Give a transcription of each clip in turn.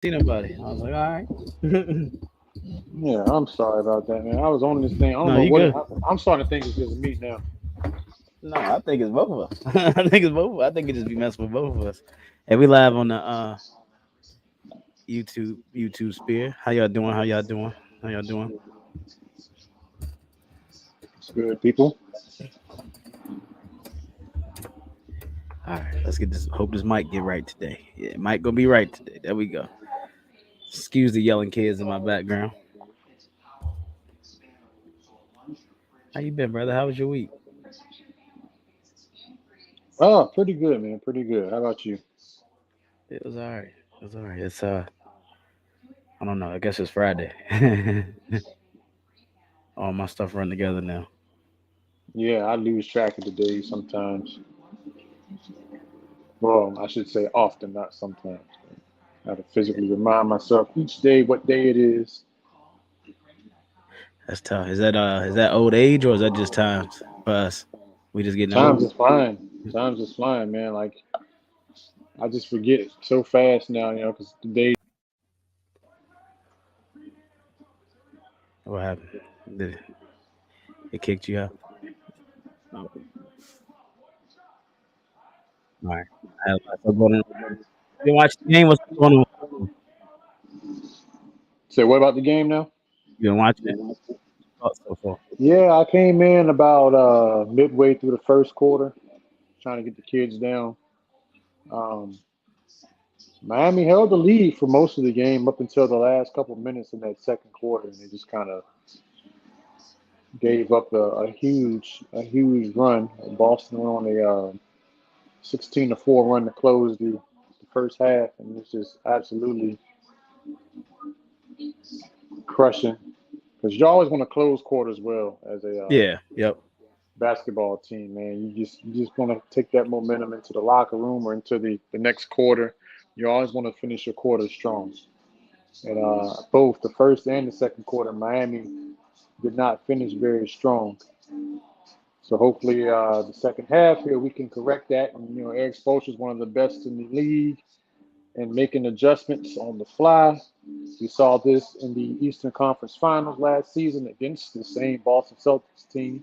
See nobody. I was like, all right. Yeah, I'm sorry about that, man. I was on this thing. I don't No, know you what good. I'm starting to think it's just me now. No, I think it's both of us. I think it's both. I think it just be messing with both of us. And we live on the YouTube Spear. How y'all doing? How y'all doing? How y'all doing? It's good, people. All right, let's get this. Hope this mic get right today. Yeah, mic gonna be right today. There we go. Excuse the yelling kids in my background. How you been, brother? How was your week? Oh, pretty good, man. Pretty good. How about you? It was all right. It was all right. It's I don't know. I guess it's Friday. All my stuff run together now. Yeah, I lose track of the days sometimes. Well, I should say often, not sometimes. I have to physically remind myself each day what day it is. That's tough. Is that old age or is that just times for us? We just getting Time's old. is flying. Time's is flying, man. Like I just forget it so fast now, because the day. What happened? Did it kicked you out? Oh, all right. What's going on? You watch the game? What's going on? Say, what about the game now? You been watching it? Thoughts so far? Yeah, I came in about midway through the first quarter, trying to get the kids down. Um, Miami held the lead for most of the game up until the last couple minutes in that second quarter, and they just kind of gave up a huge run. Boston went on a 16-4 run to close the first half, and it's just absolutely crushing because you always want to close quarters well as a Yeah. Yep. basketball team, man. You just want to take that momentum into the locker room or into the next quarter. You always want to finish your quarter strong. And both the first and the second quarter, Miami did not finish very strong. So hopefully, the second half here we can correct that. And Eric Spoelstra is one of the best in the league and making adjustments on the fly. We saw this in the Eastern Conference Finals last season against the same Boston Celtics team.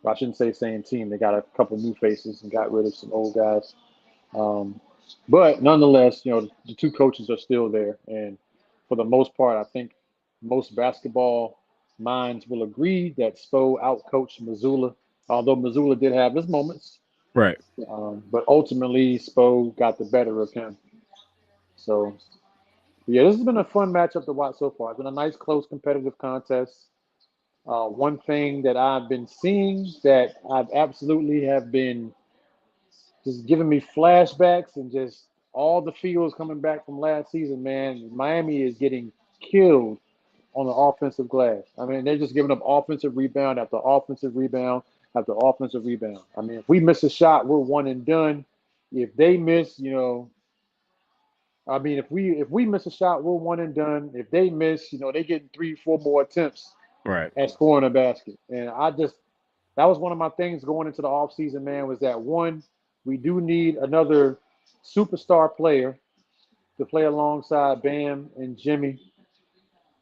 Well, I shouldn't say same team. They got a couple new faces and got rid of some old guys. Um, but nonetheless, the two coaches are still there, and for the most part, I think most basketball minds will agree that Spo outcoached Missoula. Although Missoula did have his moments, Right. but ultimately Spo got the better of him. So yeah, this has been a fun matchup to watch so far. It's been a nice, close, competitive contest. One thing that I've been seeing that I've absolutely have been just giving me flashbacks and just all the feels coming back from last season, man. Miami is getting killed on the offensive glass. I mean, they're just giving up offensive rebound after offensive rebound after offensive rebound. I mean, if we miss a shot, we're one and done. If they miss, I mean, if we miss a shot, we're one and done. If they miss, they get three, four more attempts Right. at scoring a basket. And that was one of my things going into the offseason, man, was that one, we do need another superstar player to play alongside Bam and Jimmy.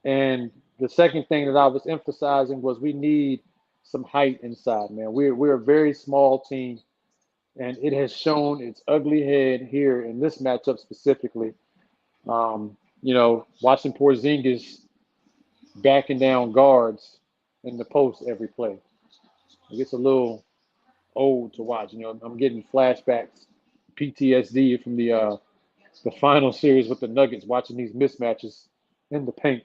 And the second thing that I was emphasizing was we need some height inside, man. We're a very small team, and it has shown its ugly head here in this matchup specifically. Watching Porzingis backing down guards in the post every play. It gets a little old to watch. I'm getting flashbacks, PTSD from the final series with the Nuggets, watching these mismatches in the paint.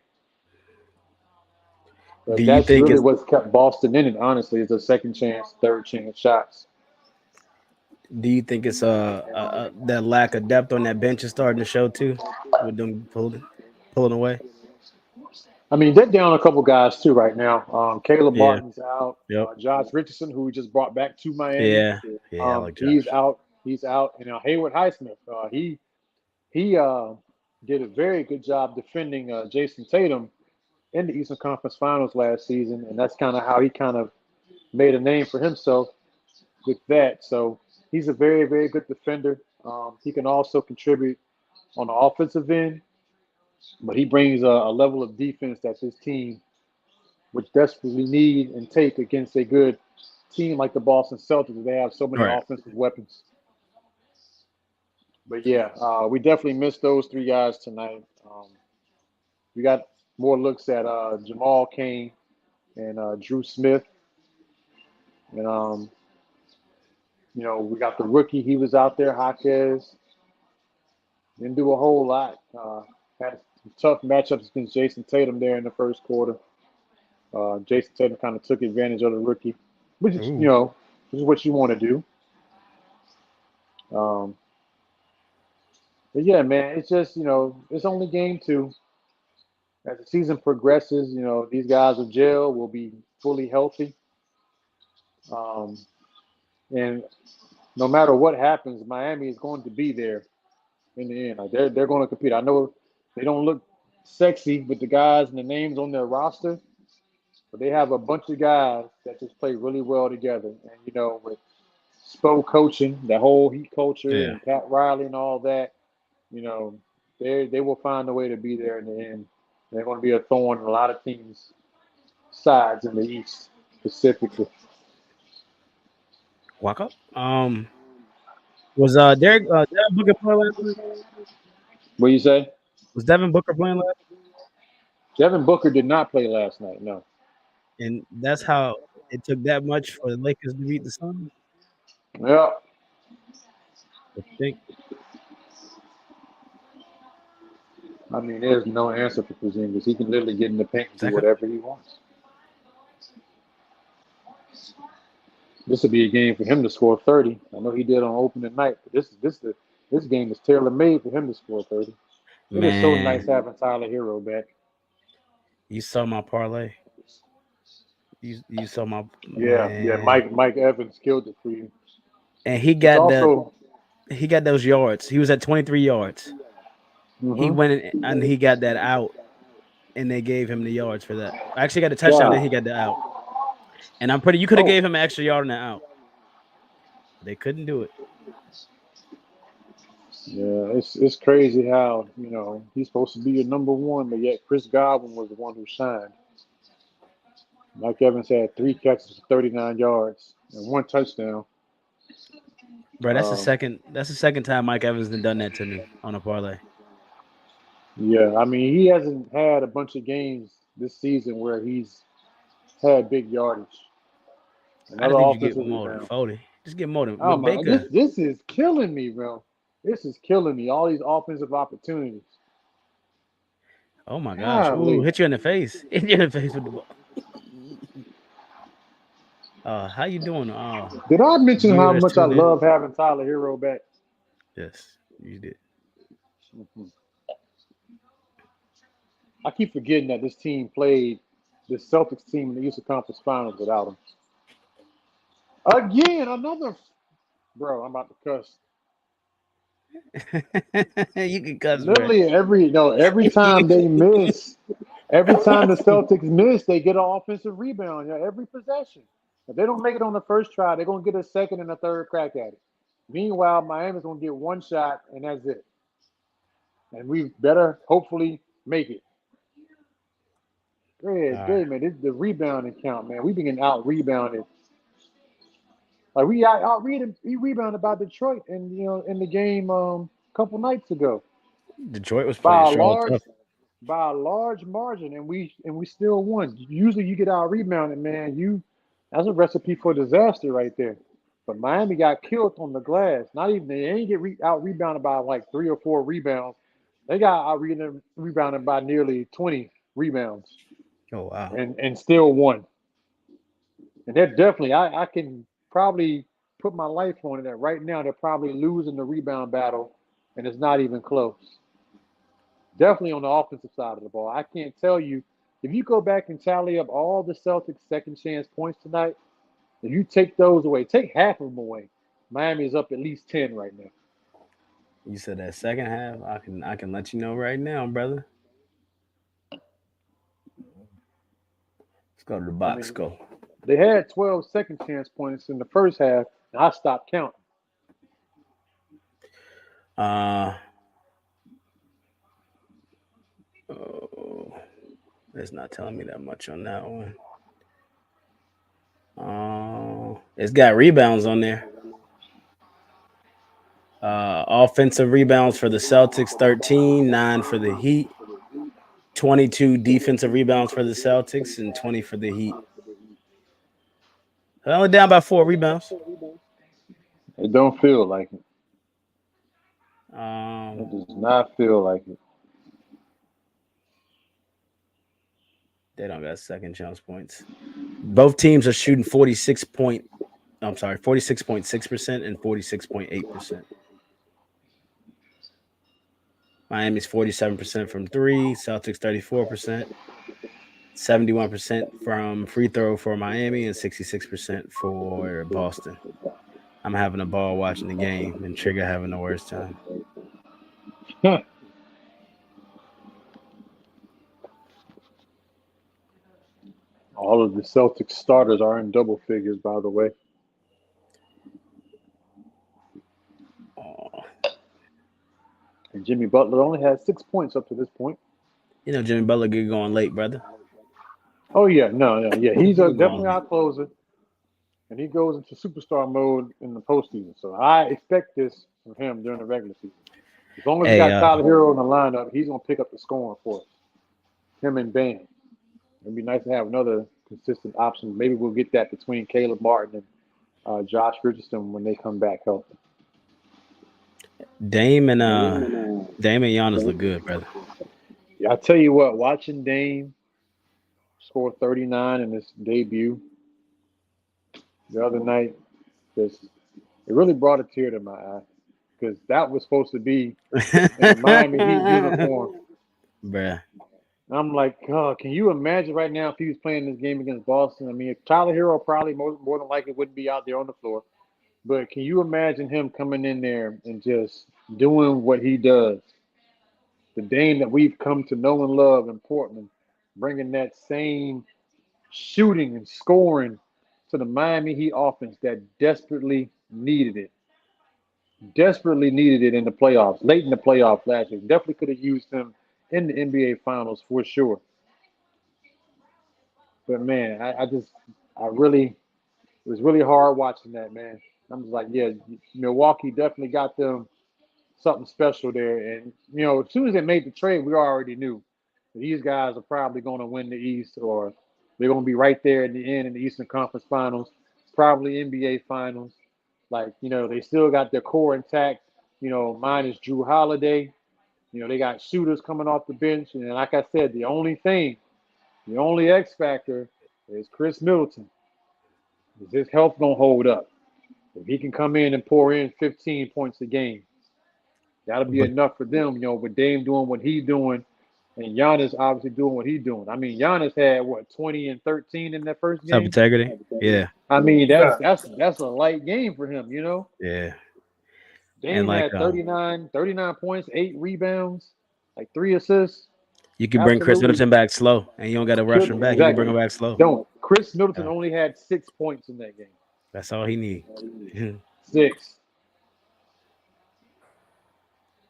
Do But you that's think really it's what's kept Boston in it. Honestly, is the second chance, third chance shots. that lack of depth on that bench is starting to show too, with them pulling away? I mean, they're down a couple guys too right now. Caleb Yeah. Martin's out. Yep. Josh Richardson, who we just brought back to Miami, Yeah. Yeah. I like he's Josh. out. He's out. And Hayward Highsmith, he did a very good job defending Jason Tatum in the Eastern Conference Finals last season, and that's kind of how he kind of made a name for himself with that. So he's a very, very good defender. He can also contribute on the offensive end. but he brings a level of defense that this team which desperately need and take against a good team like the Boston Celtics. They have so many Right. offensive weapons. But yeah, we definitely missed those three guys tonight. We got more looks at Jamal Kane and Drew Smith, and we got the rookie. He was out there, Jaquez. Didn't do a whole lot. Had some tough matchups against Jason Tatum there in the first quarter. Jason Tatum kind of took advantage of the rookie, which is Ooh. which is what you want to do. Um, but yeah, man, it's just it's only game two. As the season progresses, these guys will gel, will be fully healthy, um, and no matter what happens, Miami is going to be there in the end. Like they're going to compete. I know they don't look sexy with the guys and the names on their roster, but they have a bunch of guys that just play really well together. And with Spo coaching, that whole Heat culture, Yeah. and Pat Riley and all that, you know, they will find a way to be there in the end. They're going to be a thorn in a lot of teams' sides in the East specifically. Walk up. Was Derek Devin Booker playing last night? What do you say? Was Devin Booker playing last? Devin Booker did not play last night. No. And that's how it took that much for the Lakers to beat the Suns. Yeah. I think. I mean, there's no answer for Porzingis. He can literally get in the paint and do Second. whatever he wants. This would be a game for him to score 30. I know he did on opening night, but this game is tailor made for him to score 30. It is so nice Man, having Tyler Hero back. you saw my parlay. You saw my Yeah. man, Mike Evans killed it for you. and It's also, he got those yards. He was at 23 yards. He mm-hmm. went and he got that out, and they gave him the yards for that. I actually got a touchdown, then he God. got the out. And I'm pretty. You could have Oh, gave him an extra yard on the out. They couldn't do it. yeah. It's crazy how he's supposed to be your number one, but yet Chris Godwin was the one who shined. Mike Evans had 3 catches for 39 yards and 1 touchdown. Bro, that's the Um, second. That's the second time Mike Evans has done that to me on a parlay. yeah, I mean he hasn't had a bunch of games this season where he's had big yardage. I Another just need you to get offensive more than rebound. 40. Just get more than Oh with my, this Baker. this is killing me, bro. This is killing me. All these offensive opportunities. Oh my gosh! Ooh, Golly. hit you in the face. Hit you in the face with the ball. How you doing? Did I mention how Viewers much I tuned in. love having Tyler Hero back? Yes, you did. Mhm. I keep forgetting that this team played this Celtics team in the Eastern Conference Finals without him. Again, another bro. I'm about to cuss. You can cuss, bro. Literally every time they miss, every time the Celtics miss, they get an offensive rebound. Every possession. If they don't make it on the first try, they're gonna get a second and a third crack at it. Meanwhile, Miami's gonna get one shot and that's it. And we better hopefully make it. All Good right. day, man. This is the rebounding count, man. We've been getting out rebounded. Like we rebounded by Detroit in the game a couple nights ago Detroit was playing by a strong large tough. by a large margin, and we still won. Usually, you get out rebounded, man. That's a recipe for disaster right there. But Miami got killed on the glass. Not even they ain't get out rebounded by like 3 or 4 rebounds. They got out rebounded by nearly 20 rebounds, Oh wow. and still won. And they're definitely I can probably put my life on it that right now they're probably losing the rebound battle, and it's not even close. Definitely on the offensive side of the ball. I can't tell you if you go back and tally up all the Celtics second chance points tonight. If you take those away, take half of them away. Miami is up at least 10 right now. You said that second half. I can let you know right now, brother. Let's go to the I box mean, score. they had 12 second chance points in the first half, and I stopped counting. Uh, It's not telling me that much on that one. It's got rebounds on there. Offensive rebounds for the Celtics, 13, 9 for the Heat, 22 defensive rebounds for the Celtics, and 20 for the Heat. They're only down by 4 rebounds. It don't feel like it. Um, It does not feel like it. they don't got second chance points. Both teams are shooting 46.6% and 46.8%. Miami's 47% from 3, Celtics 34%, 71% from free throw for Miami, and 66% for Boston. I'm having a ball watching the game, and Trigga having the worst time. All of the Celtics starters are in double figures, by the way. Oh, And Jimmy Butler only has 6 points up to this point. you know Jimmy Butler get going late, brother. Oh yeah, no, yeah. He's He going definitely late. our closer, and he goes into superstar mode in the postseason. So I expect this from him during the regular season. As long as we Hey, got Tyler Hero in the lineup, he's gonna pick up the scoring for us. Him and Bam. It'd be nice to have another consistent option. Maybe we'll get that between Caleb Martin and Josh Richardson when they come back healthy. Dame and Giannis look good, brother. Yeah, I tell you what, watching Dame score 39 in his debut the other night, just it really brought a tear to my eye because that was supposed to be in the Miami Heat uniform. Bruh. And I'm like, God, can you imagine right now if he was playing this game against Boston? I mean, Tyler Hero probably more than likely wouldn't be out there on the floor. But can you imagine him coming in there and just doing what he does? The Dame that we've come to know and love in Portland, bringing that same shooting and scoring to the Miami Heat offense that desperately needed it. Desperately needed it in the playoffs, late in the playoffs last year. Definitely could have used him in the NBA Finals for sure. But man, I really, it was really hard watching that, man. I'm just like, yeah, Milwaukee definitely got them something special there. And as soon as they made the trade, we already knew that these guys are probably going to win the East, or they're going to be right there in the end in the Eastern Conference Finals, probably NBA Finals. Like, they still got their core intact. Minus Drew Holiday. They got shooters coming off the bench, and like I said, the only X factor is Chris Middleton. Is his health gonna hold up? If he can come in and pour in 15 points a game, that'll be But enough for them. With Dame doing what he's doing, and Giannis obviously doing what he's doing. I mean, Giannis had what 20 and 13 in that first self game. integrity. Yeah. I mean, that's Yeah. that's that's a light game for him. Yeah. And Dame like had 39 points, 8 rebounds, like 3 assists. you can bring Chris Absolutely Middleton back slow and you don't gotta rush could him back. You can bring exactly. him back slow. Don't. Chris Middleton Yeah. only had 6 points in that game. That's all he need. 6.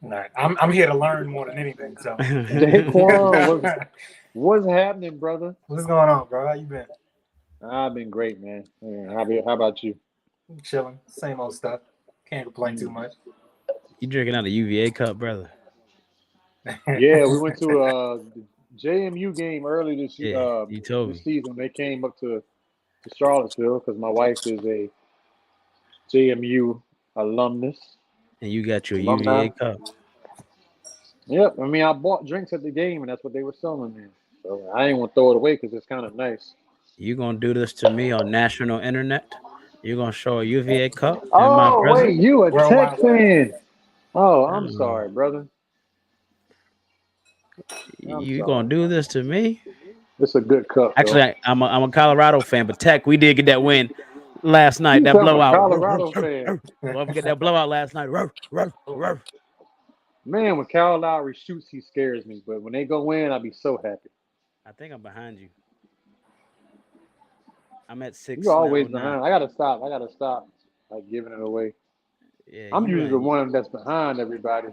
All right. I'm here to learn more than anything. So Daquan, what's happening, brother? what's going on, bro? How you been? I've been great, man. Yeah, how about you? Chilling. Same old stuff. Can't complain too much. You drinking out of UVA cup, brother. Yeah, we went to the JMU game early Yeah, you told this me. season. They came up to Charlottesville because my wife is a JMU alumnus, And you got your alumni. UVA cup. Yep. I mean, I bought drinks at the game, and that's what they were selling there. So I ain't want to throw it away because it's kind of nice. You gonna do this to me on national internet? You gonna show a UVA cup in my Oh, wait, presence? you a Tech Worldwide Web. fan? Oh, I'm Oh, sorry, brother. I'm you gonna sorry. do this to me? It's a good cup, Actually, though. I'm a Colorado fan, but Tech, we did get that win last night. You That said I'm a blowout. Colorado fan. Don't forget that blowout last night. Man, when Kyle Lowry shoots, he scares me. But when they go in, I'll be so happy. I think I'm behind you. I'm at You're six always now. Now, behind. I gotta stop like giving it away. yeah, I'm you usually the behind. one that's behind everybody.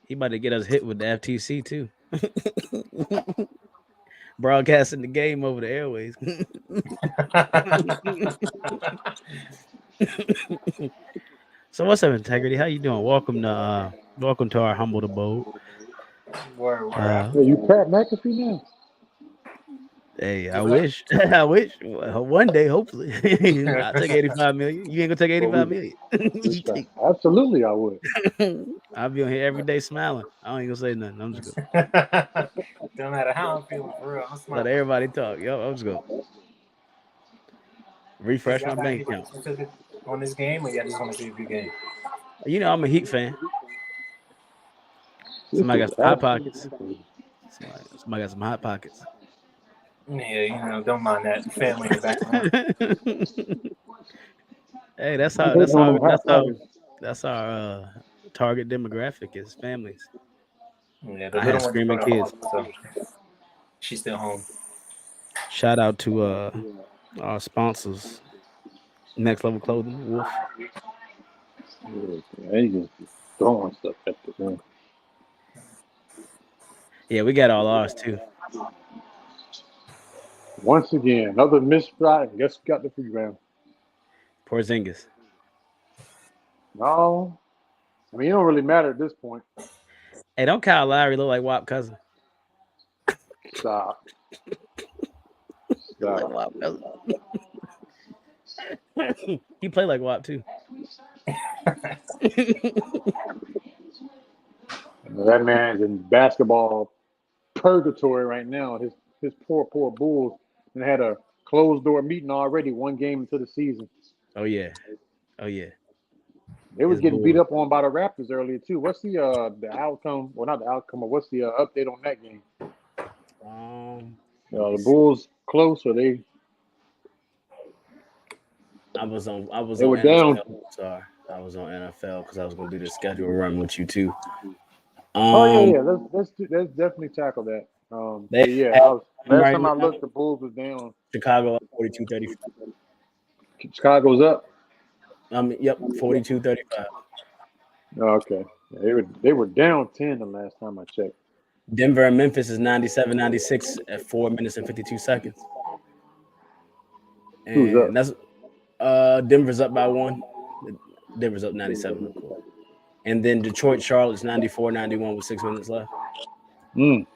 He about to get us hit with the FTC too. broadcasting the game over the airways. So what's up, Integrity? How you doing? Welcome to our humble abode. Word. Yeah, you Pat McAfee now? Hey, I wish. I wish. One day, hopefully. I'll take 85 million. You ain't gonna take 85 million. You take. Absolutely, I would. I'll be on here every day smiling. I ain't gonna say nothing. I'm just gonna No matter how I'm feeling, for real, I'm let smiling. everybody talk. Yo, I'm just gonna refresh my Y'all got bank anything account. specific on this game, or y'all just want to see a good game? You know, I'm a Heat fan. Somebody got some hot pockets. Somebody got some hot pockets. Yeah, don't mind that family in the background. Hey, that's I'm how hating on them hot pockets. that's our target demographic is families. Yeah, the I little have one's screaming going kids. home, so she's still home. Shout out to our sponsors, Next Level Clothing, Wolf. Yeah, he just throwing stuff at the room. Yeah, we got all ours too. Once again, another missed shot. And guess who got the rebound? Porzingis. No, I mean it don't really matter at this point. Hey, don't Kyle Lowry look like WAP cousin? Stop. He look like WAP cousin. He played like WAP too. That man's in basketball purgatory right now. His poor Bulls and had a closed door meeting already. One game into the season, Oh yeah. Oh yeah. they was His getting beat Bulls. up on by the Raptors earlier too. What's the outcome? Well, not the outcome, but what's the update on that game? Let me The see. Bulls close, or they I was on were down. NFL. Sorry. I was on NFL because I was gonna do the schedule run with you too. Oh Um yeah. Let's definitely tackle that. they But yeah, have last right time I now looked, the Bulls was down. Chicago up 42-35. Chicago's up. Yep, 42-35. Oh, okay, yeah, they were down 10 the last time I checked. Denver and Memphis is 97-96 at 4 minutes and 52 seconds. Who's up? And that's Denver's up by one. Denver's up 97, of course. And then Detroit, Charlotte's 94-91 with 6 minutes left. Mm.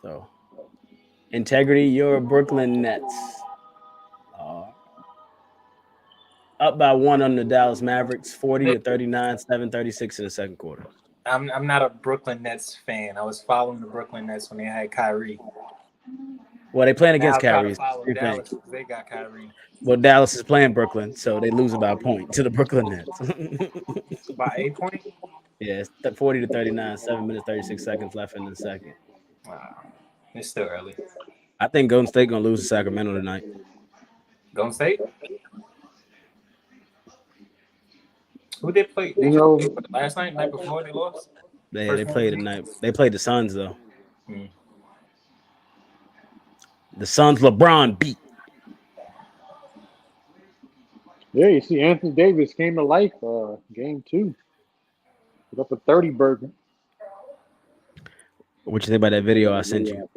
So, Integrity, your Brooklyn Nets are up by one on the Dallas Mavericks, 40-39, 7:36 in the second quarter. I'm not a Brooklyn Nets fan. I was following the Brooklyn Nets when they had Kyrie. Well, they playing Now against I try to Kyrie. follow Same thing. Dallas because they got Kyrie. Well, Dallas is playing Brooklyn, so they lose by a point to the Brooklyn Nets. By 8 points? Yeah, it's 40-39, 7 minutes, 36 seconds left in the second. Wow. It's still early. I think Golden State going to lose to Sacramento tonight. Golden State? Who they play? They You just know, played last night before they lost? They played tonight. They played the Suns, though. Hmm. The Suns LeBron beat. yeah, you see Anthony Davis came to life. Game 2, put up a 30 burger. What you think about that video I sent you?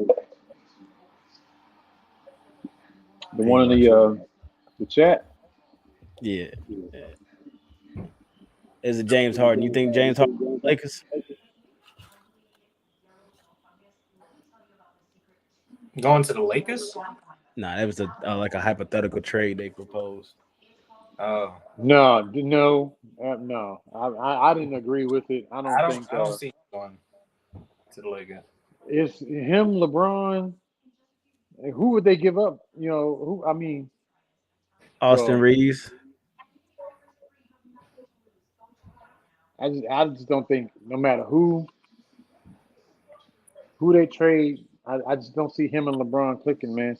The one in the chat. Yeah. Is it James Harden? You think James Harden Lakers? Going to the Lakers? Nah, that was like a hypothetical trade they proposed. Oh. No. No. I didn't agree with it. I don't think I don't see him going to the Lakers. it's him, LeBron. And who would they give up? Who? I mean, Austin well, Reeves. I just don't think no matter who they trade, I just don't see him and LeBron clicking, man.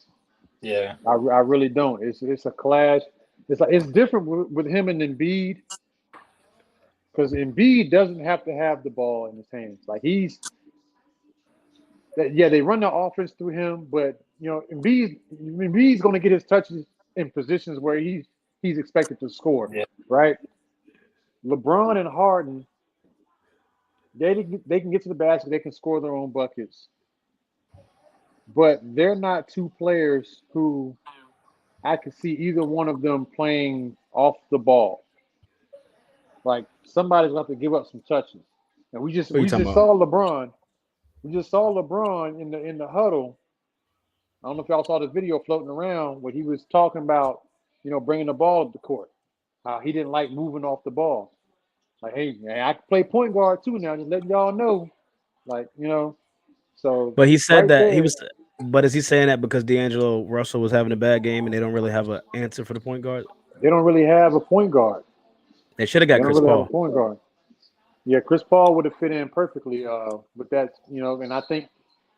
Yeah. I really don't. It's a clash. It's different with him and Embiid because Embiid doesn't have to have the ball in his hands. Like they run the offense through him, but Embiid's going to get his touches in positions where he's expected to score, Yeah. right? LeBron and Harden, they can get to the basket, they can score their own buckets, but they're not two players who I could see either one of them playing off the ball. Like somebody's going to have to give up some touches. And What are you we talking just about? saw LeBron. We just saw LeBron in the huddle. I don't know if y'all saw the video floating around where he was talking about, bringing the ball to the court. How he didn't like moving off the ball. Like, hey, man, I can play point guard too now. Just letting y'all know. Like, so But he said right that he there, was. But is he saying that because D'Angelo Russell was having a bad game and they don't really have an answer for the point guard? they don't really have a point guard. They should have They got don't Chris really have a Paul. point guard. Yeah, Chris Paul would have fit in perfectly with that, and I think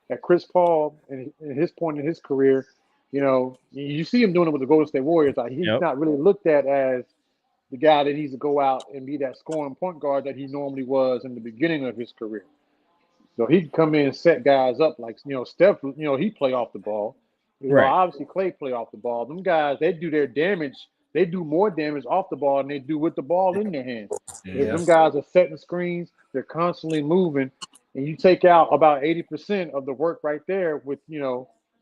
that Chris Paul, in his point in his career, you see him doing it with the Golden State Warriors. Like he's Yep. not really looked at as the guy that needs to go out and be that scoring point guard that he normally was in the beginning of his career. So he can come in and set guys up like Steph. He play off the ball. Right. Obviously Clay play off the ball. Them guys, they do their damage. They do more damage off the ball than they do with the ball in their hand. If Yeah. them guys are setting screens, they're constantly moving, and you take out about 80% of the work right there with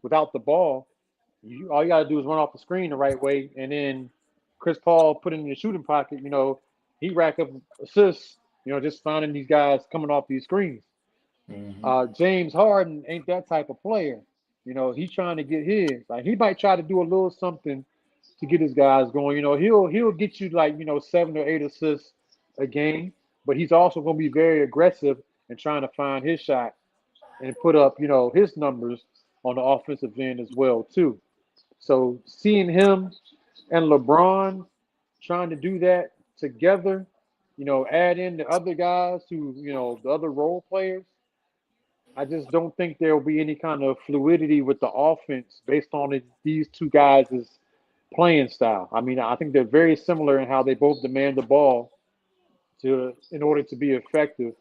without the ball. All you got to do is run off the screen the right way, and then Chris Paul put it in the shooting pocket. He rack up assists. Just finding these guys coming off these screens. Mm-hmm. James Harden ain't that type of player. He's trying to get his. Like he might try to do a little something to get his guys going. He'll get you like 7 or 8 assists a game, but he's also going to be very aggressive and trying to find his shot and put up his numbers on the offensive end as well too. So seeing him and LeBron trying to do that together, add in the other guys who the other role players. I just don't think there will be any kind of fluidity with the offense based on these two guys' playing style. I mean, I think they're very similar in how they both demand the ball in order to be effective.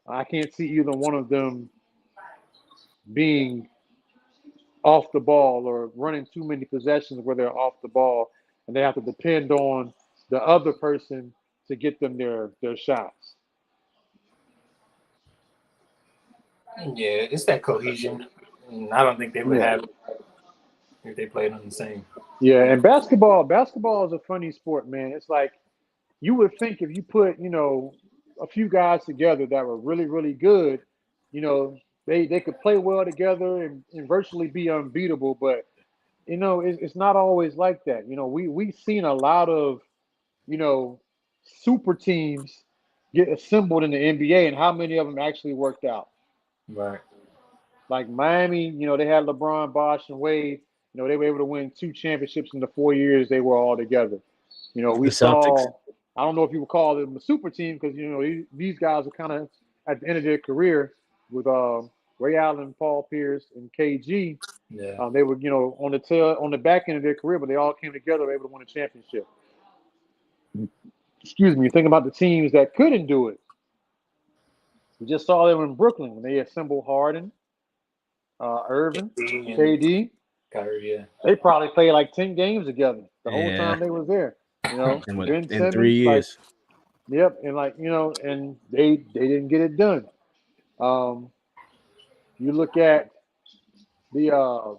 I can't see either one of them being off the ball or running too many possessions where they're off the ball and they have to depend on the other person to get them their shots. Yeah, it's that cohesion. And I don't think they would Yeah. have if they played on the same. Yeah, and basketball is a funny sport, man. It's like you would think if you put, a few guys together that were really, really good, you know, they could play well together and virtually be unbeatable. But it's not always like that. We've seen a lot of you know super teams get assembled in the NBA, and how many of them actually worked out. Right. Like Miami, they had LeBron, Bosh, and Wade. They were able to win 2 championships in the 4 years they were all together. We The Celtics. saw. I don't know if you would call them a super team because these guys are kind of at the end of their career with Ray Allen, Paul Pierce, and KG. Yeah. They were on the back end of their career, but they all came together, were able to win a championship. Excuse me. You think about the teams that couldn't do it. We just saw them in Brooklyn when they assembled Harden, Irvin, And KD. Kyrie, yeah. They probably played like 10 games together the whole Yeah. time they was there. Ben In 3 Simmons, like, years. yep, and and they didn't get it done. You look at the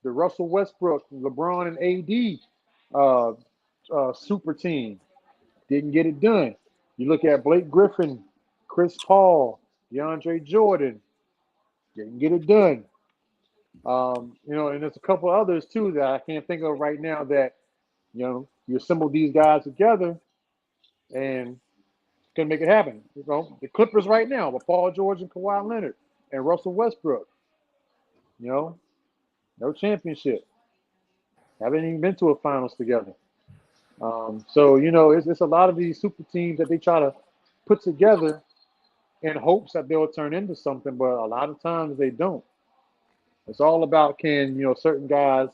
Russell Westbrook, LeBron, and AD super team, didn't get it done. You look at Blake Griffin, Chris Paul, DeAndre Jordan, didn't get it done. And there's a couple others too that I can't think of right now that you assemble these guys together and can make it happen. The Clippers right now with Paul George and Kawhi Leonard and Russell Westbrook. No championship. Haven't even been to a finals together. So it's a lot of these super teams that they try to put together in hopes that they'll turn into something, but a lot of times they don't. It's all about can certain guys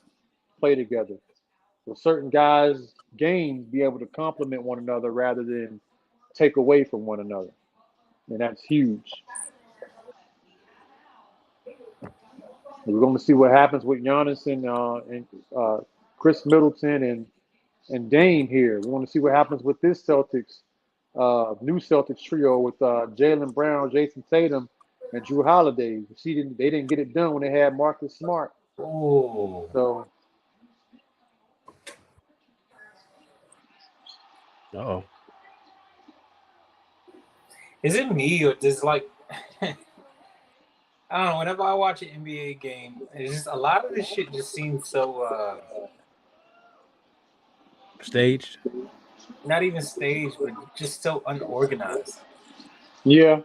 play together. Will certain guys' games be able to complement one another rather than take away from one another? And that's huge. We're going to see what happens with Giannis and Chris Middleton and Dame here. We want to see what happens with this Celtics new Celtics trio with Jalen Brown, Jason Tatum, and Drew Holiday. They didn't get it done when they had Marcus Smart. Oh, So Oh, is it me or does like I don't know? Whenever I watch an NBA game, it's just a lot of this shit just seems so staged. not even staged, but just so unorganized. yeah,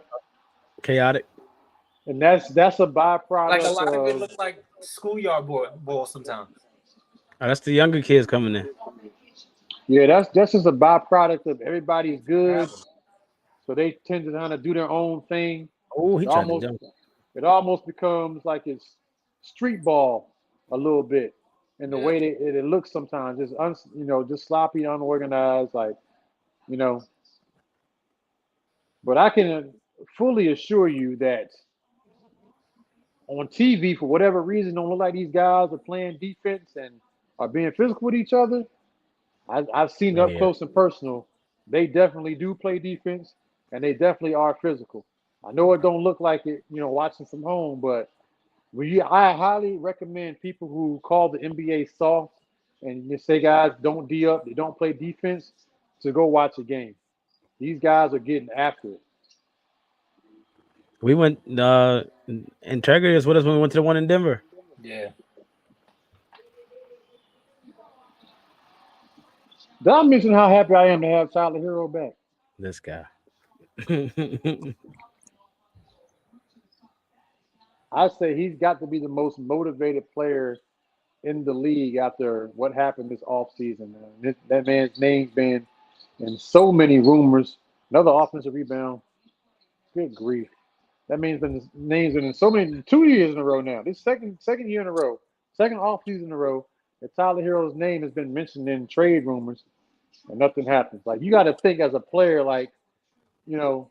Chaotic. and that's a Like a byproduct lot of it of looks like schoolyard ball sometimes. Oh, that's the younger kids coming in. yeah, that's just a byproduct of everybody's good, Travel. so they tend to kind of do their own thing. Oh, he It tried to almost jump. it almost becomes like it's street ball a little bit in the Yeah. way that it looks sometimes. It's just sloppy, unorganized, like you know. But I can fully assure you that on TV, for whatever reason, don't look like these guys are playing defense and are being physical with each other. I've seen it up Yeah. close and personal. They definitely do play defense, and they definitely are physical. I know it don't look like it, watching from home, but I highly recommend people who call the NBA soft and you say guys don't D up, they don't play defense, to go watch a game. These guys are getting after it. We went and Trigger is with us when we went to the one in Denver. Yeah. Did I mention how happy I am to have Tyler Hero back? This guy. I say he's got to be the most motivated player in the league after what happened this offseason. Man. That man's name's been in so many rumors. Another offensive rebound. Good grief. That means been his name's been in so many 2 years in a row now. This second year in a row, second offseason in a row that Tyler Hero's name has been mentioned in trade rumors and nothing happens. Like you got to think as a player, like you know,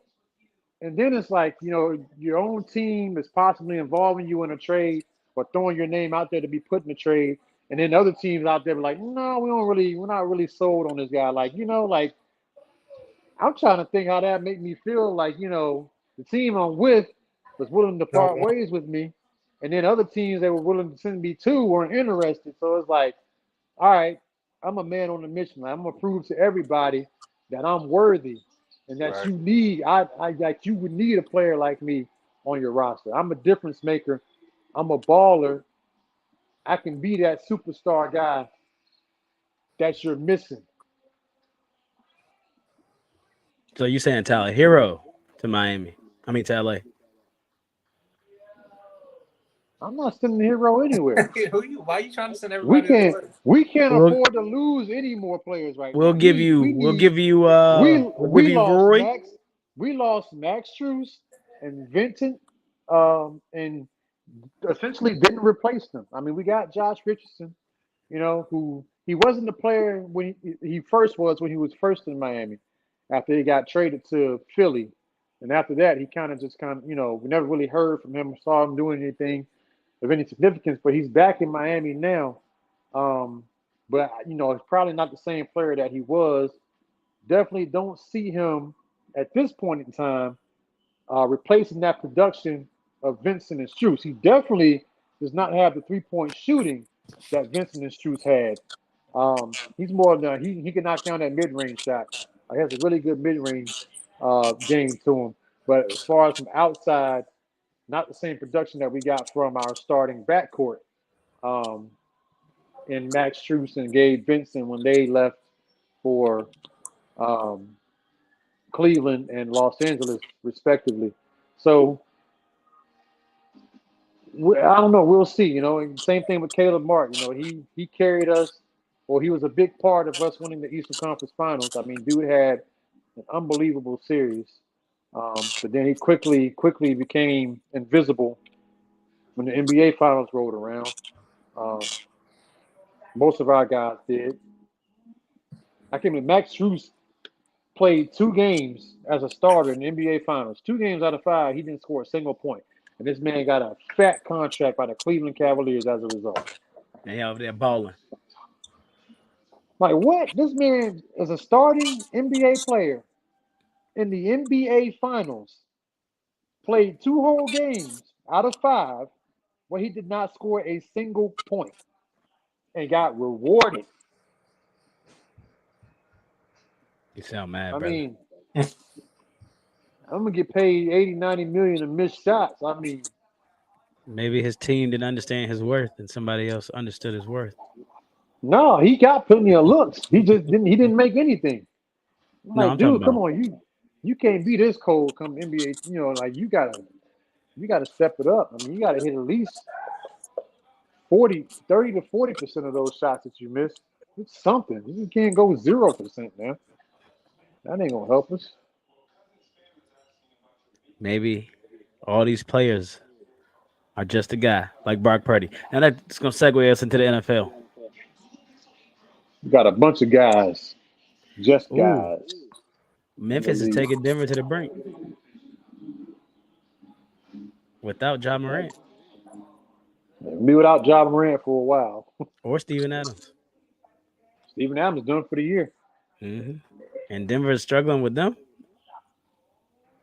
and then it's like, your own team is possibly involving you in a trade or throwing your name out there to be put in a trade. And then other teams out there be like, no, we're not really sold on this guy. Like, like I'm trying to think how that make me feel. Like, the team I'm with was willing to Don't part want ways with me. And then other teams that were willing to send me to weren't interested. So it's like, all right, I'm a man on a mission. I'm gonna prove to everybody that I'm worthy and that right. you need that you would need a player like me on your roster. I'm a difference maker. I'm a baller. I can be that superstar guy that you're missing. So you saying Tyler Hero to Miami? I mean to LA. I'm not sending Hero anywhere. Why are you trying to send We everybody to can't the we can't We'll afford to lose any more players right we'll now. give We you we we'll need give you we'll give we you lost Roy. Max. We lost Max Truess and Vincent, and essentially didn't replace them. I mean, we got Josh Richardson, who he wasn't the player when he first was when he was first in Miami, after he got traded to Philly, and after that he we never really heard from him, saw him doing anything of any significance. But he's back in Miami now, um, but it's probably not the same player that he was. Definitely don't see him at this point in time replacing that production of Vincent and Strus. He definitely does not have the 3-point shooting that Vincent and Strus had. He's more than he can knock down that mid range shot. He has a really good mid range game to him. But as far as from outside, not the same production that we got from our starting backcourt um, in Max Strus and Gabe Vincent when they left for um, Cleveland and Los Angeles, respectively. So I don't know. We'll see. And same thing with Caleb Martin. He carried us, or he was a big part of us winning the Eastern Conference Finals. I mean, dude had an unbelievable series, but then he quickly became invisible when the NBA Finals rolled around. Um, most of our guys did. I can't believe Max Strus played 2 games as a starter in the NBA Finals. 2 games out of 5, he didn't score a single point. And this man got a fat contract by the Cleveland Cavaliers as a result. And he over there balling. Like, what? This man is a starting NBA player in the NBA Finals played 2 whole games out of 5 where he did not score a single point and got rewarded. You sound mad, I brother. mean, I'm gonna get paid 80, 90 million and miss shots. I mean, Maybe his team didn't understand his worth, and somebody else understood his worth. no, he got plenty of looks. He just didn't. He didn't make anything. I'm No, like, I'm talking dude, come about on, you can't be this cold come NBA. Like you gotta step it up. I mean, you gotta hit at least 30 to 40% of those shots that you miss. It's something. You can't go 0% now. That ain't gonna help us. maybe all these players are just a guy like Brock Purdy. And that's going to segue us into the NFL. You got a bunch of guys, just Ooh, guys in the Memphis is league. taking Denver to the brink without John Morant Be without John Morant for a while. or Steven Adams. Steven Adams done for the year. hmm And Denver is struggling with them.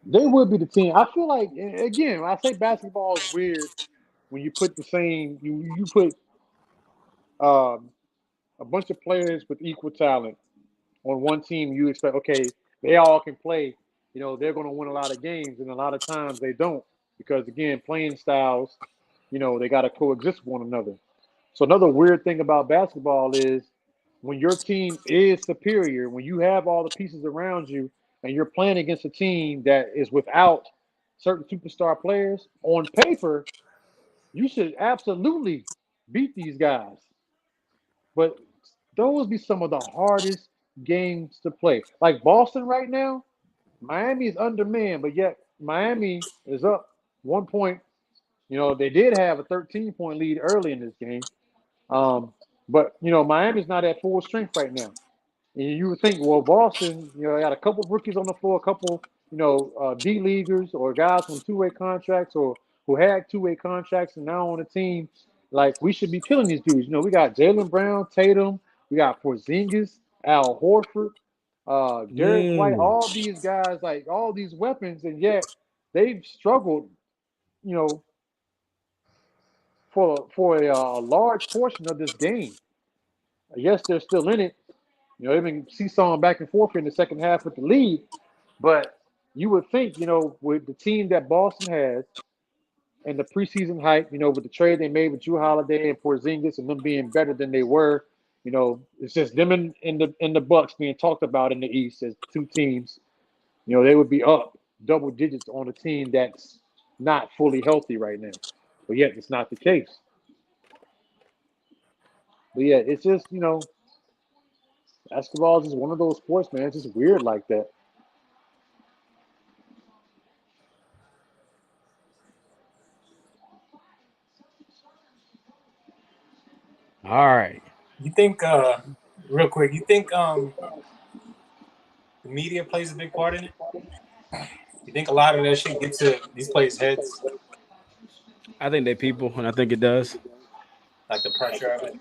They would be the team. I feel like again, I say basketball is weird when you put the same you put um, a bunch of players with equal talent on one team. You expect okay, they all can play. They're going to win a lot of games, and a lot of times they don't because again, playing styles. They got to coexist with one another. So another weird thing about basketball is when your team is superior, when you have all the pieces around you, and you're playing against a team that is without certain superstar players, on paper, you should absolutely beat these guys. But those be some of the hardest games to play. Like Boston right now, Miami is undermanned, but yet Miami is up 1 point. They did have a 13-point lead early in this game. Um, but Miami's not at full strength right now. And you would think, well, Boston, they got a couple of rookies on the floor, a couple, D leaguers or guys on 2-way contracts or who had 2-way contracts and now on the team. Like we should be killing these dudes. We got Jalen Brown, Tatum, we got Porzingis, Al Horford, Derek White, Mm. all these guys, like all these weapons, and yet they've struggled, you know, for a large portion of this game. Yes, they're still in it. They've been seesawing back and forth in the second half with the lead, but you would think, with the team that Boston has and the preseason hype, with the trade they made with Drew Holiday and Porzingis and them being better than they were, it's just them in the Bucks being talked about in the East as two teams. They would be up double digits on a team that's not fully healthy right now. But yet it's not the case. But yeah, it's just, basketball is just one of those sports, man. It's just weird like that. All right. You think, real quick, you think the media plays a big part in it? You think a lot of that shit gets to these players' heads, I think they people, and I think it does. like the pressure of it?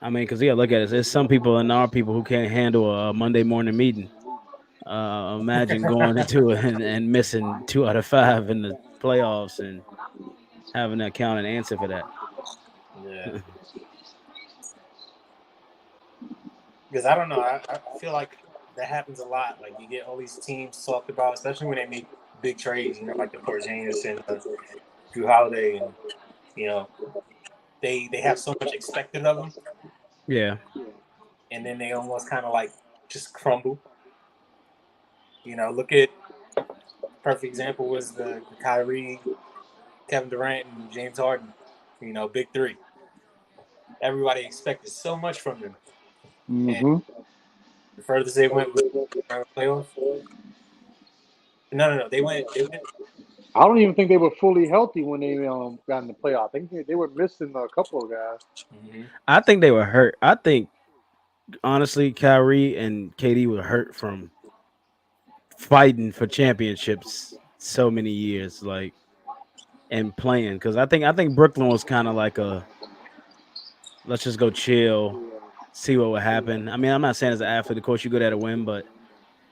I mean, because look at it. There's some people in our people who can't handle a Monday morning meeting. Imagine going into it and missing 2 out of 5 in the playoffs and having to account and answer for that. Yeah. Because I don't know, I feel like that happens a lot. Like you get all these teams talked about, especially when they make big trades. Like the Porzingis and Drew Holiday, and you know they have so much expected of them, Yeah. and then they almost kind of like just crumble. Look at perfect example was the Kyrie, Kevin Durant, and James Harden. Big three. Everybody expected so much from them, and Mm-hmm. the furthest they went was playoffs. No. They went. I don't even think they were fully healthy when they got in the playoff. I think they were missing a couple of guys. Mm-hmm. I think they were hurt. I think, honestly, Kyrie and KD were hurt from fighting for championships so many years, like, and playing. Because I think Brooklyn was kind of like a let's just go chill, see what would happen. I mean, I'm not saying as an athlete, of course, you go there to win, but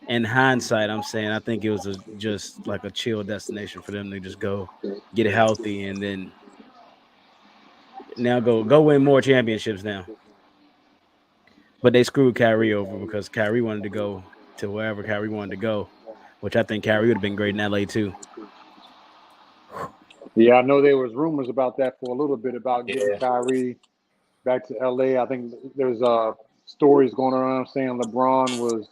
In hindsight, I'm saying I think it was just like a chill destination for them to just go get healthy and then now go win more championships now. But they screwed Kyrie over because Kyrie wanted to go to wherever Kyrie wanted to go, which I think Kyrie would have been great in LA too. Yeah, I know there was rumors about that for a little bit about getting Yeah. Kyrie back to LA. I think there's stories going around saying LeBron was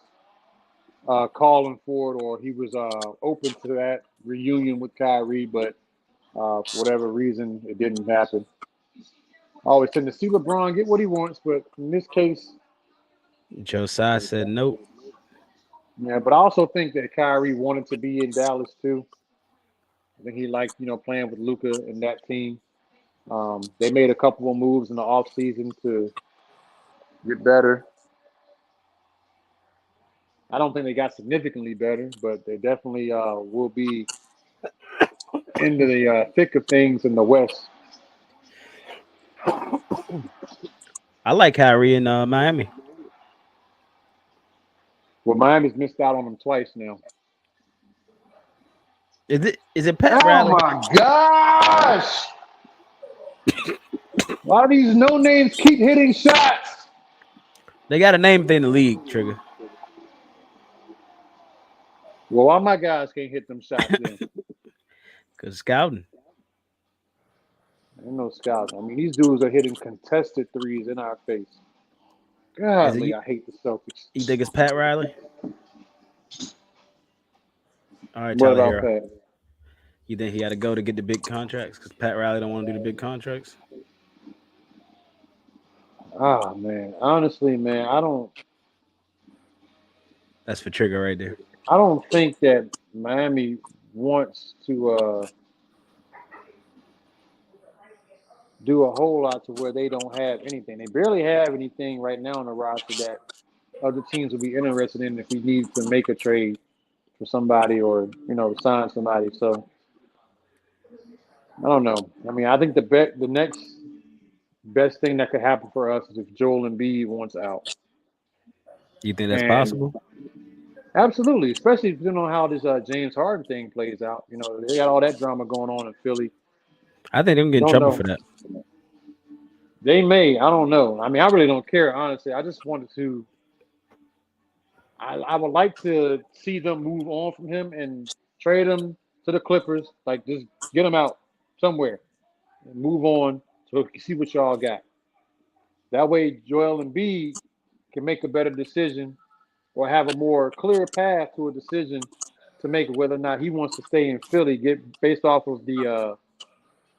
calling for it or he was open to that reunion with Kyrie, but for whatever reason, it didn't happen. I always tend to see LeBron get what he wants, but in this case, Josiah said nope. yeah. But I also think that Kyrie wanted to be in Dallas too. I think he liked, playing with Luka and that team. They made a couple of moves in the offseason to get better. I don't think they got significantly better, but they definitely will be into the thick of things in the West. I like Kyrie in Miami. Well, Miami's missed out on them twice now. Is it Pat Oh Riley? my gosh! Why do these no names keep hitting shots? They got a name thing in the league, Trigger. Well, why my guys can't hit them shots then? Cause scouting. Ain't no scouts. I mean, these dudes are hitting contested threes in our face. Is it Godly, you? I hate the You Celtics. think it's Pat Riley? All right, What Tyler about Hero. that? You think he had to go to get the big contracts? Because Pat Riley don't want to do the big contracts. Ah, man. Honestly, man, That's for Trigger right there. I don't think that Miami wants to do a whole lot to where they don't have anything. They barely have anything right now on the roster that other teams would be interested in if we need to make a trade for somebody or sign somebody. So I don't know. I mean, I think the next best thing that could happen for us is if Joel Embiid wants out. You think that's And possible? absolutely, especially depending on how this James Harden thing plays out. They got all that drama going on in Philly. I think them get in Don't trouble for know. that. They may. I don't know. I mean, I really don't care, honestly. I just wanted to. I would like to see them move on from him and trade him to the Clippers. Like, just get him out somewhere and move on so we can see what y'all got. That way, Joel Embiid can make a better decision or have a more clear path to a decision to make whether or not he wants to stay in Philly, get based off of the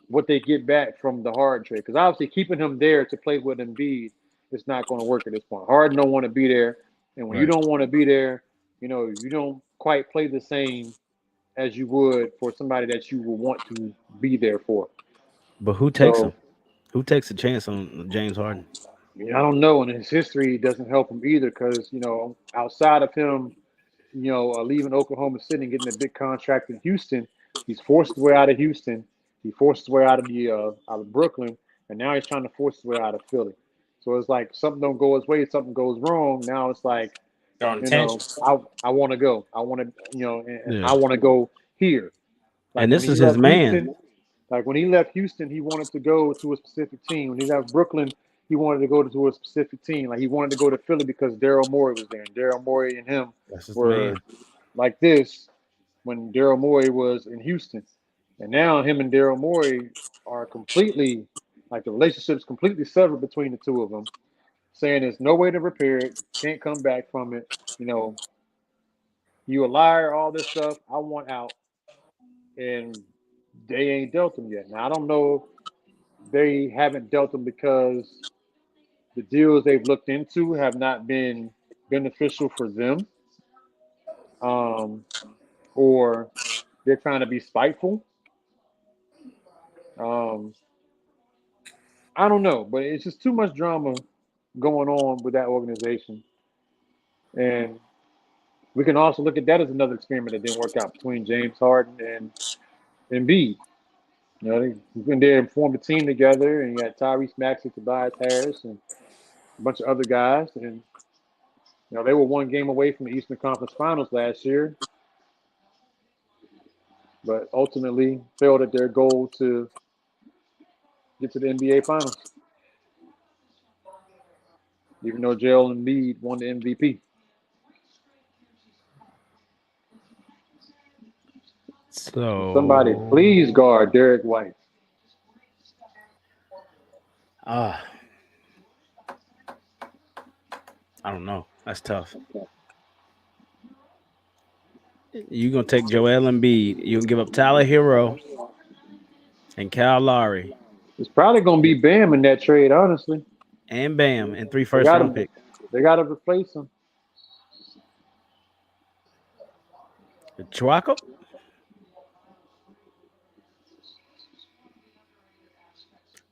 what they get back from the Harden trade. Because obviously, keeping him there to play with Embiid is not going to work at this point. Harden don't want to be there, and when you Right. don't want to be there, you don't quite play the same as you would for somebody that you would want to be there for. But who takes him? So, Who takes a chance on James Harden? I don't know, and his history doesn't help him either because outside of him leaving Oklahoma City and getting a big contract in Houston. He's forced his way out of Houston. He forced his way out of Brooklyn, and now he's trying to force his way out of Philly. So it's like something don't go his way, something goes wrong. Now it's like, Throwing tension. I want to go. I want to, and Yeah. I want to go here. Like And when this he is his left man. Houston, he wanted to go to a specific team. When he left Brooklyn, he wanted to go to a specific team. Like he wanted to go to Philly because Daryl Morey was there, and Daryl Morey and him That's his were man. like this when Daryl Morey was in Houston. And now him and Daryl Morey are completely like the relationship's completely severed between the two of them, saying there's no way to repair it, can't come back from it. You know, you a liar, all this stuff. I want out. And they ain't dealt them yet. Now I don't know if they haven't dealt them because the deals they've looked into have not been beneficial for them. Um, or they're trying to be spiteful. Um, I don't know, but it's just too much drama going on with that organization. And we can also look at that as another experiment that didn't work out between James Harden and Embiid. They've been there and formed a team together, and you got Tyrese Maxey, Tobias Harris, and a bunch of other guys, and They were one game away from the Eastern Conference Finals last year, but ultimately failed at their goal to get to the NBA Finals. Even though Joel Embiid won the MVP. So Somebody please guard Derek White. I don't know. That's tough. You're gonna take Joel Embiid. You can give up Tyler Hero and Kyle Lowry It's probably going to be Bam in that trade, honestly. and Bam and 3 They first got round to picks. they got to replace him. Chewako?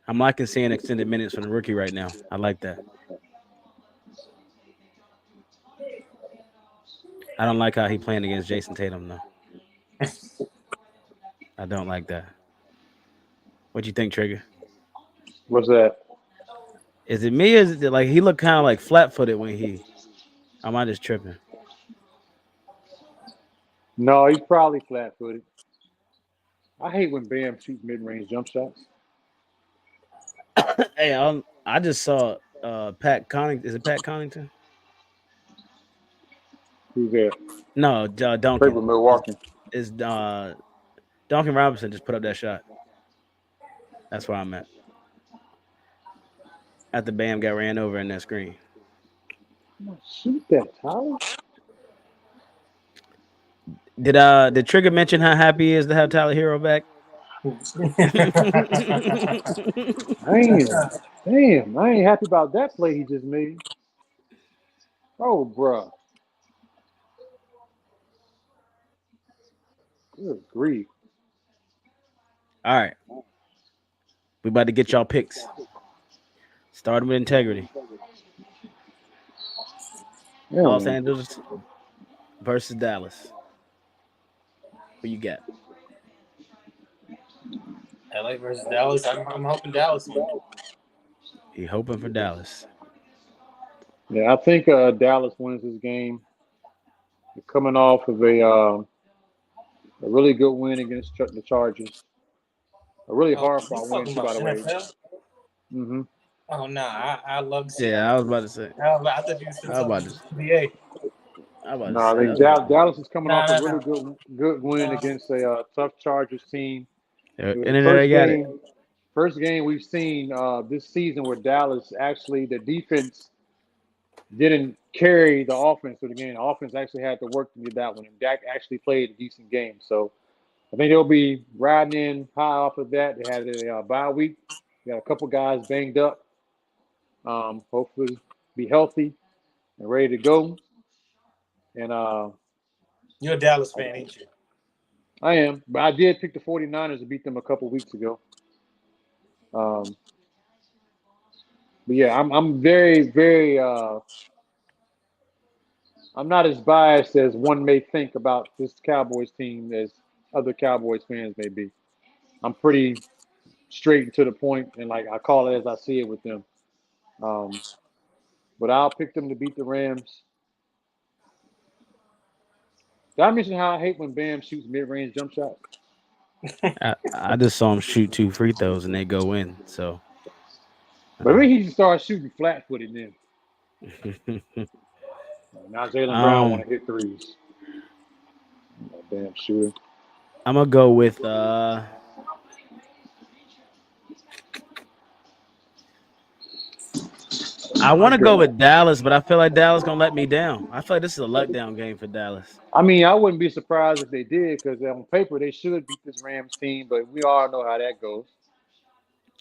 I'm liking seeing extended minutes from the rookie right now. I like that. I don't like how he playing against Jason Tatum though. I don't like that. What you think, Trigger? What's that? Is it me? Or is it like he looked kind of like flat-footed when he? Am I just tripping? No, he's probably flat-footed. I hate when Bam shoots mid-range jump shots. Hey, I just saw Pat Connaughton. Is it Pat Connaughton? Who's that? No, Played Duncan. with Milwaukee. Is Duncan Robinson just put up that shot? That's where I'm at. After Bam got ran over in that screen. Shoot that, Tyler. Did Trigger mention how happy he is to have Tyler Hero back? Damn, I ain't happy about that play he just made. Oh, bruh. Good grief. All right. We about to get y'all picks. Starting with integrity. Yeah, Los man. Angeles versus Dallas. Who you got? LA versus Dallas. I'm hoping Dallas wins. He hoping for Dallas. Yeah, I think Dallas wins this game. They're coming off of a really good win against the Chargers. A really Oh, hard you fought win, talking too, by about the way. NFL? Mm-hmm. Oh no, I love to see. Yeah, I was about to say. I thought you were still I was about talking to. NBA. I was about No, to I say. think That was Dallas is coming off a No. really good win against a tough Chargers team. and It was then the they got it. first game we've seen this season where Dallas actually the defense didn't carry the offense to the game. The offense actually had to work to get that one, and Dak actually played a decent game. So I think they'll be riding in high off of that. They had a bye week. They got a couple guys banged up. Hopefully, be healthy and ready to go. And You're a Dallas fan, ain't you? I am, but I did pick the 49ers to beat them a couple weeks ago. Um, but yeah, I'm very, very I'm not as biased as one may think about this Cowboys team as other Cowboys fans may be. I'm pretty straight and to the point, and like I call it as I see it with them. Um, but I'll pick them to beat the Rams. Did I mention how I hate when Bam shoots mid-range jump shots? I just saw him shoot 2 free throws and they go in. So. But maybe he should start shooting flat-footed then. Now Jalen Brown want to hit threes. Damn sure. I'm gonna go with I want to go with Dallas, but I feel like Dallas gonna let me down. I feel like this is a letdown game for Dallas. I mean, I wouldn't be surprised if they did because on paper they should beat this Rams team, but we all know how that goes.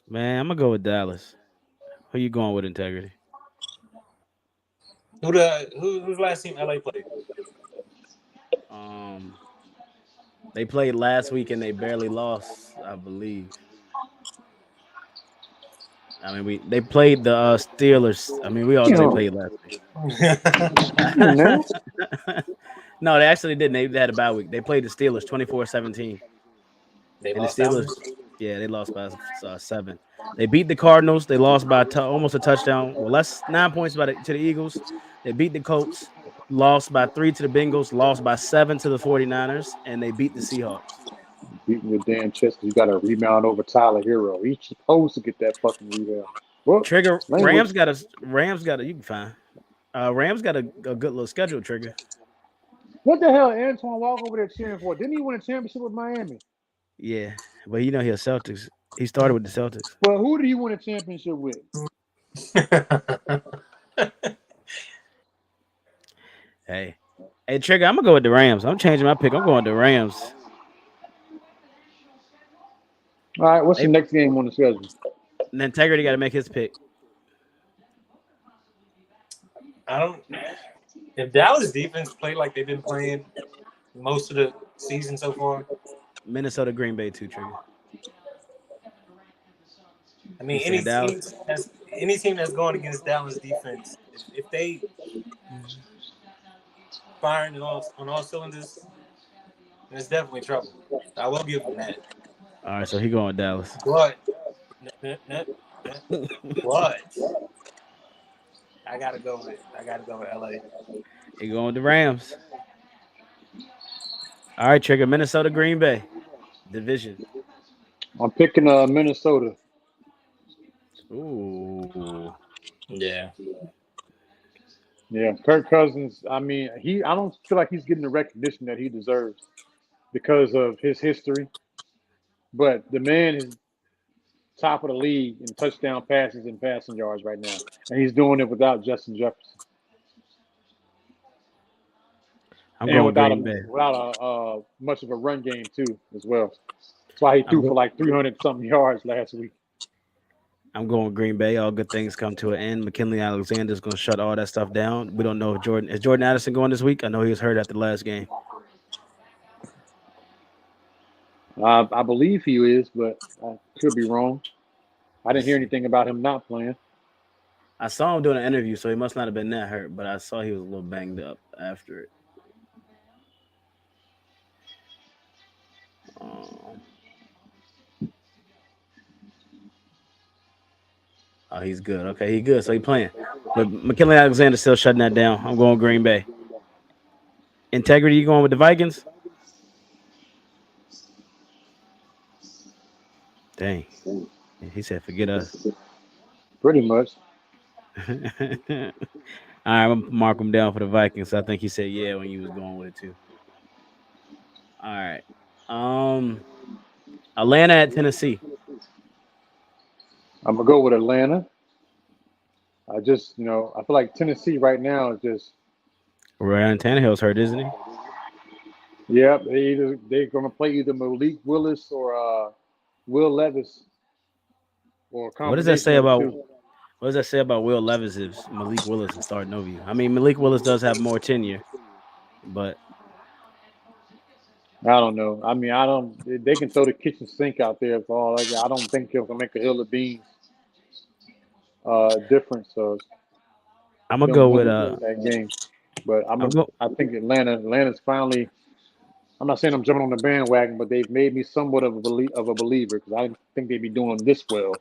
Man, I'm gonna go with Dallas. Who you going with, integrity? Who's last team LA played? They played last week and they barely lost, I believe. I mean, they played the Steelers. I mean, we all know they played last week. No, they actually didn't. They had a bye week. They played the Steelers 24-17. They and lost the Steelers. Yeah, they lost by 7. They beat the Cardinals. They lost by almost a touchdown. Well, that's 9 points to the Eagles. They beat the Colts. Lost by 3 to the Bengals. Lost by 7 to the 49ers. And they beat the Seahawks. Beating your damn chest because you got a rebound over Tyler Hero. He's supposed to get that fucking rebound. Well, Trigger language. Rams got a you can find. Rams got a good little schedule, Trigger. What the hell Antoine Walker over there cheering for? Didn't he win a championship with Miami? Yeah. But he's Celtics. He started with the Celtics. Well, who did he win a championship with? Hey, Trigger, I'm gonna go with the Rams. I'm changing my pick. I'm going to the Rams. All right, what's the next game on the schedule? And Integrity got to make his pick. If Dallas defense played like they've been playing most of the season so far, Minnesota, Green Bay, too, Trigger. I mean, any team that's going against Dallas defense, if they firing on all cylinders, then it's definitely trouble. I will give them that. All right, so he going with Dallas. But I gotta go with LA. He going with the Rams. All right, Trigger. Minnesota, Green Bay, division. I'm picking Minnesota. Ooh. Yeah. Yeah, Kirk Cousins. I mean, I don't feel like he's getting the recognition that he deserves because of his history. But the man is top of the league in touchdown passes and passing yards right now, and he's doing it without Justin Jefferson. I'm going without Green Bay. Without much of a run game too, as well. That's why he threw for like 300 something yards last week. I'm going Green Bay. All good things come to an end. McKinley Alexander's going to shut all that stuff down. We don't know if Jordan Addison going this week. I know he was hurt after the last game. I believe he is, but I could be wrong. I didn't hear anything about him not playing. I saw him doing an interview, so he must not have been that hurt, but I saw he was a little banged up after it. Oh, he's good. Okay, he's good. So he's playing. But McKinley Alexander's still shutting that down. I'm going Green Bay. Integrity, you going with the Vikings? Dang. He said, forget us. Pretty much. All right, I'm going to mark him down for the Vikings. I think he said yeah when you was going with it, too. All right. Atlanta at Tennessee. I'm going to go with Atlanta. I feel like Tennessee right now is just. Ryan Tannehill's hurt, isn't he? Yep, they're going to play either Malik Willis or Will Levis. Or what does that say about Will Levis if Malik Willis is starting over you? I mean, Malik Willis does have more tenure, but I don't know. I mean, they can throw the kitchen sink out there for all I don't think they'll make a hill of beans difference. So I'm gonna go with that game. But I think Atlanta's finally. I'm not saying I'm jumping on the bandwagon, but they've made me somewhat of a believer because I didn't think they'd be doing this well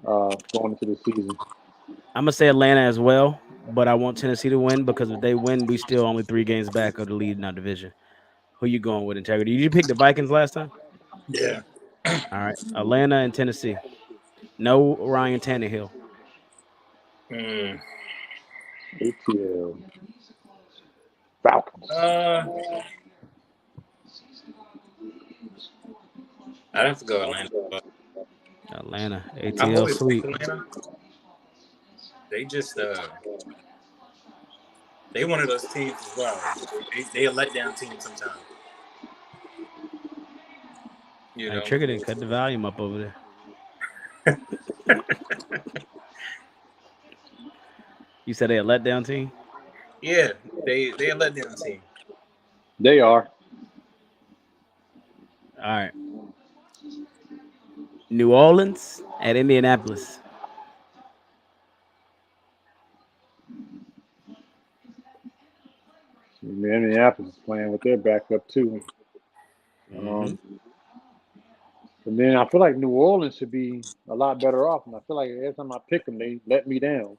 going into the season. I'm gonna say Atlanta as well, but I want Tennessee to win because if they win, we still only 3 games back of the lead in our division. Who you going with, Integrity? Did you pick the Vikings last time? Yeah. All right, Atlanta and Tennessee. No Ryan Tannehill. ATL. Falcons. I'd have to go Atlanta. Atlanta. ATL sweep. Atlanta. They just they one of those teams as well. They a letdown team sometimes. Trigger didn't cut the volume up over there. You said they a letdown team? Yeah, they a letdown team. They are. All right. New Orleans at Indianapolis. Minneapolis is playing with their backup too. And then I feel like New Orleans should be a lot better off. And I feel like every time I pick them, they let me down.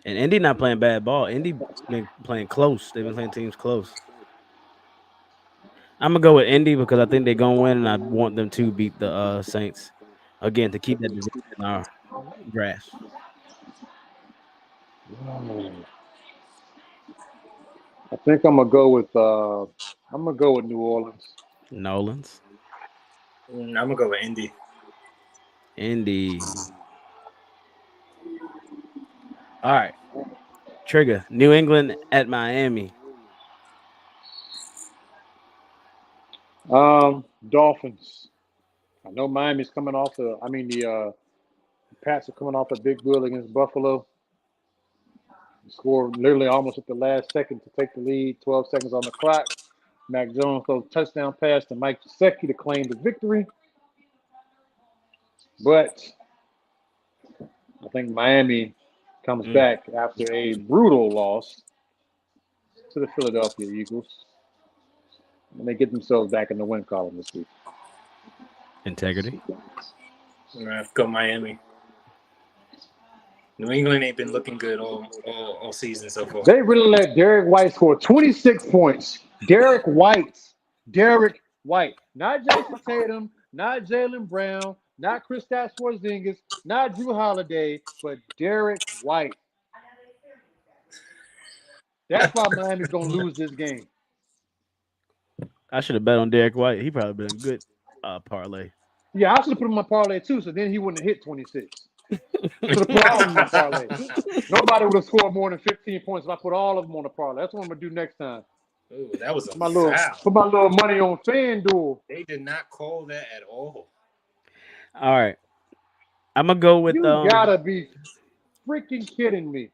And Indy not playing bad ball. Indy been playing close. They've been playing teams close. I'm gonna go with Indy because I think they're gonna win, and I want them to beat the Saints again to keep that division in our grasp. I think I'm gonna go with New Orleans. Nolans, I'm gonna go with Indy. Indy. All right, Trigger. New England at Miami. Dolphins. I know Miami's coming off the Pats are coming off a big win against Buffalo. Scored literally almost at the last second to take the lead. 12 seconds on the clock. Mac Jones throws a touchdown pass to Mike Gesicki to claim the victory. But I think Miami comes back after a brutal loss to the Philadelphia Eagles. And they get themselves back in the win column this week. Integrity. I'm gonna go Miami. New England ain't been looking good all season so far. They really let Derek White score 26 points. Derek White. Not Jason Tatum, not Jalen Brown, not Kristaps Porzingis, not Drew Holiday, but Derek White. That's why Miami's going to lose this game. I should have bet on Derek White. He probably been a good parlay. Yeah, I should have put him in my parlay too, so then he wouldn't have hit 26. Should have put all of them in my parlay. Nobody would have scored more than 15 points if I put all of them on the parlay. That's what I'm going to do next time. Ooh, that was a foul. Put my little money on FanDuel. They did not call that at all. All right. I'm going to go with... You gotta be freaking kidding me.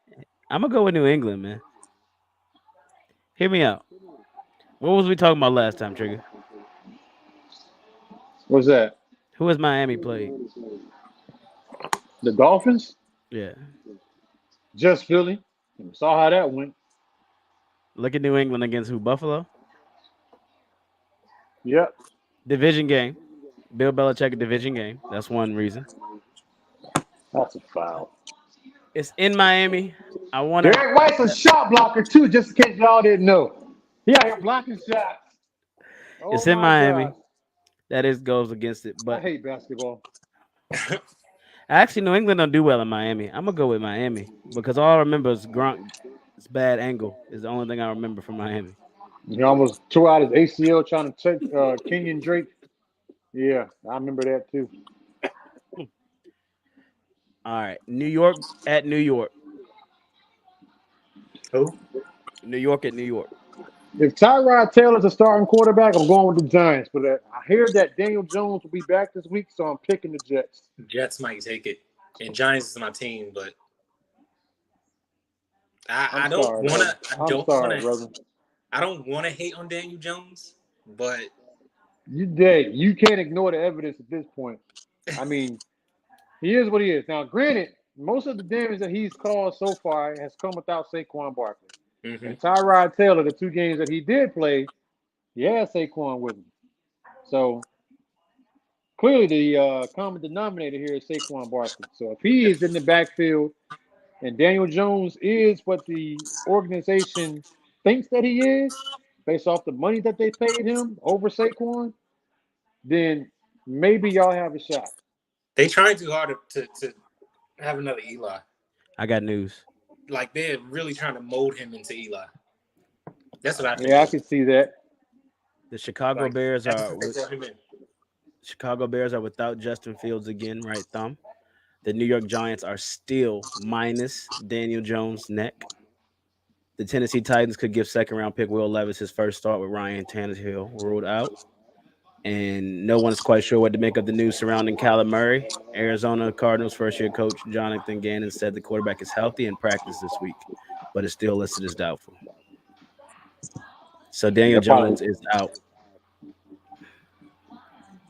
I'm going to go with New England, man. Hear me out. What was we talking about last time, Trigger? What's that? Who has Miami played? The Dolphins? Yeah. Just Philly. Saw how that went. Look at New England against who? Buffalo? Yep. Division game. Bill Belichick, a division game. That's one reason. That's a foul. It's in Miami. I want to. Derek White's a shot blocker too, just in case y'all didn't know. He out here blocking shots. It's in Miami. God. That goes against it. But I hate basketball. Actually, New England don't do well in Miami. I'm gonna go with Miami because all I remember is Gronk's bad angle is the only thing I remember from Miami. He almost tore out his ACL trying to take Kenyon Drake. Yeah, I remember that too. All right, New York at New York. Who? New York at New York. If Tyrod Taylor's a starting quarterback, I'm going with the Giants. But I hear that Daniel Jones will be back this week, so I'm picking the Jets. Jets might take it. And Giants is my team, but I don't want to hate on Daniel Jones, but you can't ignore the evidence at this point. I mean, he is what he is. Now, granted, most of the damage that he's caused so far has come without Saquon Barkley. Mm-hmm. And Tyrod Taylor, the two games that he did play, he had Saquon with him. So clearly the common denominator here is Saquon Barkley. So if he is in the backfield and Daniel Jones is what the organization thinks that he is, based off the money that they paid him over Saquon, then maybe y'all have a shot. They trying too hard to have another Eli. I got news. Like they're really trying to mold him into Eli. That's what I think. Yeah, I can see that. The Chicago Bears are without Justin Fields again, right thumb. The New York Giants are still minus Daniel Jones' neck. The Tennessee Titans could give second-round pick Will Levis his first start with Ryan Tannehill ruled out. And no one's quite sure what to make of the news surrounding Kyler Murray. Arizona Cardinals first-year coach Jonathan Gannon said the quarterback is healthy and practiced this week, but is still listed as doubtful. So Daniel Jones is out.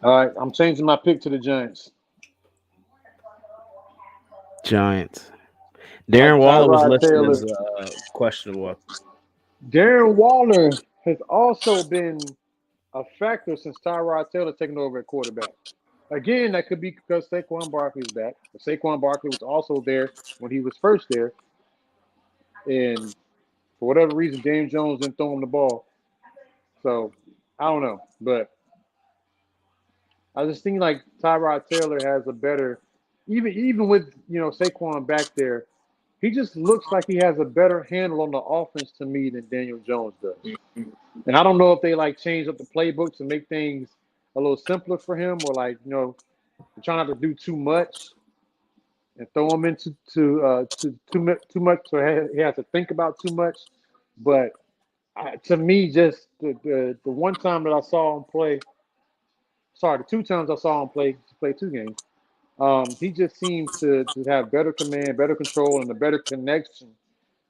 All right, I'm changing my pick to the Giants. Darren Waller was listed as questionable. Darren Waller has also been a factor since Tyrod Taylor taking over at quarterback. Again, that could be because Saquon Barkley's back. But Saquon Barkley was also there when he was first there, and for whatever reason, Daniel Jones didn't throw him the ball. So I don't know, but I just think like Tyrod Taylor has a better, even with Saquon back there, he just looks like he has a better handle on the offense to me than Daniel Jones does. And I don't know if they like change up the playbook to make things a little simpler for him, or like try not to do too much and throw him into too much, so he has to think about too much. But to me, just the one time that I saw him play, sorry, the two times I saw him play 2 games. He just seemed to have better command, better control, and a better connection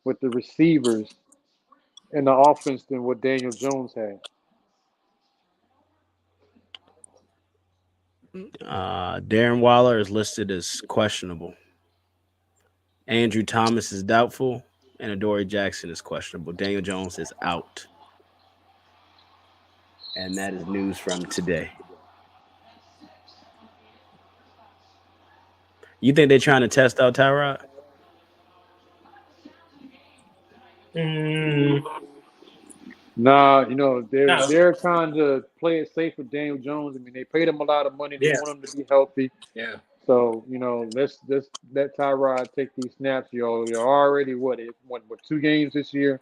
with the receivers in the offense than what Daniel Jones had. Darren Waller is listed as questionable. Andrew Thomas is doubtful, and Adoree Jackson is questionable. Daniel Jones is out. And that is news from today. You think they're trying to test out Tyrod? Nah, No. they're trying to play it safe with Daniel Jones. I mean, they paid him a lot of money. They Yeah. want him to be healthy. Yeah. So let's let Tyrod take these snaps. You're already what 2 games this year.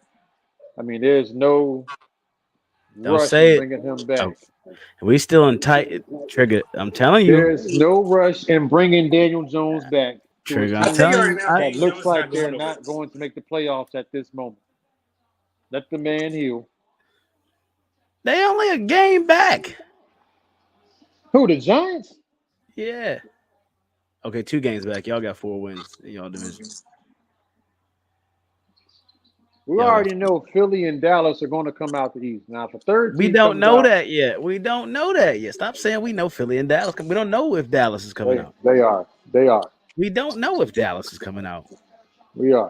I mean, there's no Don't rush say in it. bringing him back. We still in tight. Trigger, I'm telling you. There's no rush in bringing Daniel Jones back to a Trigger, I'm I team tell you telling right you. now, that Daniel looks Jones like not they're going not nowhere. going to make the playoffs at this moment. Let the man heal. They only a game back. Who, the Giants? Yeah. Okay, 2 games back. Y'all got 4 wins in y'all division. We Y'all got already know Philly and Dallas are going to come out the East. Now, if a third We team don't comes know out, that yet. We don't know that yet. Stop saying we know Philly and Dallas. We don't know if Dallas is coming out. they are. They are. We don't know if Dallas is coming out. We are.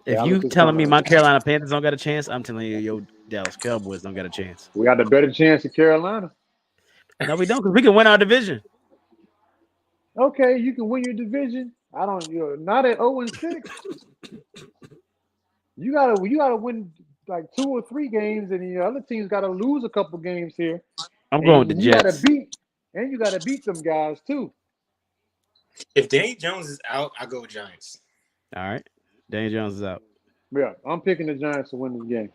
If Dallas you is telling me coming my out. Carolina Panthers don't got a chance, I'm telling you your Dallas Cowboys don't got a chance. We got a better chance of Carolina. No, we don't, because we can win our division. Okay, you can win your division. I don't. Not at 0-6. You gotta win like 2 or 3 games, and the other team's got to lose a couple games here, I'm going with the and Jets. you gotta beat them guys too. If Daniel Jones is out, I go with Giants. All right. Daniel Jones is out. Yeah, I'm picking the Giants to win this game.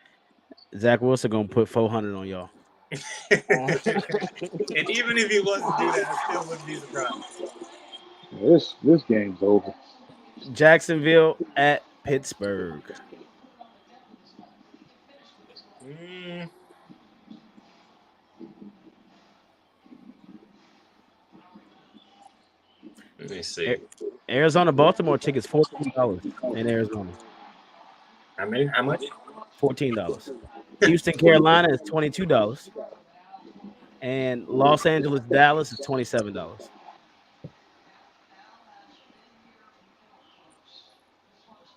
Zach Wilson gonna put 400 on y'all. And even if he was to do that, I still wouldn't be surprised. This game's over. Jacksonville at Pittsburgh. Let me see. Arizona Baltimore tickets $14 in Arizona. How much? $14. Houston Carolina is $22. And Los Angeles Dallas is $27.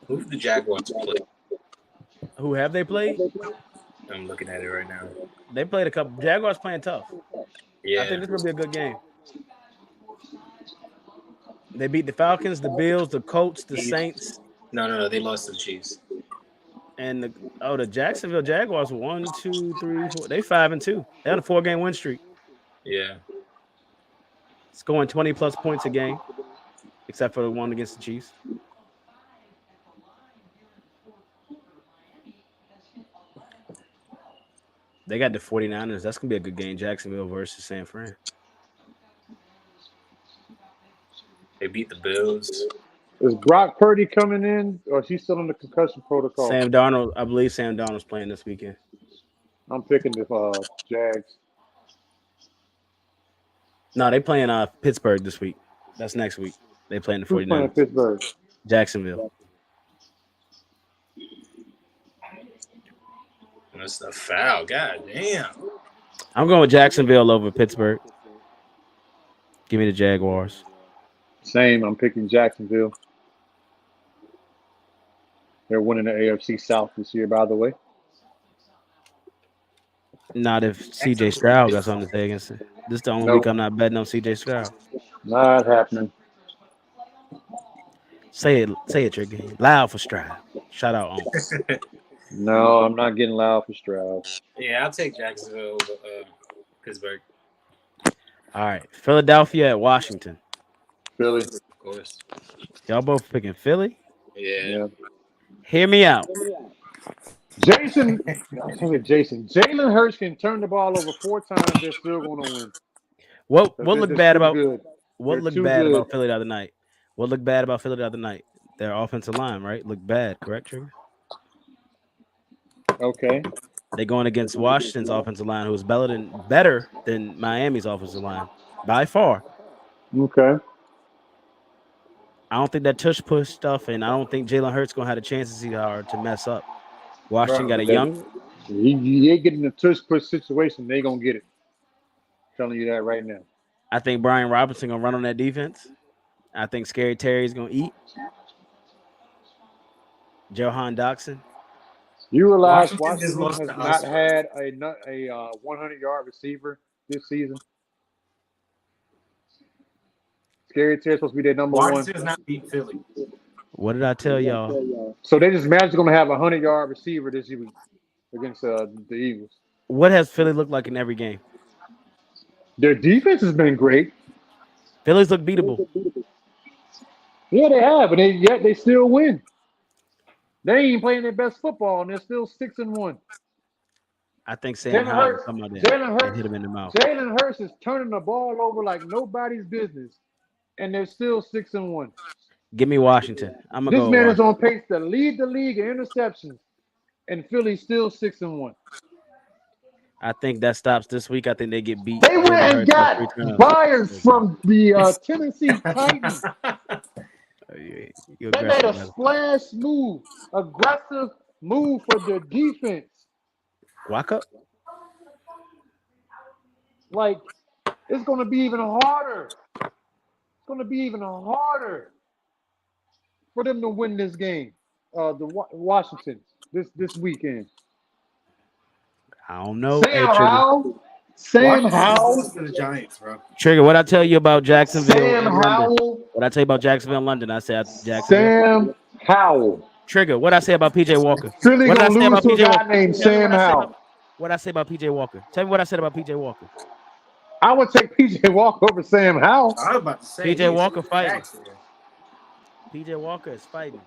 Who's the Jaguars play? Who have they played? I'm looking at it right now. They played a couple. Jaguars playing tough. Yeah. I think this will be a good game. They beat the Falcons, the Bills, the Colts, the Saints. No. They lost to the Chiefs. And the Jacksonville Jaguars were 1, 2, 3, 4. They 5-2. They had a 4-game win streak. Yeah. Scoring 20+ points a game, except for the one against the Chiefs. They got the 49ers. That's going to be a good game. Jacksonville versus San Fran. They beat the Bills. Is Brock Purdy coming in, or is he still in the concussion protocol? Sam Darnold. I believe Sam Darnold's playing this weekend. I'm picking the Jags. No, they playing Pittsburgh this week. That's next week. They playing the 49ers. Who's playing Pittsburgh? Jacksonville. That's the foul. God damn. I'm going with Jacksonville over Pittsburgh. Give me the Jaguars. Same. I'm picking Jacksonville. They're winning the AFC South this year, by the way. Not if CJ Stroud got something to say against it. This is the only week Nope, I'm not betting on CJ Stroud. not happening. Say it, Trigga. Loud for Stroud. Shout out on. No, I'm not getting loud for Stroud. Yeah, I'll take Jacksonville over Pittsburgh. All right, Philadelphia at Washington. Philly. Of course. Y'all both picking Philly. Yeah. Yeah. Hear me out. Jason, I think it's Jason. Jalen Hurts can turn the ball over 4 times. They're still going to win. What They're looked just bad too about good. what They're looked too bad good. about Philly the other night? What looked bad about Philly the other night? Their offensive line, right? Looked bad, correct, Trigga? Okay. They going against Washington's offensive line, who is better than Miami's offensive line by far. Okay. I don't think that tush push stuff, and I don't think Jalen Hurts gonna have a chance to see hard to mess up. Washington Bro, got a young. you ain't getting a tush push situation. They gonna get it. Telling you that right now. I think Brian Robinson gonna run on that defense. I think Scary Terry's gonna eat. Johan Doxson. You realize Washington just Washington lost has to not us, bro. had a 100-yard receiver this season. Scary Terry's supposed to be their number one. Washington does not beat Philly. What did I tell y'all? So they just magically going to have a 100-yard receiver this week against the Eagles. What has Philly looked like in every game? Their defense has been great. Philly's look beatable. Yeah, they have, but yet they still win. They ain't even playing their best football, and they're still 6-1. I think Sam Howell will come out there and hit him in the mouth. Jalen Hurts is turning the ball over like nobody's business, and they're still 6-1. Give me Washington. I'm gonna This go. man is on pace to lead the league in interceptions, and Philly's still 6-1. I think that stops this week. I think they get beat. They went and got buyers from the Tennessee Titans. They made a splash move, aggressive move for their defense. Walk up. Like, it's going to be even harder. It's going to be even harder for them to win this game, the Washington, this weekend. I don't know. Sam Howell. To the Giants, bro. Trigga, what I tell you about Jacksonville Sam and London? Howell. What I tell you about Jacksonville and London? I said Jacksonville. Sam Howell. Trigga, what I say about PJ Walker? Philly What did I gonna say lose about to a PJ guy Walker? named Sam Howell. What I say about PJ Walker? Tell me what I said about PJ Walker. I would take PJ Walker over Sam Howell. I was about to say PJ Walker fighting. PJ Walker is fighting.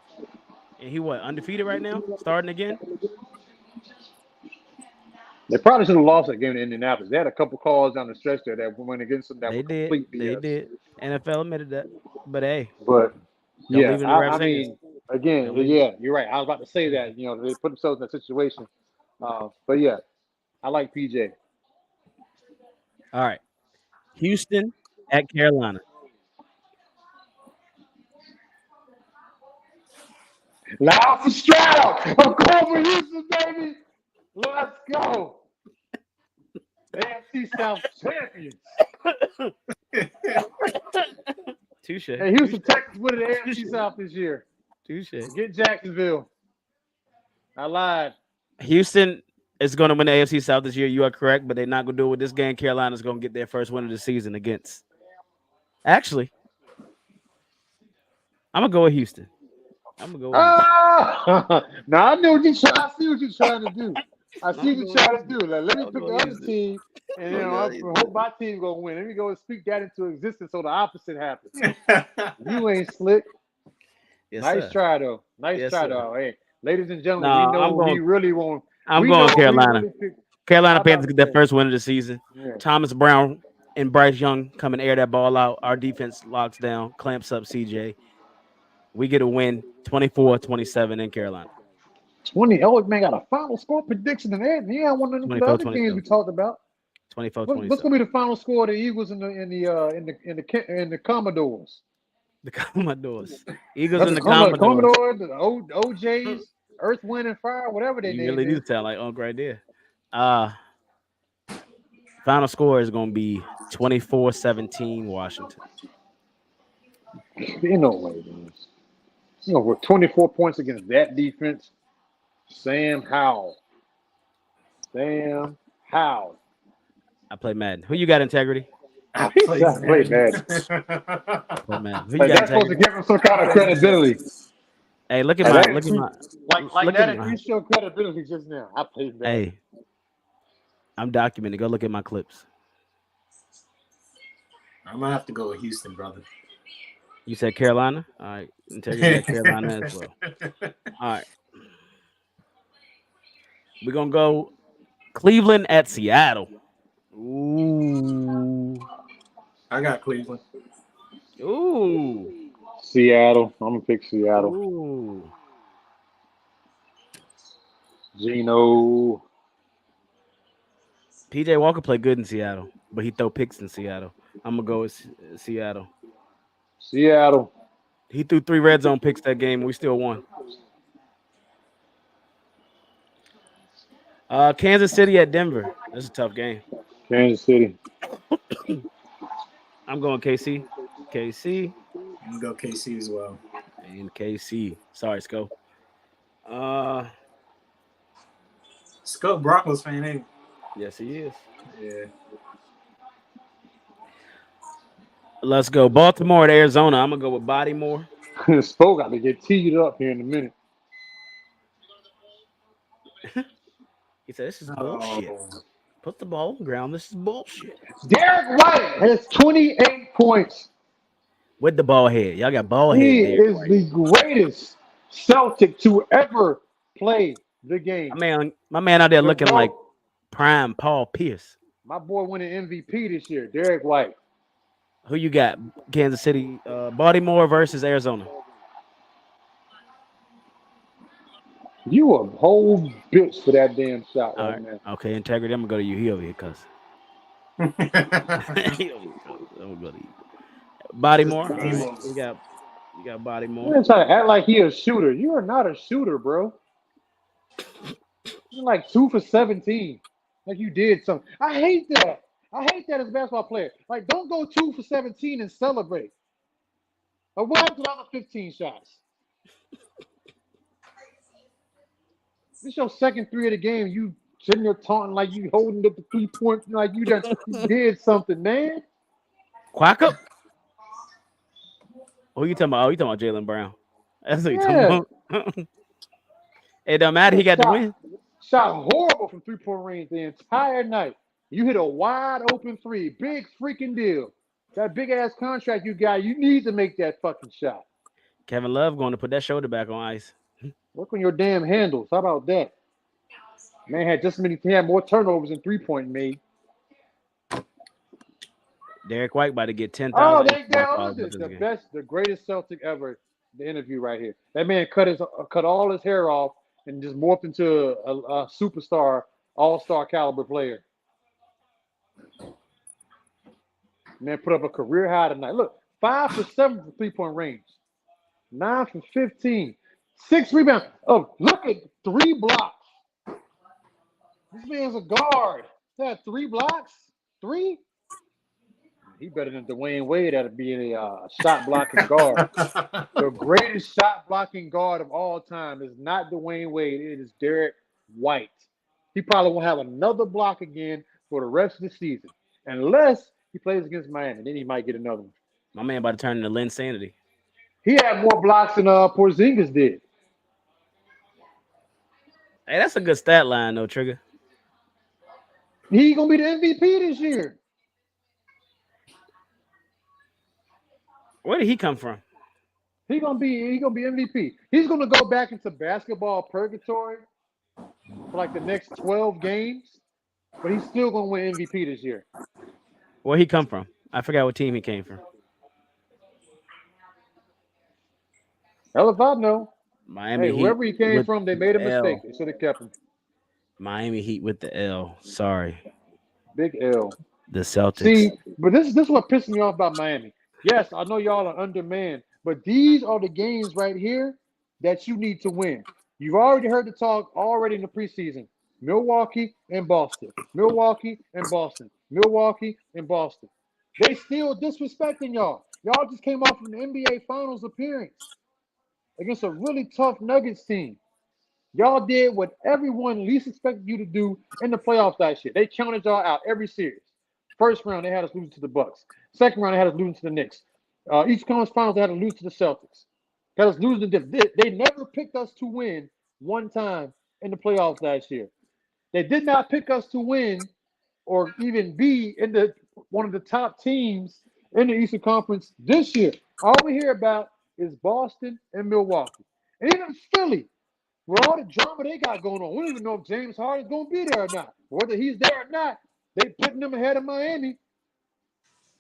And he what, undefeated right now? Starting again? They probably should have lost that game in Indianapolis. They had a couple calls down the stretch there that went against them that were complete BS. They did. NFL admitted that. But hey. But yeah, I fingers. mean, again, yeah, you're right. I was about to say that. You know, they put themselves in that situation. But yeah, I like PJ. All right. Houston at Carolina. Loud for Stroud. I'm going for Houston, baby. Let's go. AFC South champions. Touche. Hey, Houston, Texas winning the AFC South this year. Touche. Get Jacksonville. I lied. Houston is going to win the AFC South this year. You are correct, but they're not going to do it with this game. Carolina's going to get their first win of the season against. Actually, I'm going to go with Houston. Now I know what you're trying. I see what you're trying to do. I see what you're trying to do. Like, let me pick the other team, and I hope my team gonna win. Let me go and speak that into existence so the opposite happens. You ain't slick. Yes, nice sir. try though. Nice try though. Hey, ladies and gentlemen, we know he really won't. I'm going Carolina. Carolina Panthers get their first win of the season. Yeah. Thomas Brown and Bryce Young come and air that ball out. Our defense locks down, clamps up CJ. We get a win 24-27 in Carolina. 20. Oh, man, got a final score prediction in there. Yeah, one of the other games we talked about. 24-27. What's gonna be the final score of the Eagles and the Commodores? The Commodores. Eagles and the Commodores. Commodores, the OJs, Earth, Wind, and Fire, whatever they name. You really do sound like Uncle right there. Final score is gonna be 24-17 Washington. You know what it is. You know, with 24 points against that defense, Sam Howell. How? I play Madden. Who you got, Integrity? I Play Madden. Play Madden. Who you Like, got, that's supposed to Integrity? give him some kind of credibility. Hey, look at Like, my that look at my like look at that my. increased your credibility just now. I played Madden. Hey, I'm documented. Go look at my clips. I'm gonna have to go with Houston, brother. You said Carolina. All right, Integrity got Carolina as well. All right, we're gonna go Cleveland at Seattle. Ooh, I got Cleveland. ooh, Seattle. I'm gonna pick Seattle. ooh. Geno. PJ Walker played good in Seattle, but he throw picks in Seattle. I'm gonna go with Seattle. Seattle. He threw 3 red zone picks that game. And we still won. Kansas City at Denver. That's a tough game. Kansas City. I'm going KC. KC I'm gonna go KC as well. and KC. Sorry, Sco. Scope Broncos fan, ain't Yes, he is. he? Yeah. Let's go. Baltimore at Arizona. I'm gonna go with Baltimore. Spoke got to get teed up here in a minute. He said, "This is bullshit. Put the ball on the ground. This is bullshit." Derek White has 28 points. With the ball head, y'all got ball head. He Derek is White. the greatest Celtic to ever play the game. My man out there The looking GOAT. like prime Paul Pierce. My boy winning MVP this year, Derek White. Who you got? Kansas City, Baltimore versus Arizona. You a whole bitch for that damn shot All right right. now. Okay, Integrity. I'm gonna go to you. He over here, cuz. I'm gonna go to you. Baltimore. All right. You got Baltimore. You're trying to act like he a shooter. You are not a shooter, bro. You're like 2 for 17. Like you did something. I hate that. I hate that as a basketball player. Like, don't go 2 for 17 and celebrate. Or what happened to the other 15 shots? This your second 3 of the game. You sitting there taunting like you holding up the 3-point, like you did something, man. Quack up. Who you talking about? Oh, you talking about Jalen Brown? That's what you Yeah. talking about. It don't matter. He got the win. Shot horrible from 3-point range the entire night. You hit a wide open 3. Big freaking deal. That big ass contract you got, you need to make that fucking shot. Kevin Love going to put that shoulder back on ice. Work on your damn handles. How about that? Man had more turnovers than 3-point made. Derek White about to get 10,000. Oh, look at this. The greatest Celtic ever. The interview right here. That man cut all his hair off and just morphed into a superstar, all-star caliber player. Man put up a career high tonight. Look, 5 for 7 for 3-point range. 9 for 15. 6 rebounds. Oh, look at 3 blocks. This man's a guard. That 3 blocks? 3? He better than Dwayne Wade at being a shot blocking guard. The greatest shot blocking guard of all time is not Dwayne Wade. It is Derek White. He probably won't have another block again for the rest of the season, unless he plays against Miami. Then he might get another one. My man about to turn into Lynn Sanity. He had more blocks than Porzingis did. Hey, that's a good stat line, though, Trigger. He's gonna be the MVP this year. Where did he come from? He's gonna be MVP. He's gonna go back into basketball purgatory for like the next 12 games, but he's still gonna win MVP this year. Where he come from? I forgot what team he came from. Hell if I know. Miami Hey, Heat. wherever he came with from, they made a the mistake. L. They should have kept him. Miami Heat with the L. Sorry. Big L. The Celtics. See, but this is what pisses me off about Miami. Yes, I know y'all are undermanned, but these are the games right here that you need to win. You've already heard the talk already in the preseason. Milwaukee and Boston. Milwaukee and Boston. Milwaukee and Boston. They still disrespecting y'all. Y'all just came off from the NBA Finals appearance against a really tough Nuggets team. Y'all did what everyone least expected you to do in the playoffs last year. They counted y'all out every series. First round, they had us losing to the Bucks. Second round, they had us losing to the Knicks. East Conference Finals, they had us lose to the Celtics. Had us losing to they never picked us to win one time in the playoffs last year. They did not pick us to win or even be in the one of the top teams in the Eastern Conference this year. All we hear about is Boston and Milwaukee. And even Philly, with all the drama they got going on. We don't even know if James Harden's going to be there or not. Whether he's there or not, they putting them ahead of Miami.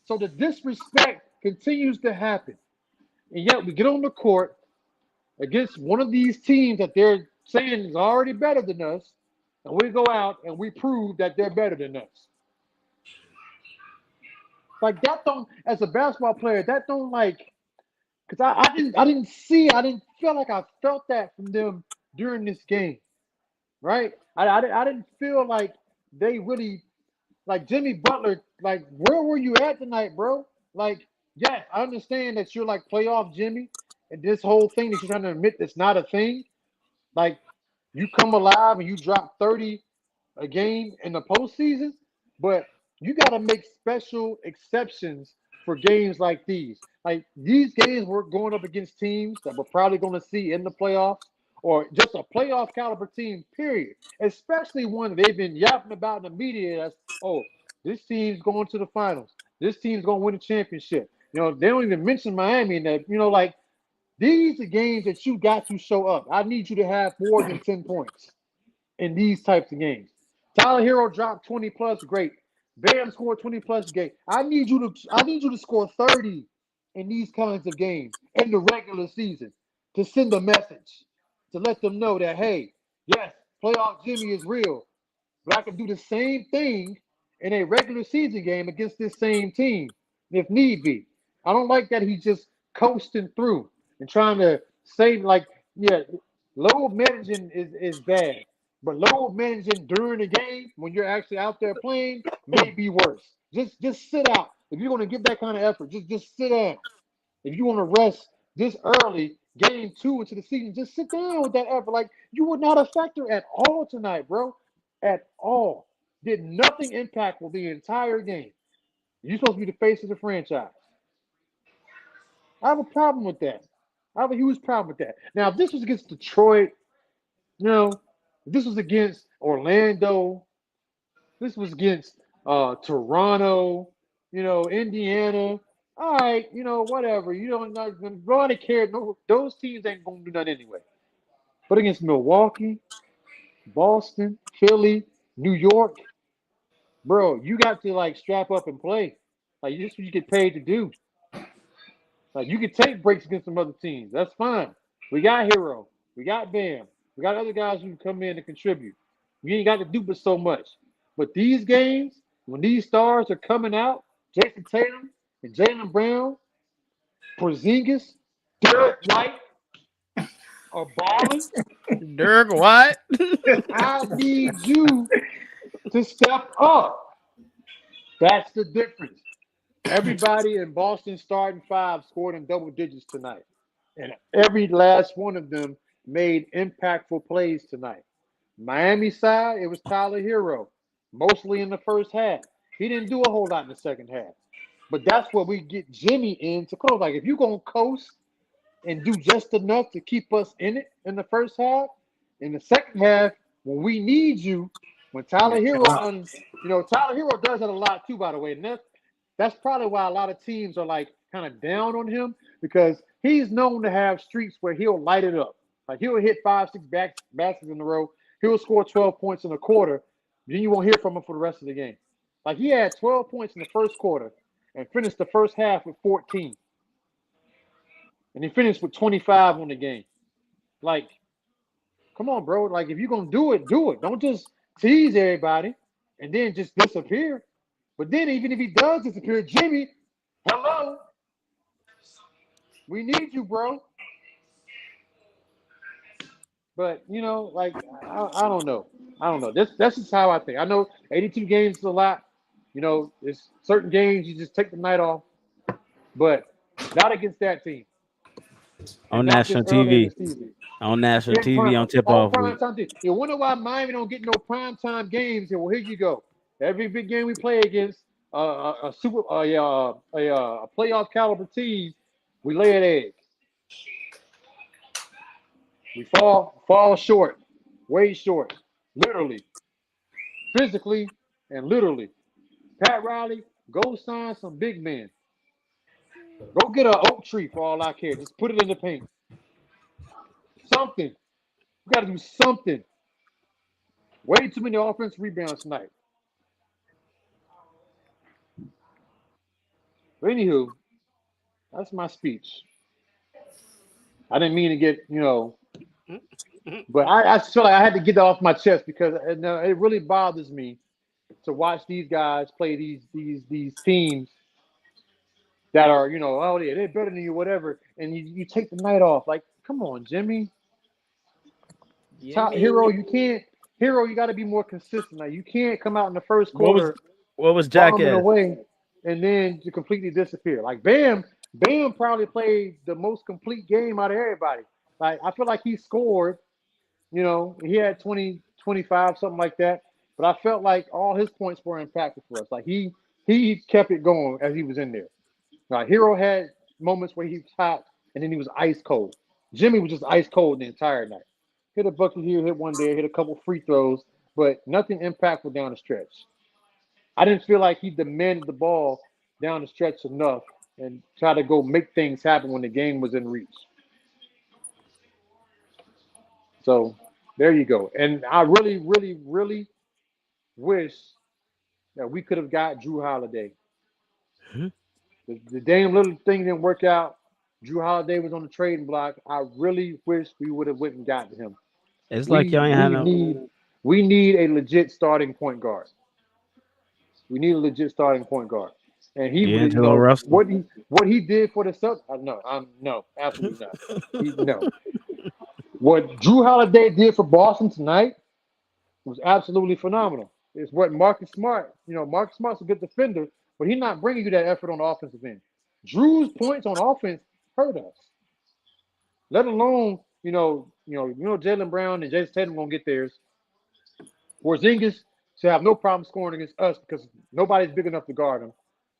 So the disrespect continues to happen. And yet we get on the court against one of these teams that they're saying is already better than us, and we go out and we prove that they're better than us. Like that don't, as a basketball player, that don't like, because I didn't feel like I felt that from them during this game, right? I didn't feel like they really, like Jimmy Butler, like where were you at tonight, bro? Like, yes, I understand that you're like playoff Jimmy, and this whole thing that you're trying to admit that's not a thing. Like, you come alive and you drop 30 a game in the postseason, but you got to make special exceptions for games like these. Like these games, we're going up against teams that we're probably going to see in the playoffs or just a playoff caliber team, period. Especially one that they've been yapping about in the media as, oh, this team's going to the finals. This team's going to win a championship. You know, they don't even mention Miami in that. You know, like these are games that you got to show up. I need you to have more than 10 points in these types of games. Tyler Hero dropped 20 plus, great. Bam scored 20 plus, great. I need you to score 30 in these kinds of games in the regular season to send a message to let them know that hey, yes, playoff Jimmy is real, but I can do the same thing in a regular season game against this same team if need be. I don't like that he's just coasting through and trying to say like, yeah, load managing is bad, but load managing during the game when you're actually out there playing may be worse. Just sit out. If you're going to give that kind of effort, just sit down. If you want to rest this early, game two into the season, just sit down with that effort. Like you were not a factor at all tonight, bro. At all. Did nothing impactful the entire game. You're supposed to be the face of the franchise. I have a problem with that. I have a huge problem with that. Now, if this was against Detroit, you know, if this was against Orlando, this was against Toronto, you know, Indiana. All right, you know, whatever. You don't not gonna care. No, those teams ain't gonna do nothing anyway. But against Milwaukee, Boston, Philly, New York, bro, you got to like strap up and play. Like this is what you get paid to do. Like you can take breaks against some other teams. That's fine. We got Hero. We got Bam. We got other guys who can come in and contribute. You ain't got to do but so much. But these games, when these stars are coming out, Jason Tatum and Jalen Brown, Porzingis, Derek White are balling. Dirk White. I need you to step up. That's the difference. Everybody in Boston starting five scored in double digits tonight. And every last one of them made impactful plays tonight. Miami side, it was Tyler Hero, mostly in the first half. He didn't do a whole lot in the second half. But that's what we get Jimmy in to close. Like if you're gonna coast and do just enough to keep us in it in the first half, in the second half, when we need you, when Tyler Hero done, you know, Tyler Hero does that a lot too, by the way. And that's probably why a lot of teams are like kind of down on him because he's known to have streaks where he'll light it up. Like he'll hit 5, 6 baskets in a row. He'll score 12 points in a quarter. Then you won't hear from him for the rest of the game. Like he had 12 points in the first quarter and finished the first half with 14. And he finished with 25 on the game. Like, come on, bro. Like if you're gonna do it, do it. Don't just tease everybody and then just disappear. But then even if he does disappear, Jimmy, hello, we need you, bro. But you know, like I don't know. I don't know. That's just how I think. I know 82 games is a lot. You know, it's certain games you just take the night off, but not against that team. and On not national just early in the TV. season. On national Yeah, TV on tip all off prime week. time. You wonder why Miami don't get no prime time games here? Well, here you go. Every big game we play against a super a playoff caliber team, we lay an egg. We fall short, way short, literally, physically, and literally. Pat Riley, go sign some big men. Go get an oak tree for all I care. Just put it in the paint. Something. We got to do something. Way too many offensive rebounds tonight. But anywho, that's my speech. I didn't mean to get, but I just feel like I had to get that off my chest because it really bothers me to watch these guys play these teams that are, oh, they're better than you, whatever, and you take the night off. Like, come on, Jimmy. Hero, you can't. Hero, you got to be more consistent. Now, you can't come out in the first quarter What was bombing Jackass? away and then to completely disappear. Like Bam probably played the most complete game out of everybody. Like I feel like he scored, he had 20, 25, something like that. But I felt like all his points were impactful for us. Like he kept it going as he was in there. Like Hero had moments where he was hot and then he was ice cold. Jimmy was just ice cold the entire night. Hit a bucket here, hit one there, hit a couple free throws, but nothing impactful down the stretch. I didn't feel like he demanded the ball down the stretch enough and try to go make things happen when the game was in reach. So there you go. And I really, really, really wish that we could have got Drew Holiday. Hmm? The damn little thing didn't work out. Drew Holiday was on the trading block. I really wish we would have went and gotten him. It's like We y'all ain't had we no need a legit starting point guard. We need a legit starting point guard. And he would, D'Angelo Russell. what he did for the Celtics. No, absolutely not. No. What Drew Holiday did for Boston tonight was absolutely phenomenal. It's what Marcus Smart. Marcus Smart's a good defender, but he's not bringing you that effort on the offensive end. Drew's points on offense hurt us. Let alone, Jaylen Brown and Jason Tatum gonna get theirs. Porzingis should have no problem scoring against us because nobody's big enough to guard him.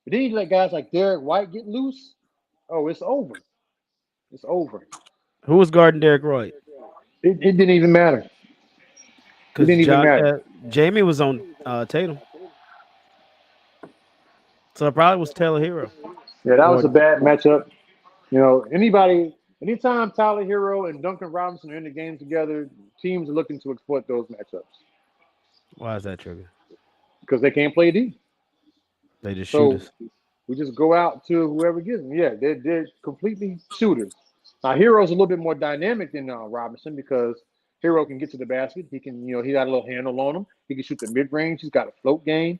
But then you let guys like Derek White get loose. Oh, it's over. It's over. Who was guarding Derek Roy? It didn't even matter. It Because didn't even matter. Jamie was on Tatum. So it probably was Taylor Hero. Yeah, that was Or a bad matchup. Anytime Tyler Hero and Duncan Robinson are in the game together, teams are looking to exploit those matchups why is that trigger? because they can't play D. They just shoot So us. we just go out to whoever gives them. Yeah, they're completely shooters. Now Hero's a little bit more dynamic than Robinson because Hero can get to the basket. He can, he got a little handle on him. He can shoot the mid range. He's got a float game.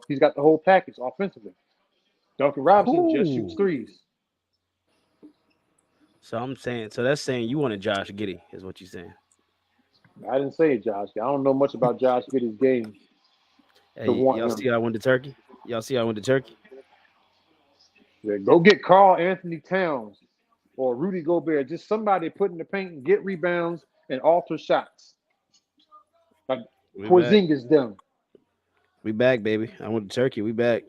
He's got the whole package offensively. Duncan Robinson just shoots threes. So that's saying you wanted Josh Giddey, is what you're saying. I didn't say it, Josh. I don't know much about Josh Giddey's game Hey, to want y'all him. see I went to Turkey? Y'all see I went to Turkey? Yeah, go get Carl Anthony Towns or Rudy Gobert. Just somebody put in the paint and get rebounds and alter shots. Like Porzingis done. We back, baby. I went to Turkey. We back.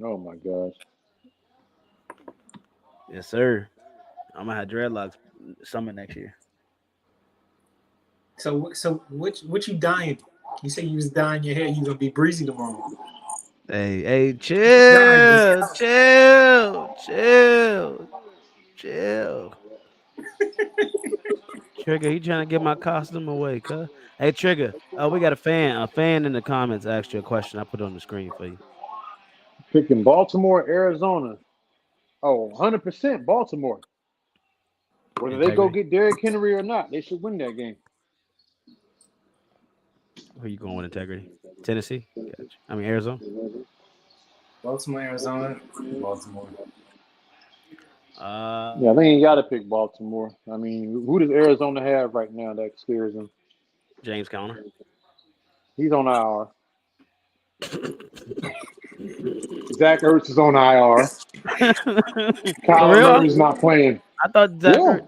Oh my gosh. Yes, sir. I'm gonna have dreadlocks summer next year. So what you dying? You say you was dyeing your hair. You gonna be breezy tomorrow? Hey, chill. Trigger, he trying to get my costume away, cuz. Hey, Trigger. Oh, we got a fan. A fan in the comments asked you a question. I put it on the screen for you. Picking Baltimore, Arizona. Oh, 100% Baltimore. Whether they go get Derrick Henry or not, they should win that game. Who you going with integrity? Tennessee? Gotcha. I mean, Arizona? Baltimore, Arizona, Baltimore. Yeah, they ain't got to pick Baltimore. I mean, who does Arizona have right now that scares them? James Conner. He's on IR. Zach Ertz is on IR. Kyler Murray's not playing. I thought Yeah,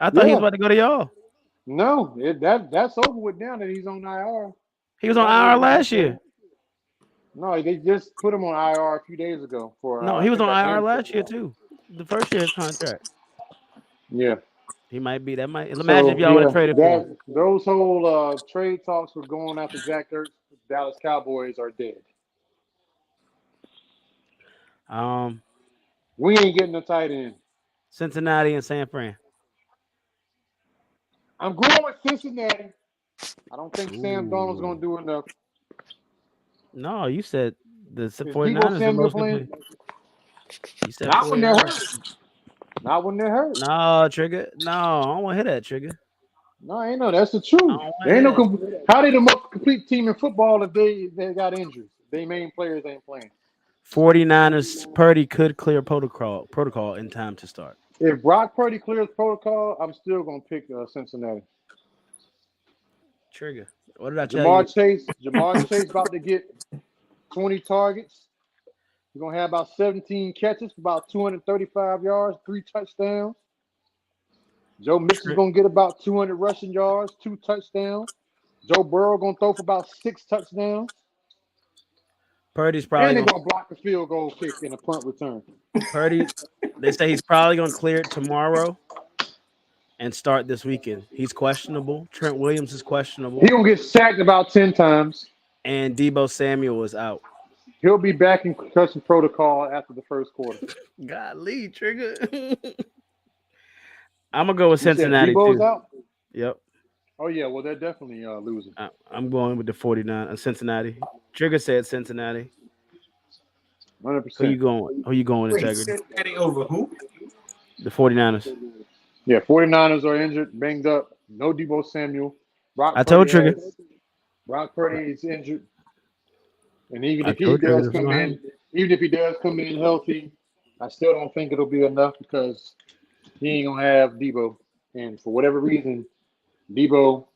I thought he was yeah. about to go to y'all. No, that's over with now that he's on IR. He was on That IR was last year. no, they just put him on IR a few days ago for No, I he was think on a IR hamstring last year injury. too. The first year of his contract. Yeah. He might be. That might. Imagine if So y'all would have yeah, traded for him. that those whole trade talks for going after Zach Ertz, Dallas Cowboys are dead. Um, We ain't getting a tight end. Cincinnati and San Fran. I'm going with Cincinnati. I don't think Sam Donald's going Ooh. to do enough. No, you said the Is Debo 49ers the Samuel most playing? complete. You said Not when they're 49ers. hurt. Not when they're hurt. No, Trigger. No, I don't want to hear that, Trigger. No, ain't no. That's the I truth. don't want There to ain't hear no. that. How they the most complete team in football if they got injuries? They main players ain't playing. 49ers Purdy could clear protocol in time to start. If Brock Purdy clears protocol, I'm still gonna pick Cincinnati. Trigger. What did I tell Jamar you? Chase. Jamar Chase about to get 20 targets. He's gonna have about 17 catches for about 235 yards, 3 touchdowns. Joe Mixon's Trent gonna get about 200 rushing yards, 2 touchdowns. Joe Burrow gonna throw for about 6 touchdowns, Purdy's probably and they're going. gonna block the field goal kick in a punt return. Purdy. They say he's probably going to clear it tomorrow and start this weekend. He's questionable. Trent Williams is He questionable, gonna get sacked about 10 times. and Debo Samuel is out. He'll be back in concussion protocol after the first quarter. Golly, Trigger. I'm gonna go with You said Cincinnati Debo's too. out? Yep. Oh yeah, well they're definitely losing. I'm going with the 49 Cincinnati. Trigger said Cincinnati. 100%. Who you going with Wait, integrity? Cincinnati over who? The 49ers. Yeah, 49ers are injured, banged up. No Debo Samuel. I told Trigger. Brock Purdy is injured, and even I if he told Trigger does this was come gonna in, happen. even if he does come in healthy, I still don't think it'll be enough because he ain't gonna have Debo. And for whatever reason, Debo,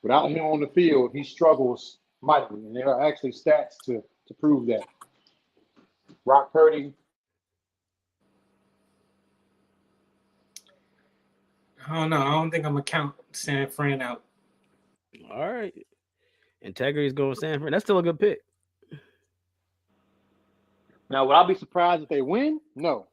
without him on the field, he struggles mightily. And there are actually stats to prove that. Brock Purdy, I don't know. I don't think I'm gonna count San Fran out. All right. Integrity's going with San Fran. That's still a good pick. now would I be surprised if they win? No.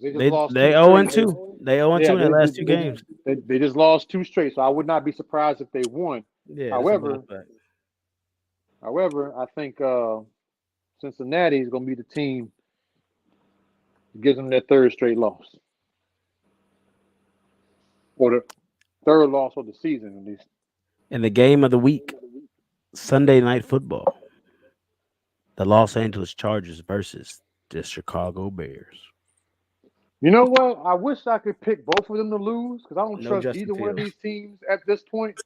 They just They lost they two 0 and straight. 2. They 0 and 2 Yeah, in their last two games. they just lost two straight, so I would not be surprised if they won. Yeah, that's a However, bounce back. I think Cincinnati is going to be the team that gives them their third straight loss, or the third loss of the season at least. In the game of the week, Sunday night football. The Los Angeles Chargers versus the Chicago Bears. You know what? I wish I could pick both of them to lose because I don't No trust Justin either one of Fields. these teams at this point.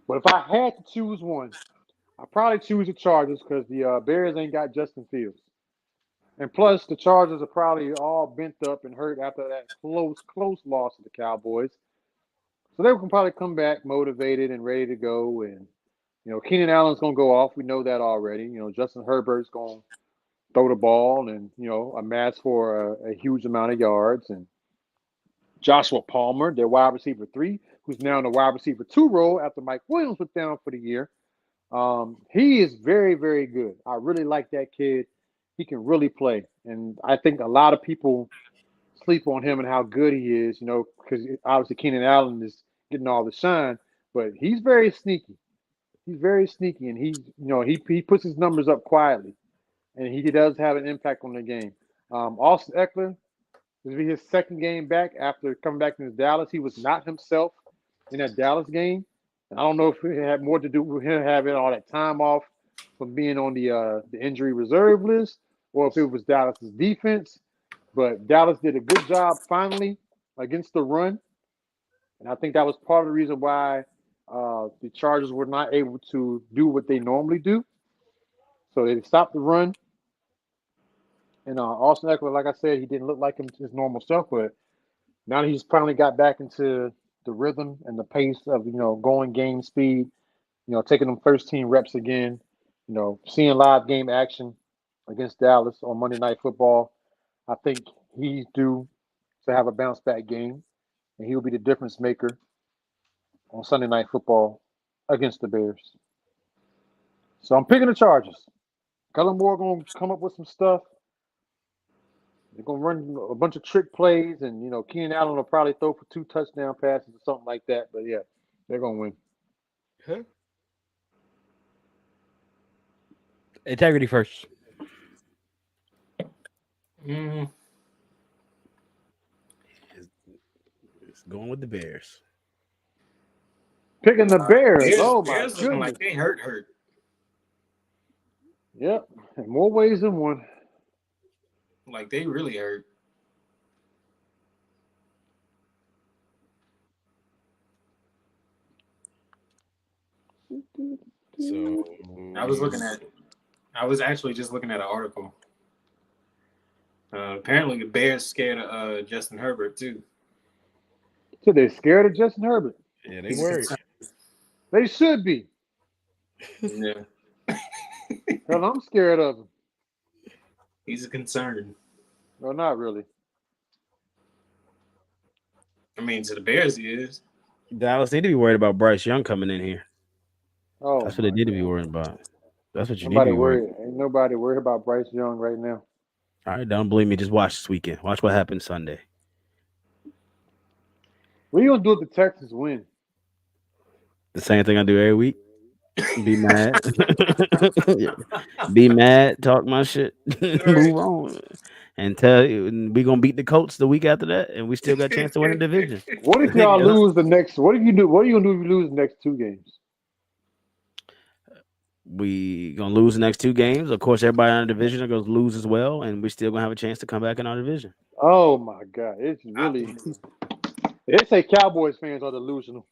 But if I had to choose one, I'd probably choose the Chargers because the Bears ain't got Justin Fields. And plus, the Chargers are probably all bent up and hurt after that close loss to the Cowboys. So they can probably come back motivated and ready to go. And, Keenan Allen's going to go off. We know that already. Justin Herbert's going to throw the ball and, amass for a huge amount of yards. And Joshua Palmer, their wide receiver 3, who's now in the wide receiver 2 role after Mike Williams was down for the year. He is very, very good. I really like that kid. He can really play. And I think a lot of people sleep on him and how good he is, because obviously Keenan Allen is getting all the shine, but he's very sneaky. He's very sneaky, and he puts his numbers up quietly, and he does have an impact on the game. Austin Eckler, this will be his second game back after coming back into Dallas. He was not himself in that Dallas game. And I don't know if it had more to do with him having all that time off from being on the injury reserve list, or if it was Dallas's defense. But Dallas did a good job finally against the run, and I think that was part of the reason why the Chargers were not able to do what they normally do. So they stopped the run, and Austin Eckler, like I said, he didn't look like his normal self, but now that he's finally got back into the rhythm and the pace of going game speed, taking them first team reps again, seeing live game action against Dallas on Monday Night Football. I think he's due to have a bounce back game, and he'll be the difference maker on Sunday Night Football against the Bears. So I'm picking the Chargers. Kellen Moore gonna come up with some stuff. They're gonna run a bunch of trick plays, and Keenan Allen will probably throw for 2 touchdown passes or something like that. But yeah, they're gonna win. Huh? Integrity first. Mm, It's going with the Bears. Picking the Bears. Oh my Bears looking goodness. like they hurt. Yep, in more ways than one. Like they really hurt. So I was actually just looking at an article. Apparently the Bears scared of Justin Herbert too. So they're scared of Justin Herbert. yeah, they He's worried. They should be. Yeah, Hell, I'm scared of him. he's a concern. No, not really. I mean, to the Bears, he is. Dallas need to be worried about Bryce Young coming in here. Oh, That's what they need to be worried about. That's what you need nobody to be worried. worried. Ain't nobody worried about Bryce Young right now. All right, don't believe me. Just watch this weekend. Watch what happens Sunday. What are you gonna do if the Texans win? The same thing I do every week. Be mad. Be mad. Talk my shit. Move on. And tell you we gonna beat the Colts the week after that, and we still got a chance to win the division. What if y'all lose the next? What if you do? What are you gonna do if you lose the next 2 games? We gonna lose the next 2 games. Of course, everybody in our division are gonna lose as well, and we still gonna have a chance to come back in our division. Oh my God, it's really. They say Cowboys fans are delusional.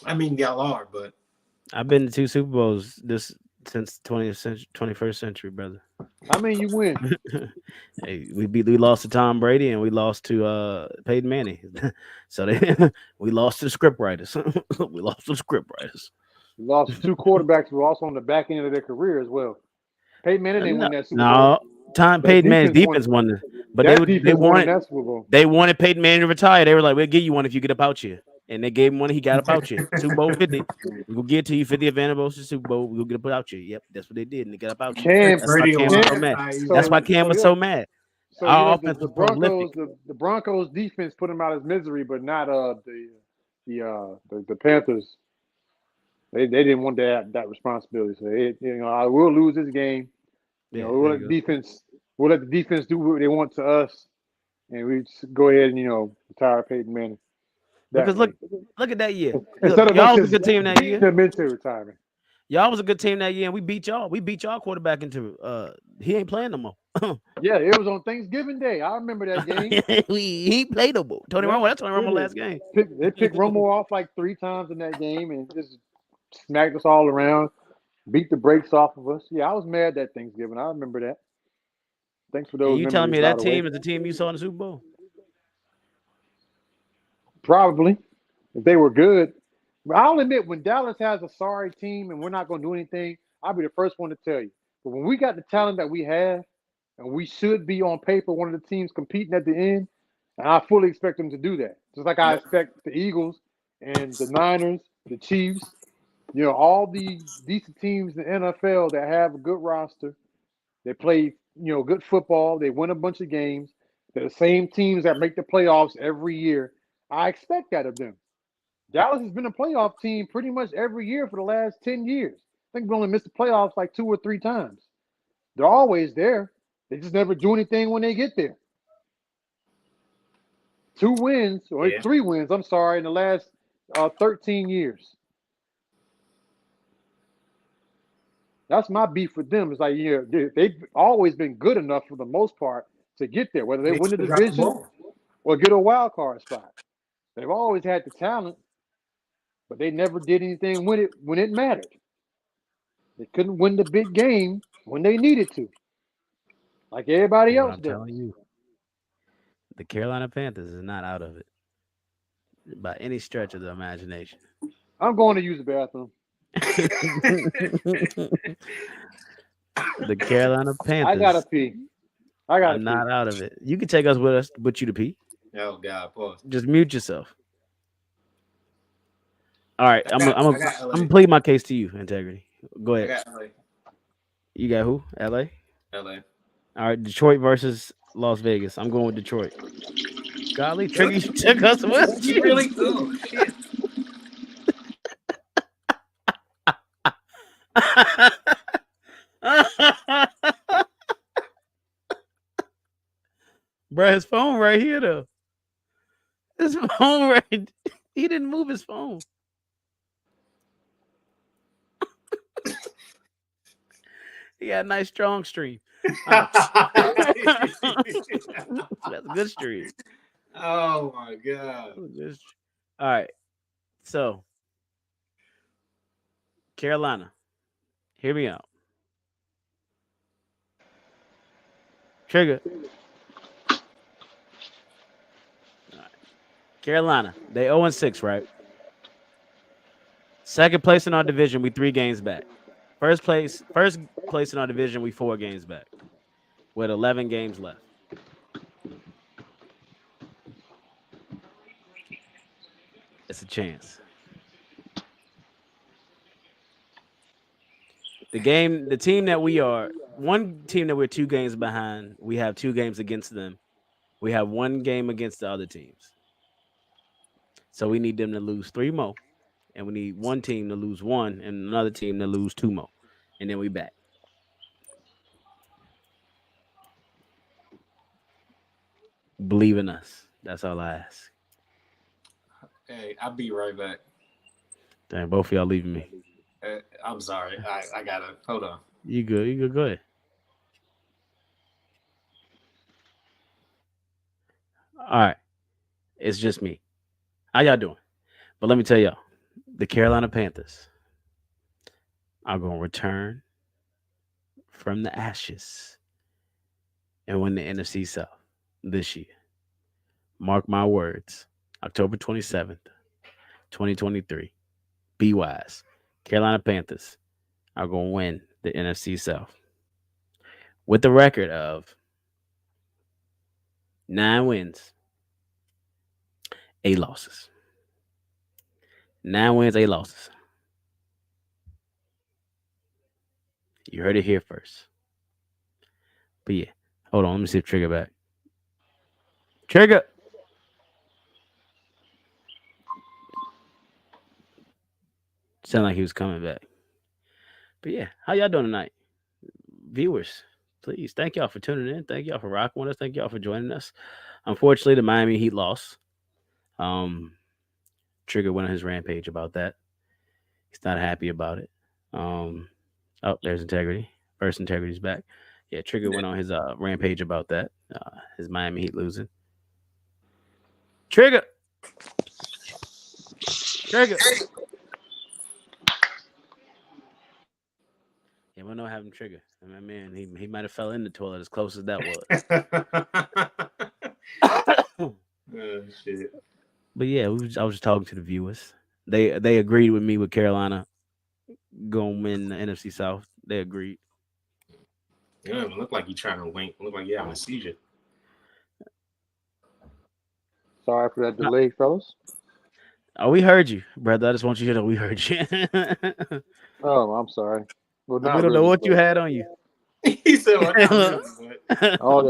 I mean, y'all are, but I've been to 2 Super Bowls since 21st century, brother. How many you win? Hey, we lost to Tom Brady and we lost to Peyton Manning. So we lost to the script writers. We lost to the script writers. We lost 2 quarterbacks who were also on the back end of their career as well. Peyton Manning didn't win that Super Bowl. No, Peyton Manning's defense won it, but they wanted Peyton Manning to retire. They were like, "We'll give you one if you get up out here," and they gave him one. He got up out here. Super Bowl 50. We'll get to you 50th anniversary Super Bowl. We'll get up out here. Yep, that's what they did, and they got up out here. That's why Cam was so mad. So Our offense was prolific. the Broncos defense put him out of misery, but not the Panthers. They didn't want that responsibility. So I will lose this game. We'll let the defense do what they want to us, and we just go ahead and retire Peyton Manning. Because look at that year. Y'all was a good team that year. Into retirement. Y'all was a good team that year, and we beat y'all. We beat y'all quarterback into he ain't playing no more. Yeah, it was on Thanksgiving Day. I remember that game. he played no more. Tony Romo. That's Tony Romo last game. They picked Romo off like 3 times in that game and just smacked us all around. Beat the brakes off of us. Yeah, I was mad that Thanksgiving. I remember that. Thanks for those. You telling me that team is the team you saw in the Super Bowl? Probably, if they were good. But I'll admit, when Dallas has a sorry team and we're not going to do anything, I'll be the first one to tell you. But when we got the talent that we have, and we should be on paper one of the teams competing at the end, and I fully expect them to do that. Just like I expect the Eagles and the Niners, the Chiefs, all the decent teams in the NFL that have a good roster. They play, good football. They win a bunch of games. They're the same teams that make the playoffs every year. I expect that of them. Dallas has been a playoff team pretty much every year for the last 10 years. I think we only missed the playoffs like 2 or 3 times. They're always there. They just never do anything when they get there. 2 wins, or 3 wins, I'm sorry, in the last 13 years. That's my beef with them. It's like, they've always been good enough for the most part to get there, whether they win the division or get a wild card spot. They've always had the talent, but they never did anything with it when it mattered. They couldn't win the big game when they needed to, like everybody else I'm does. telling you, the Carolina Panthers is not out of it by any stretch of the imagination. I'm going to use the bathroom. The Carolina Panthers. I gotta pee. I got I'm not out of it. You can take us with you to pee. Oh God, pause. Just mute yourself. All right, I got I'm LA. gonna plead my case to you, integrity. Go I ahead. got LA. You got who? L.A. LA. All right, Detroit versus Las Vegas. I'm going with Detroit. Golly, Trigger, Really? you took us with You you. really? Oh shit. Bro, his phone right here though. His phone right. He didn't move his phone. He got a nice strong stream. That's a good stream. Oh my God. All right. So, Carolina, hear me out. Trigger. All right. Carolina, they 0-6, right? Second place in our division, we 3 games back. First place in our division, we 4 games back. With 11 games left. It's a chance. One team that we're 2 games behind, we have 2 games against them. We have 1 game against the other teams. So we need them to lose 3 more. And we need one team to lose 1 and another team to lose 2 more. And then we back. Believe in us. That's all I ask. Hey, I'll be right back. Damn, both of y'all leaving me. I'm sorry. I gotta hold on. You good. Go ahead. All right. It's just me. How y'all doing? But let me tell y'all, the Carolina Panthers are going to return from the ashes and win the NFC South this year. Mark my words. October 27th, 2023. Be wise. Carolina Panthers are going to win the NFC South with the record of 9 wins, 8 losses. 9 wins, 8 losses. You heard it here first. But yeah, hold on. Let me see if Trigger back. Trigger. Sound like he was coming back. But yeah, how y'all doing tonight? Viewers, please, thank y'all for tuning in. Thank y'all for rocking with us. Thank y'all for joining us. Unfortunately, the Miami Heat lost. Trigger went on his rampage about that. He's not happy about it. Oh, there's Integrity. First Integrity's back. Yeah, Trigger went on his rampage about that. His Miami Heat losing. Trigger. Yeah, we know having Trigger. I mean, man, he might have fell in the toilet as close as that was. Oh shit. But yeah, I was just talking to the viewers. They agreed with me with Carolina going to win the NFC South. They agreed. You don't even look like you're trying to wink. Look like you're having a seizure. Sorry for that delay, fellas. Oh, we heard you, brother. I just want you to know we heard you. Oh, I'm sorry. Well, We not don't know really, what you but had on you. He said, "Well, not really, but all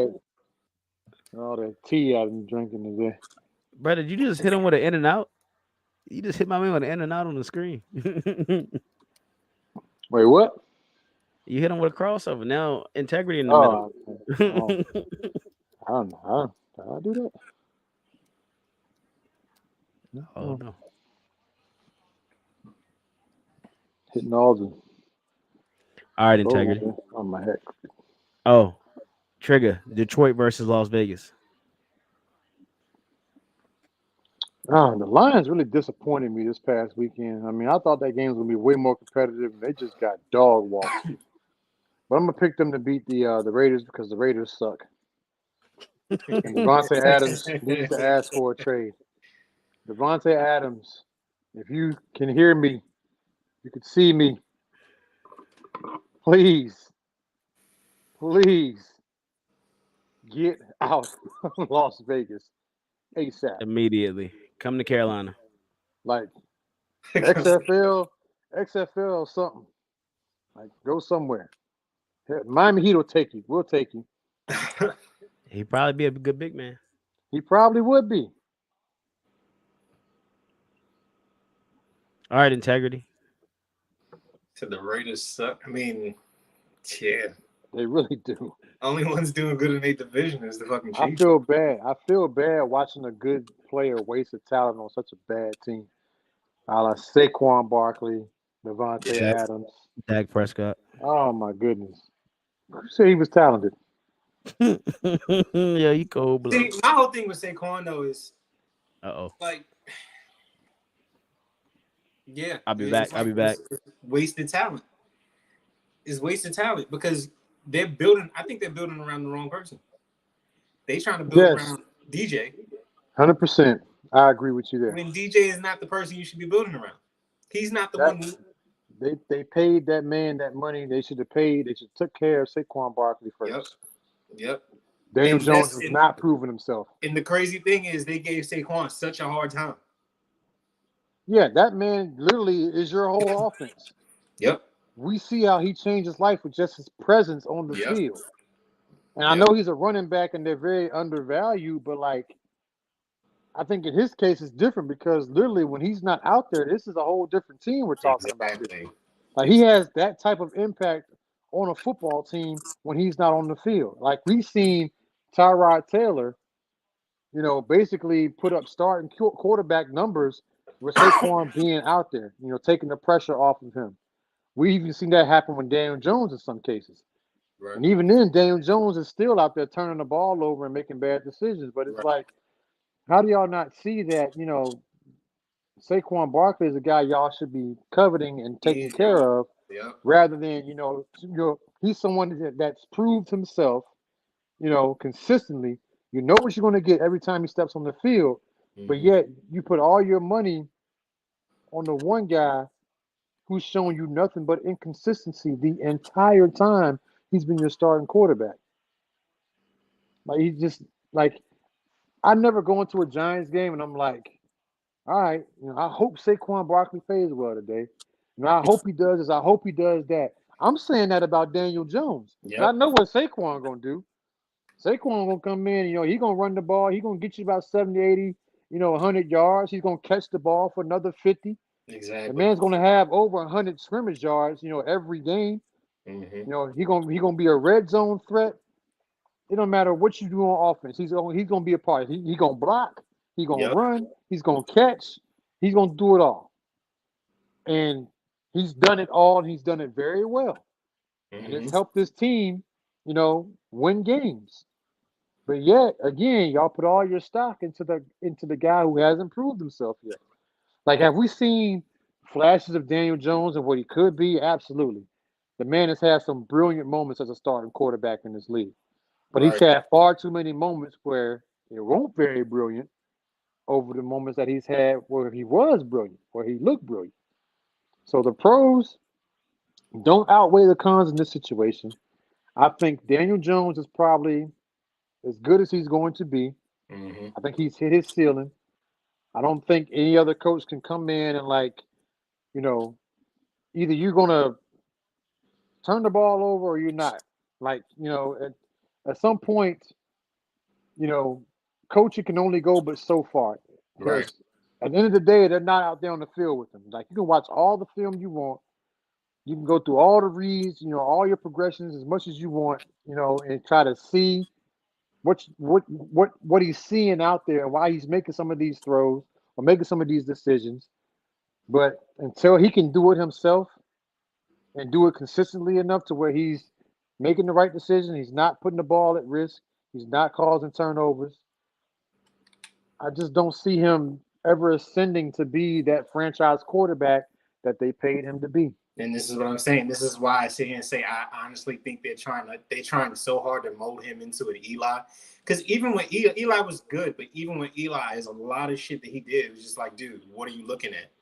that tea I've been drinking today. Brother, did you just hit him with an in and out? You just hit my man with an in and out on the screen. Wait, what? You hit him with a crossover. Now Integrity in the Oh, middle. I don't know. Did I do that? Oh no. Hitting all the All right, Integrity. on my head. Oh, Trigger. Detroit versus Las Vegas. Oh, the Lions really disappointed me this past weekend. I mean, I thought that game was gonna be way more competitive, and they just got dog walked. But I'm gonna pick them to beat the Raiders because the Raiders suck. And Devontae Adams needs to ask for a trade. Devontae Adams, if you can hear me, you can see me. Please Get out of Las Vegas ASAP. Immediately. Come to Carolina. Like XFL, XFL, something. Like go somewhere. Hell, Miami Heat will take you. We'll take you. He'd probably be a good big man. He probably would be. All right, integrity. So the Raiders suck. I mean, yeah. They really do. Only ones doing good in their division is the fucking I Chiefs. feel bad. I feel bad watching a good player waste a talent on such a bad team. A la Saquon Barkley, Devontae Dak. Adams. Dak Prescott. Oh my goodness. Who said he was talented? Yeah, you cold blood. See, my whole thing with Saquon though is Uh-oh. like, yeah, I'll be it's back. I'll be back. it's wasted talent. It's wasted talent because they're building. I think they're building around the wrong person. They trying to build Yes. around DJ 100%. I agree with you there. when DJ is not the person you should be building around. He's not the one. They paid that man that money. They should have paid. They should have took care of Saquon Barkley first. Yep. Daniel And Jones that's- has not proven himself. And the crazy thing is, they gave Saquon such a hard time. Yeah, that man literally is your whole offense. Yep. We see how he changed his life with just his presence on the Yep. field. And I know he's a running back and they're very undervalued, but like I think in his case it's different because literally when he's not out there, this is a whole different team we're talking about. Exactly. Like he has that type of impact on a football team when he's not on the field. Like we've seen Tyrod Taylor, basically put up starting quarterback numbers with Saquon being out there, taking the pressure off of him. We even seen that happen with Daniel Jones in some cases. Right. And even then, Daniel Jones is still out there turning the ball over and making bad decisions. But it's like, how do y'all not see that, Saquon Barkley is a guy y'all should be coveting and taking care of rather than, he's someone that's proved himself, consistently. You know what you're going to get every time he steps on the field, but yet you put all your money on the one guy who's shown you nothing but inconsistency the entire time he's been your starting quarterback. Like he's just like, I never go into a Giants game and I'm like, all right, I hope Saquon Barkley plays well today. I hope he does this. I hope he does that. I'm saying that about Daniel Jones. Yep. And I know what Saquon gonna do. Saquon gonna come in, he's gonna run the ball. He's gonna get you about 70, 80, 100 yards. He's gonna catch the ball for another 50. Exactly. The man's gonna have over 100 scrimmage yards, every game. Mm-hmm. He gonna be a red zone threat. It don't matter what you do on offense. He's gonna be a part. He gonna block. He's gonna run. He's gonna catch. He's gonna do it all. And he's done it all, and he's done it very well. Mm-hmm. And it's helped this team, win games. But yet, again, y'all put all your stock into the guy who hasn't proved himself yet. Like, have we seen flashes of Daniel Jones and what he could be? Absolutely. The man has had some brilliant moments as a starting quarterback in this league. But he's had far too many moments where it weren't very brilliant over the moments that he's had where he was brilliant, where he looked brilliant. So the pros don't outweigh the cons in this situation. I think Daniel Jones is probably as good as he's going to be. Mm-hmm. I think he's hit his ceiling. I don't think any other coach can come in and either you're going to turn the ball over or you're not. At some point, coaching can only go but so far. Right. At the end of the day, they're not out there on the field with them. Like, you can watch all the film you want. You can go through all the reads, all your progressions as much as you want, and try to see what he's seeing out there and why he's making some of these throws or making some of these decisions. But until he can do it himself and do it consistently enough to where he's making the right decision, he's not putting the ball at risk, he's not causing turnovers, I just don't see him ever ascending to be that franchise quarterback that they paid him to be. And this is what I'm saying. This is why I sit here and say I honestly think they're trying so hard to mold him into an Eli. Because even when Eli was good, but even when Eli is a lot of shit that he did, it was just like, dude, what are you looking at?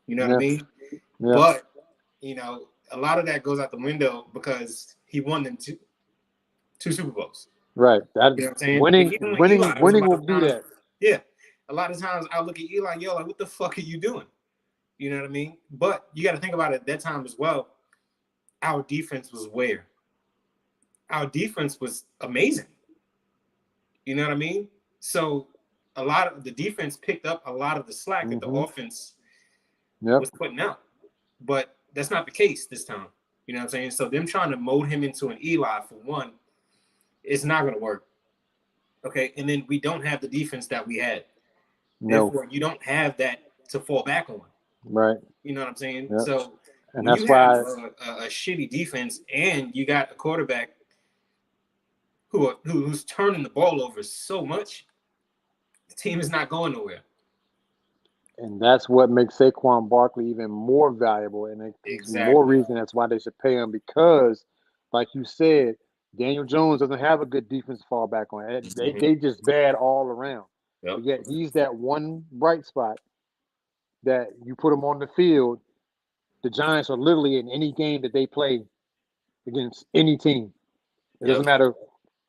You know what I mean? Yeah. But a lot of that goes out the window because he won them two Super Bowls. Right. That You know what I'm saying? But winning, even with winning, Eli, there's a winning lot will of be times, that. yeah, a lot of times I look at Eli, yo, like, what the fuck are you doing? You know what I mean? But you got to think about it at that time as well. Our defense was where? Our defense was amazing. You know what I mean? So a lot of the defense picked up a lot of the slack that the offense Yep. was putting out. But that's not the case this time. You know what I'm saying? So them trying to mold him into an Eli, for one, it's not going to work. Okay, and then we don't have the defense that we had. No. Therefore, you don't have that to fall back on. Right. You know what I'm saying? Yep. So And when that's you have why a shitty defense and you got a quarterback who's turning the ball over so much, the team is not going nowhere. and that's what makes Saquon Barkley even more valuable, and more reason that's why they should pay him, because, like you said, Daniel Jones doesn't have a good defense to fall back on. They just bad all around. Yep. But yet he's that one bright spot that you put him on the field. The Giants are literally in any game that they play against any team. It doesn't matter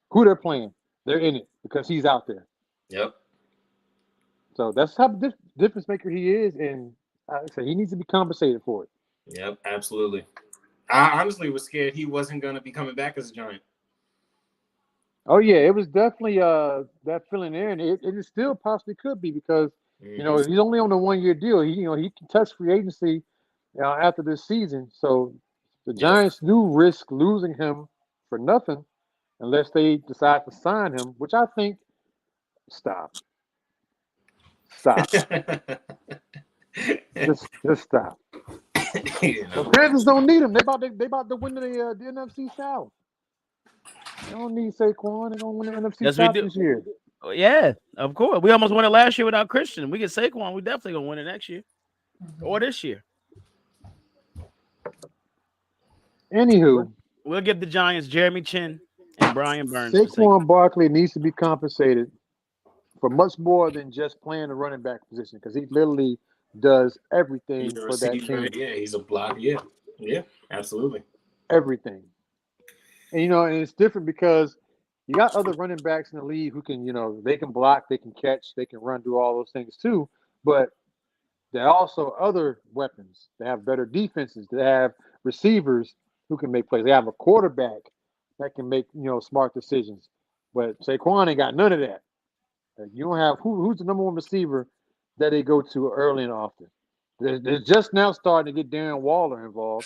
who they're playing; they're in it because he's out there. Yep. So that's how difference maker he is, and like I said, he needs to be compensated for it. Yep, absolutely. I honestly was scared he wasn't going to be coming back as a Giant. Oh yeah, it was definitely that feeling there, and it still possibly could be, because he's only on a 1-year deal. He can touch free agency after this season. So the Giants do risk losing him for nothing unless they decide to sign him, which I think. Stop. just stop. The Panthers don't need him. They about to win the NFC South. They don't need Saquon. They're gonna win the NFC South this year. Yeah, of course. We almost won it last year without Christian. We get Saquon, we definitely gonna win it next year or this year. Anywho, we'll give the Giants Jeremy Chin and Brian Burns. Saquon Barkley needs to be compensated for much more than just playing the running back position, because he literally does everything for that team. Yeah, he's a block. Yeah, absolutely. Everything. And and it's different because you got other running backs in the league who can, they can block, they can catch, they can run, do all those things too. But there are also other weapons. They have better defenses. They have receivers who can make plays. They have a quarterback that can make, smart decisions. But Saquon ain't got none of that. You don't have who's the number one receiver that they go to early and often. They're just now starting to get Darren Waller involved.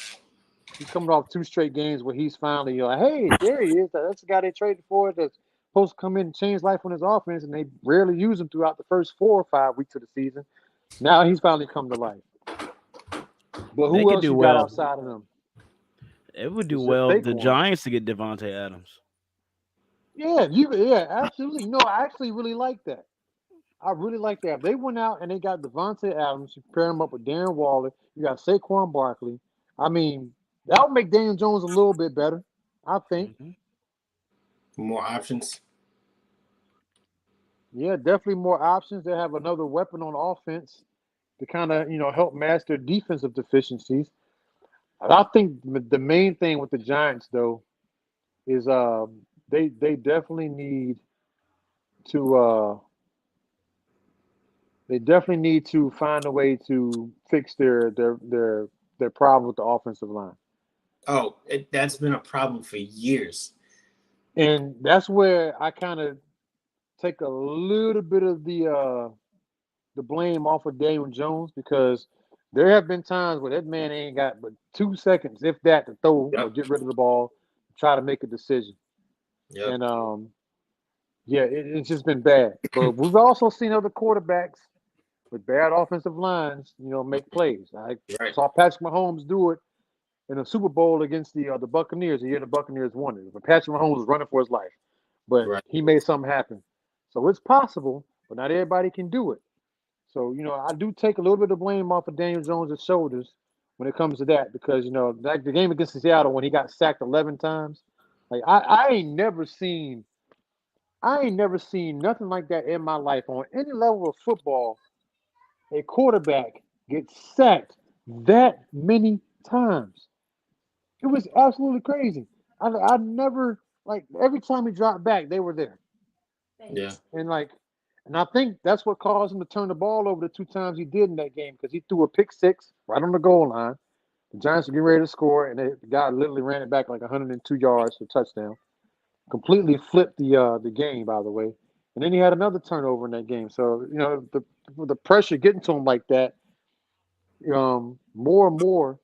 He's coming off 2 straight games where he's finally like, hey, there he is. That's the guy they traded for that's supposed to come in and change life on his offense, and they rarely use him throughout the first 4 or 5 weeks of the season. Now he's finally come to life. But who else you got outside of them? It would do well the Giants to get Devontae Adams. Yeah, absolutely. I actually really like that. I really like that. If they went out and they got Devontae Adams, you pair him up with Darren Waller, you got Saquon Barkley. I mean, that would make Daniel Jones a little bit better, I think. More options. Yeah, definitely more options. They have another weapon on offense to kind of, help mask their defensive deficiencies. I think the main thing with the Giants, though, is they definitely need to find a way to fix their problem with the offensive line. Oh, that's been a problem for years. And that's where I kind of take a little bit of the blame off of Daniel Jones, because there have been times where that man ain't got but 2 seconds, if that, to throw or get rid of the ball, try to make a decision. Yep. And it's just been bad. But we've also seen other quarterbacks with bad offensive lines, make plays. I saw Patrick Mahomes do it in a Super Bowl against the Buccaneers. The year the Buccaneers won it, when Patrick Mahomes was running for his life, but he made something happen. So it's possible, but not everybody can do it. So I do take a little bit of blame off of Daniel Jones' shoulders when it comes to that, because like the game against Seattle when he got sacked 11 times, like I ain't never seen nothing like that in my life on any level of football. A quarterback gets sacked that many times. It was absolutely crazy. I never like every time he dropped back, they were there. Yeah. And I think that's what caused him to turn the ball over the 2 times he did in that game because he threw a pick six right on the goal line. The Giants were getting ready to score, and the guy literally ran it back like 102 yards for a touchdown. Completely flipped the game, by the way. And then he had another turnover in that game. So the pressure getting to him like that, more and more,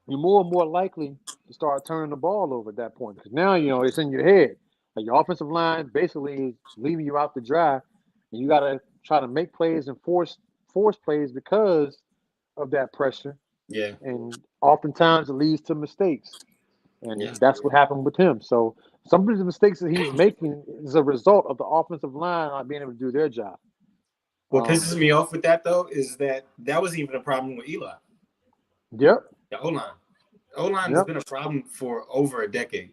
you're more and more likely to start turning the ball over at that point because now it's in your head. Like your offensive line basically is leaving you out to dry, and you got to try to make plays and force plays because of that pressure. Yeah. And oftentimes it leads to mistakes, Yeah. and that's what happened with him. So some of the mistakes that he's making is a result of the offensive line not being able to do their job. What pisses me off with that though is that was even a problem with Eli. Yep. The O-line. O-line has been a problem for over a decade.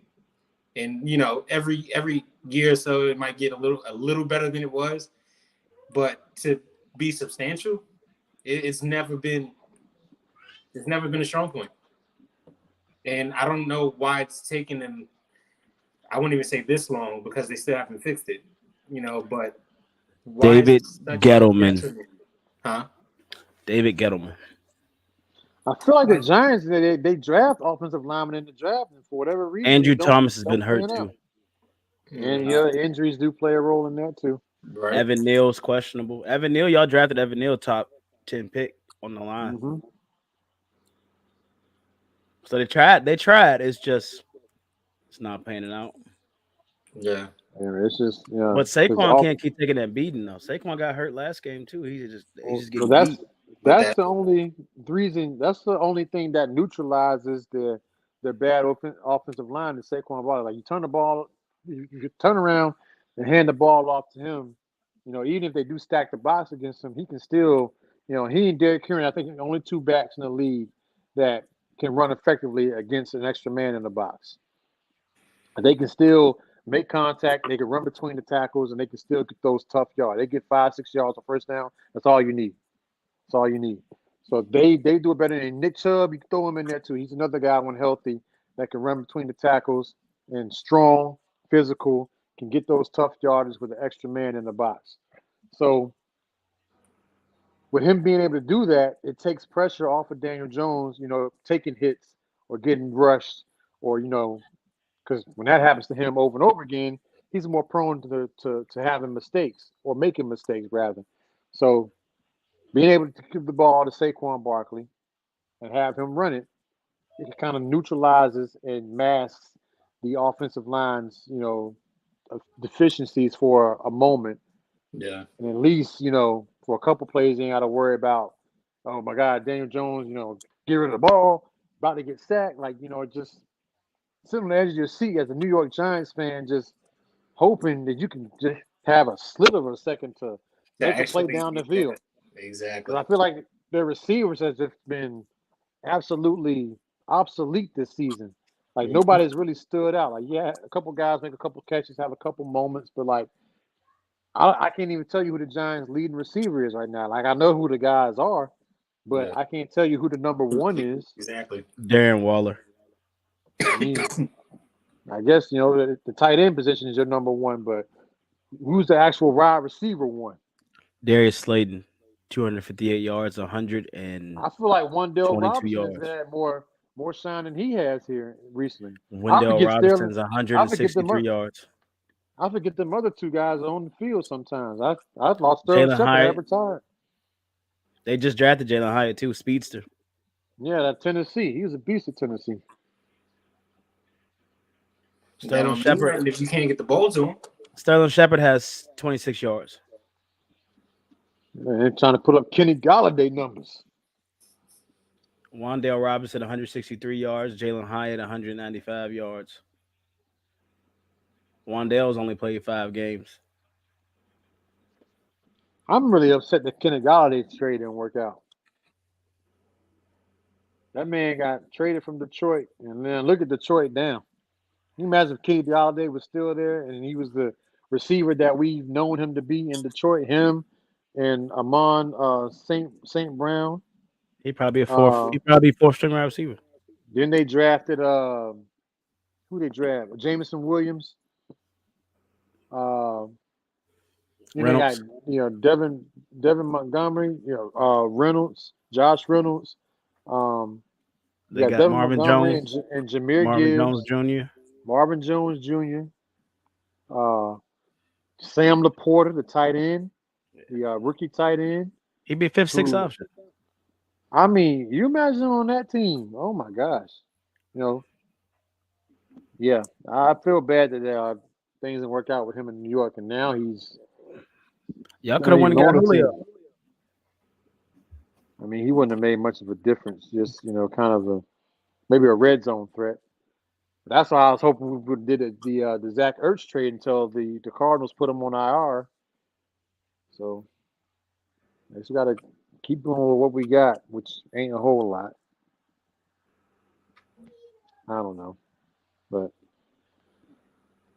And every year or so it might get a little better than it was. But to be substantial, it's never been a strong point. And I don't know why it's taken them, I wouldn't even say this long because they still haven't fixed it. But why David is it such a Gettleman. detriment? Huh? David Gettleman. I feel like the Giants they draft offensive linemen in the draft, and for whatever reason, Andrew Thomas has been hurt pan too. out. And injuries do play a role in that too. Right. Evan Neal's questionable. Evan Neal, y'all drafted Evan Neal top 10 pick on the line. Mm-hmm. So they tried. It's not panning out. Yeah. It's just But Saquon can't keep taking that beating though. Saquon got hurt last game too. He's just getting beat. That's the only reason. That's the only thing that neutralizes their bad offensive line is Saquon Barkley. Like you turn the ball, you turn around and hand the ball off to him. Even if they do stack the box against him, he can still. He and Derrick Henry, I think, only 2 backs in the league that can run effectively against an extra man in the box. And they can still make contact. They can run between the tackles, and they can still get those tough yards. They get 5-6 yards on first down. That's all you need. That's all you need. So they do it better than Nick Chubb. You can throw him in there too. He's another guy when healthy that can run between the tackles and strong, physical, can get those tough yards with an extra man in the box. So with him being able to do that, it takes pressure off of Daniel Jones, taking hits or getting rushed or, because when that happens to him over and over again, he's more prone to having mistakes or making mistakes rather. So being able to give the ball to Saquon Barkley and have him run it, it kind of neutralizes and masks the offensive line's, deficiencies for a moment. Yeah. And at least, for a couple plays, you ain't got to worry about, oh my God, Daniel Jones, get rid of the ball, about to get sacked. Like, just sitting on the edge of your seat as a New York Giants fan, just hoping that you can just have a slither of a second to make a play down the field. Exactly. I feel like their receivers has just been absolutely obsolete this season. Like nobody's really stood out. Like a couple guys make a couple catches, have a couple moments, but like I can't even tell you who the Giants' leading receiver is right now. Like I know who the guys are, but I can't tell you who the number 1 is. Exactly. Darren Waller. I mean, I guess the tight end position is your number 1, but who's the actual wide receiver 1? Darius Slayton, 258 yards, 100 and I feel like Wendell Robinson yards. has had more shine than he has here recently. Wendell Robinson's 163 yards. I forget them other 2 guys on the field sometimes. I lost Sterling Shepard. I retired. They just drafted Jalen Hyatt too, speedster. Yeah, that Tennessee. He was a beast at Tennessee. Sterling Shepard. If you can't get the ball to him. Sterling Shepard has 26 yards. Man, they're trying to put up Kenny Galladay numbers. Wandale Robinson, 163 yards. Jalen Hyatt, 195 yards. Wandale's only played 5 games. I'm really upset that Kenny Galladay trade didn't work out. That man got traded from Detroit, and then look at Detroit now. Can you imagine if Kenny Galladay was still there and he was the receiver that we've known him to be in Detroit? Him and Amon St. Brown. He'd probably be 4th string wide receiver. Then they drafted who who they draft? Jameson Williams. Then they got Reynolds. Devin Montgomery, Reynolds, Josh Reynolds. You They got got Devin Marvin Montgomery Jones. and Jameer Marvin Jones Gibbs, Jr. Marvin Jones Jr., Sam Laporta, the tight end, the rookie tight end. He'd be 5th, 6th Who, option. I mean, you imagine on that team? Oh my gosh, yeah. I feel bad that things didn't work out with him in New York, and now he's Y'all could not have won even and got on the Julio. team. I mean, he wouldn't have made much of a difference. Just kind of maybe a red zone threat. That's why I was hoping we would did the Zach Ertz trade until the Cardinals put him on IR. So I just got to keep going with what we got, which ain't a whole lot. I don't know, but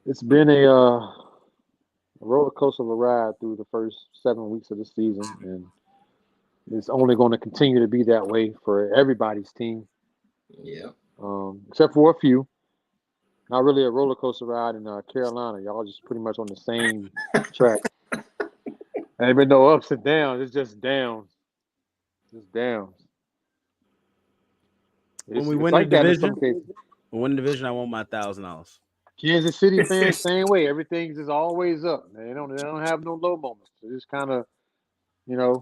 it's been a roller coaster of a ride through the first 7 weeks of the season, and it's only going to continue to be that way for everybody's team. Yeah. Except for a few. Not really a roller coaster ride in Carolina. Y'all just pretty much on the same track. Ain't been no ups and downs. It's just downs. Just downs. When we It's win the like that in some division, cases. I want my $1,000. Kansas City fans, same way. Everything's just always up. They don't have no low moments. They just kind of,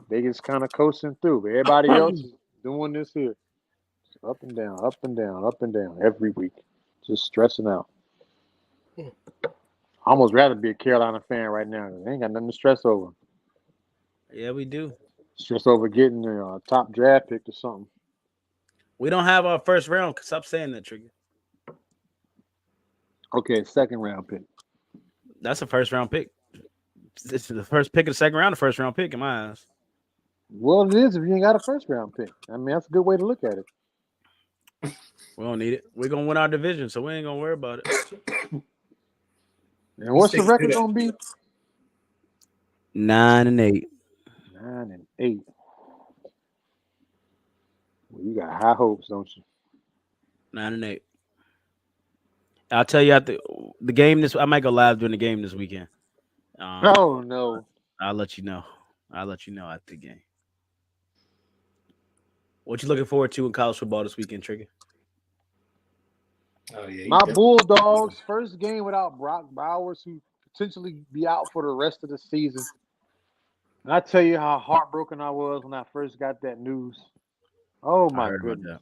they just kind of coasting through. But everybody else is doing this here. Up and down, up and down, up and down every week. Just stressing out. I almost rather be a Carolina fan right now. They ain't got nothing to stress over. Yeah, we do. Stress over getting a top draft pick or something. We don't have our first round. Stop saying that, Trigger. Okay, second round pick. That's a first round pick. It's the first pick of the second round, the first round pick in my eyes. Well, it is if you ain't got a first round pick. I mean, that's a good way to look at it. We don't need it. We're gonna win our division, so we ain't gonna worry about it. And what's the record gonna be? 9-8. 9-8. Well, you got high hopes, don't you? 9-8. I'll tell you after the game I might go live during the game this weekend. Oh no. I'll let you know. After the game. What you looking forward to in college football this weekend, Trigger? Oh yeah. My Bulldogs first game without Brock Bowers, who potentially be out for the rest of the season. And I tell you how heartbroken I was when I first got that news. Oh my goodness.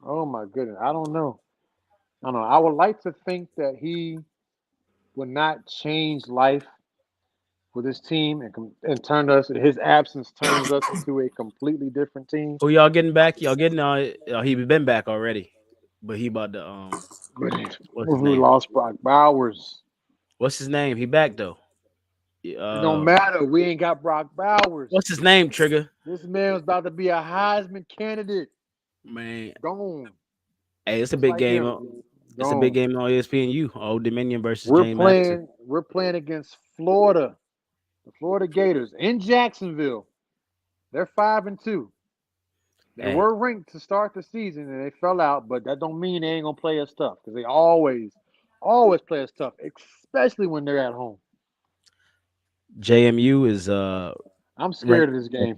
Oh my goodness. I don't know. I would like to think that he would not change life with his team and turn us. His absence turns us into a completely different team. Who y'all getting back? Y'all getting he been back already, but he about to what's his We name? lost Brock Bowers. What's his name? He back though. It don't matter. We ain't got Brock Bowers. What's his name, Trigger? This man was about to be a Heisman candidate. Man, gone. hey, it's a big game. It's a big game on ESPNU. Old Dominion versus James Madison. We're playing against Florida, the Florida Gators in Jacksonville. They're 5-2. They were ranked to start the season and they fell out, but that don't mean they ain't gonna play us tough because they always play us tough, especially when they're at home. JMU is I'm scared of this game.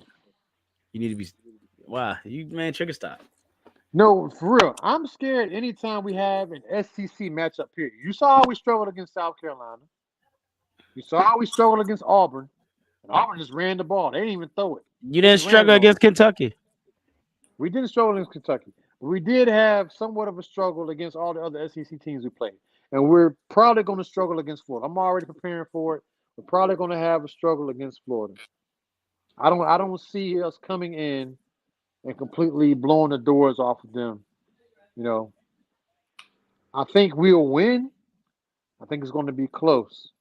You need to be Trigger stop. No, for real. I'm scared anytime we have an SEC matchup here. You saw how we struggled against South Carolina. You saw how we struggled against Auburn. And Auburn just ran the ball. They didn't even throw it. You didn't struggle against Kentucky. We didn't struggle against Kentucky. But we did have somewhat of a struggle against all the other SEC teams we played. And we're probably going to struggle against Florida. I'm already preparing for it. We're probably going to have a struggle against Florida. I don't see us coming in and completely blowing the doors off of them. I think we'll win. I think it's going to be close.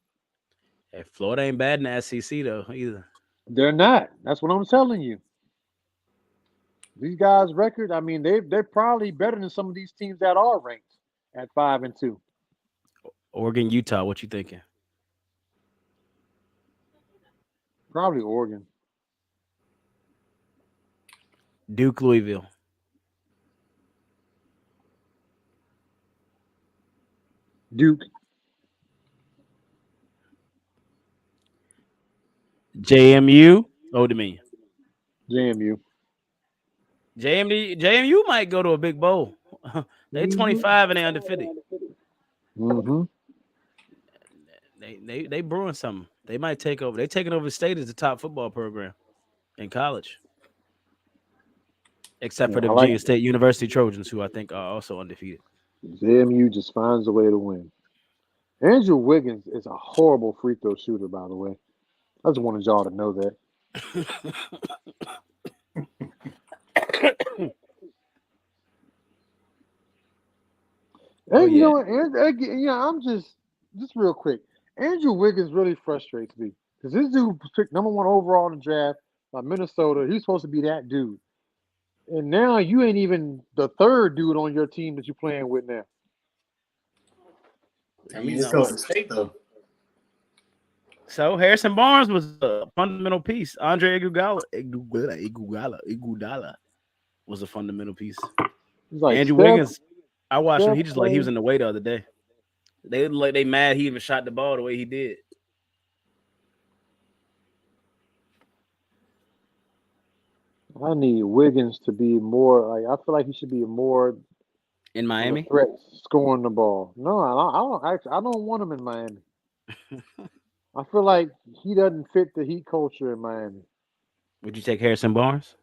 Hey, Florida ain't bad in the SEC though either. They're not. That's what I'm telling you. These guys' record, I mean, they're probably better than some of these teams that are ranked at 5-2. Oregon, Utah, what you thinking? Probably Oregon. Duke, Louisville. Duke. JMU. Old Dominion. JMU. JMU might go to a big bowl. They 25 and they undefeated. Mm-hmm. They brewing something. They might take over. They taking over the state as the top football program in college. Except for the I like Virginia State University Trojans, who I think are also undefeated. JMU just finds a way to win. Andrew Wiggins is a horrible free throw shooter, by the way. I just wanted y'all to know that. Oh, And you yeah. know what? I'm just real quick. Andrew Wiggins really frustrates me because this dude was picked number 1 overall in the draft by Minnesota. He's supposed to be that dude, and now you ain't even the third dude on your team that you're playing with now. I mean, You it's know Golden what? State though. So Harrison Barnes was a fundamental piece. Andre Iguodala was a fundamental piece. He's like Andrew Steph. Wiggins, I watched him. Steph He just like he was plays. in the way the other day. They mad he even shot the ball the way he did. I need Wiggins to be more like. I feel like he should be more In of a Miami. threat scoring the ball. No, I don't want him in Miami. I feel like he doesn't fit the Heat culture in Miami. Would you take Harrison Barnes?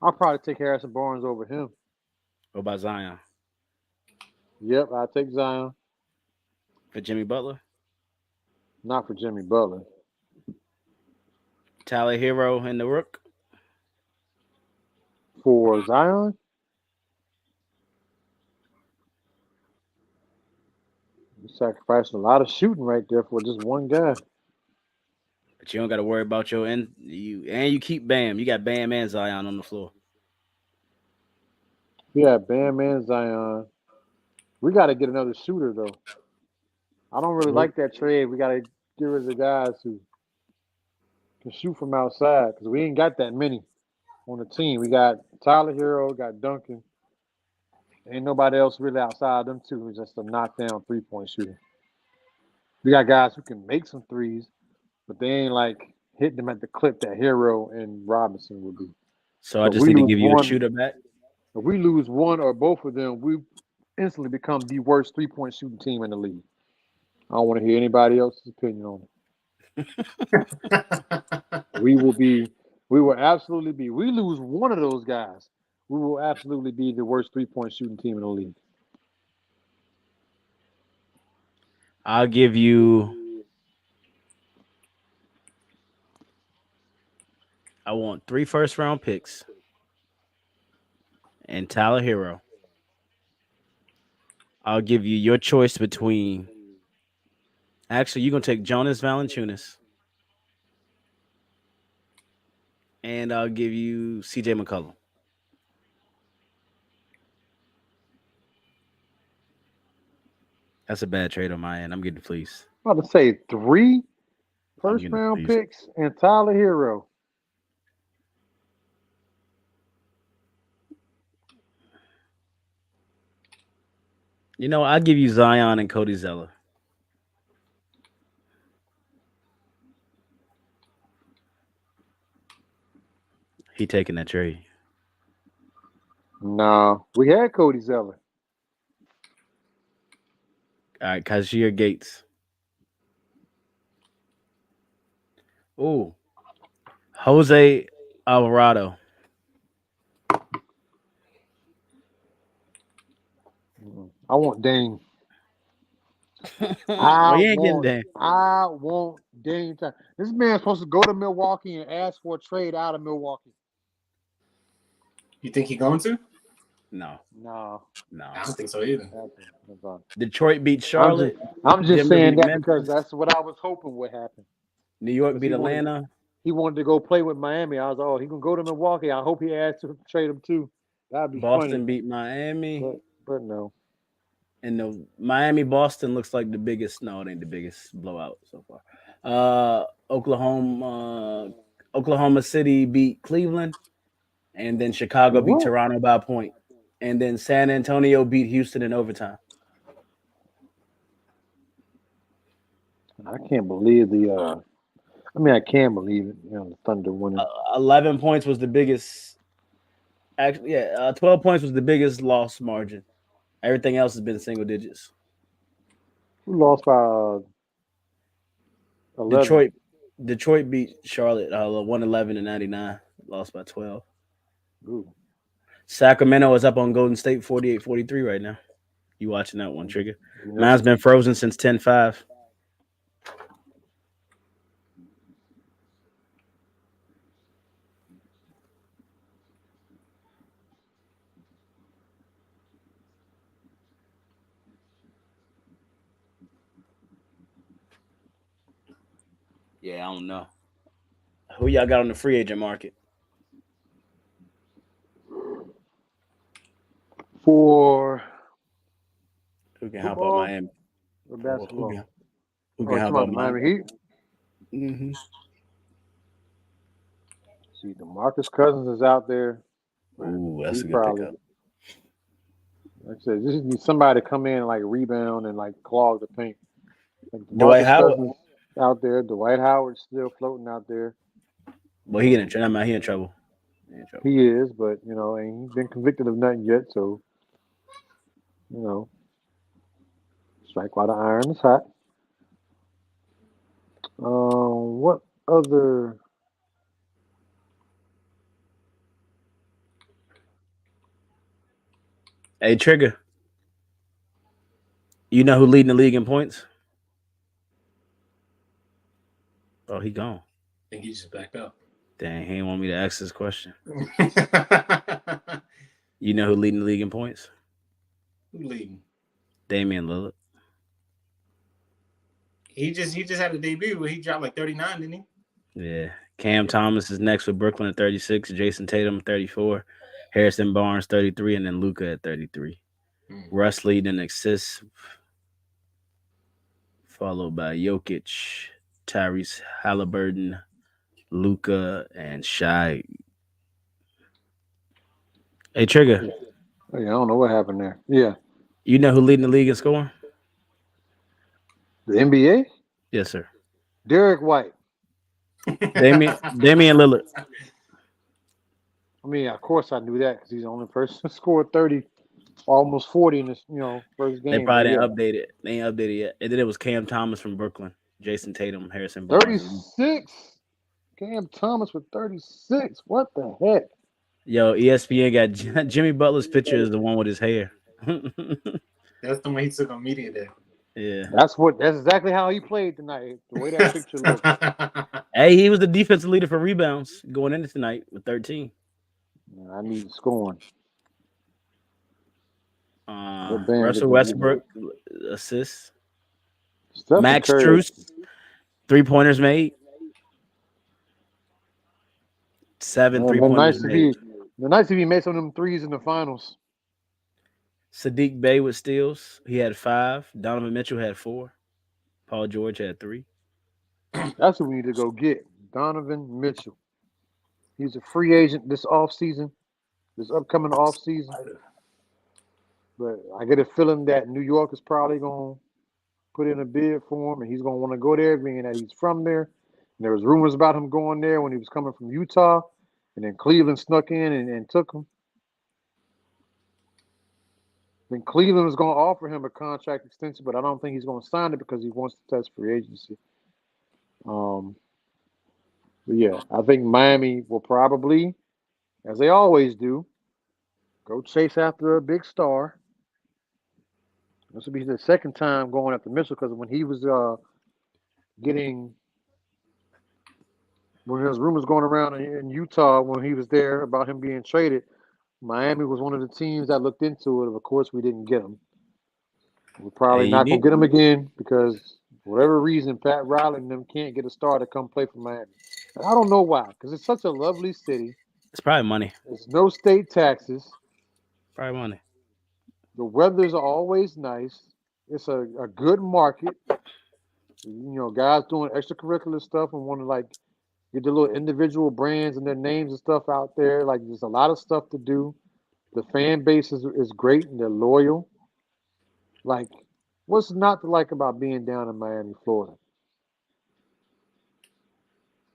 I'll probably take Harrison Barnes over him. Or about Zion? Yep, I'll take Zion. For Jimmy Butler? Not for Jimmy Butler. Tyler Hero and the Rook? For Zion, you're sacrificing a lot of shooting right there for just one guy. But you don't got to worry about your end. You keep Bam. You got Bam and Zion on the floor. We got Bam and Zion. We got to get another shooter though. I don't really like that trade. We got to get rid of the guys who can shoot from outside because we ain't got that many on the team. We got Tyler Hero, got Duncan. Ain't nobody else really outside them two who's just a knockdown 3-point shooter. We got guys who can make some threes, but they ain't like hitting them at the clip that Hero and Robinson would be. So I just need to give you a shooter back. If we lose one or both of them, we instantly become the worst 3-point shooting team in the league. I don't want to hear anybody else's opinion on it. We will absolutely be. We lose one of those guys, we will absolutely be the worst 3-point shooting team in the league. I'll give you. I want 3 first-round picks and Tyler Hero. I'll give you your choice between. Actually, you're gonna take Jonas Valanciunas, and I'll give you CJ McCollum. That's a bad trade on my end. I'm getting pleased. I'm about to say 3 I'm getting first-round pleased. picks and Tyler Hero. You know, I'll give you Zion and Cody Zeller. He taking that trade. No, we had Cody Zeller. All right, Kashir Gates. Ooh. Jose Alvarado. I want Dame. Well, you ain't getting Dame. I want Dame time. This man's supposed to go to Milwaukee and ask for a trade out of Milwaukee. You think he's going to? No. No. I don't think so either. Detroit beat Charlotte. I'm just Denver saying beat that Memphis. because that's what I was hoping would happen. New York beat Atlanta. He wanted to go play with Miami. I was like, oh, he can go to Milwaukee. I hope he asked to trade him too. That'd be Boston funny. beat Miami. But no. And the Miami-Boston looks like the biggest. No, it ain't the biggest blowout so far. Oklahoma City beat Cleveland, and then Chicago beat Toronto by a point, and then San Antonio beat Houston in overtime. I can't believe the. I mean, I can believe it. The Thunder winning. 11 points was the biggest. Actually, 12 points was the biggest loss margin. Everything else has been single digits. Who lost by 11? Detroit beat Charlotte 111 to 99. Lost by 12. Ooh. Sacramento is up on Golden State 48-43 right now. You watching that one, Trigger? You know, Mine's been frozen since 10-5. Yeah, I don't know. Who y'all got on the free agent market? for Who can help out football Miami? or Who basketball? can, Oh, who can talking help about out the Miami? Miami Heat. Mm-hmm. See, DeMarcus Cousins is out there. Ooh, that's He a good probably, pickup. like I said, just need somebody to come in and like rebound and like clog the paint. Like Dwight DeMarcus Howard. Cousins out there. Dwight Howard's still floating out there. Well, he in trouble. He in trouble. He is, but ain't been convicted of nothing yet. So strike while the iron is hot. What other? Hey, Trigger. You know who leading the league in points? Oh, he gone. I think he just backed up. Dang, he didn't want me to ask this question. Who You know who leading the league in points? leading? Damian Lillard. He just had a debut where he dropped like 39, didn't he? Yeah. Cam Thomas is next with Brooklyn at 36. Jason Tatum 34. Harrison Barnes 33, and then Luca at 33. Russ leading in assists, followed by Jokic, Tyrese Halliburton, Luca, and Shai. Hey, Trigger. Oh, yeah, I don't know what happened there. Yeah, You know who leading the league in scoring? the NBA. Yes, sir. Derek White. Damian Lillard. I mean, of course I knew that because he's the only person who scored 30, almost 40 in this, first game. They probably But didn't update it. They ain't updated yet. And then it was Cam Thomas from Brooklyn, Jason Tatum, Harrison Barnes. 36. Cam Thomas with 36. What the heck? Yo, ESPN got Jimmy Butler's picture is the one with his hair. That's the one he took on media day. Yeah. That's exactly how he played tonight. The way that picture looked. Hey, he was the defensive leader for rebounds going into tonight with 13. I need scoring. Russell Westbrook assists. Stephen Max Curry. Strus, 3-pointers made. 7 3-pointers made. The nice if he made some of them threes in the finals. Sadiq Bey with steals. He had 5. Donovan Mitchell had 4. Paul George had 3. That's what we need to go get. Donovan Mitchell. He's a free agent this offseason, this upcoming offseason. But I get a feeling that New York is probably going to put in a bid for him, and he's going to want to go there, being that he's from there. And there was rumors about him going there when he was coming from Utah, and then Cleveland snuck in and took him. Then Cleveland was going to offer him a contract extension, but I don't think he's going to sign it because he wants to test free agency. But yeah, I think Miami will probably, as they always do, go chase after a big star. This will be the second time going after Mitchell because when he was when there was rumors going around in Utah when he was there about him being traded, Miami was one of the teams that looked into it. Of course, we didn't get him. We're probably not going to get him again because for whatever reason, Pat Riley and them can't get a star to come play for Miami. And I don't know why, because it's such a lovely city. It's probably money. There's no state taxes. Probably money. The weathers are always nice. It's a good market. Guys doing extracurricular stuff and want to get the little individual brands and their names and stuff out there. Like there's a lot of stuff to do. The fan base is great and they're loyal. Like, what's not to like about being down in Miami, Florida?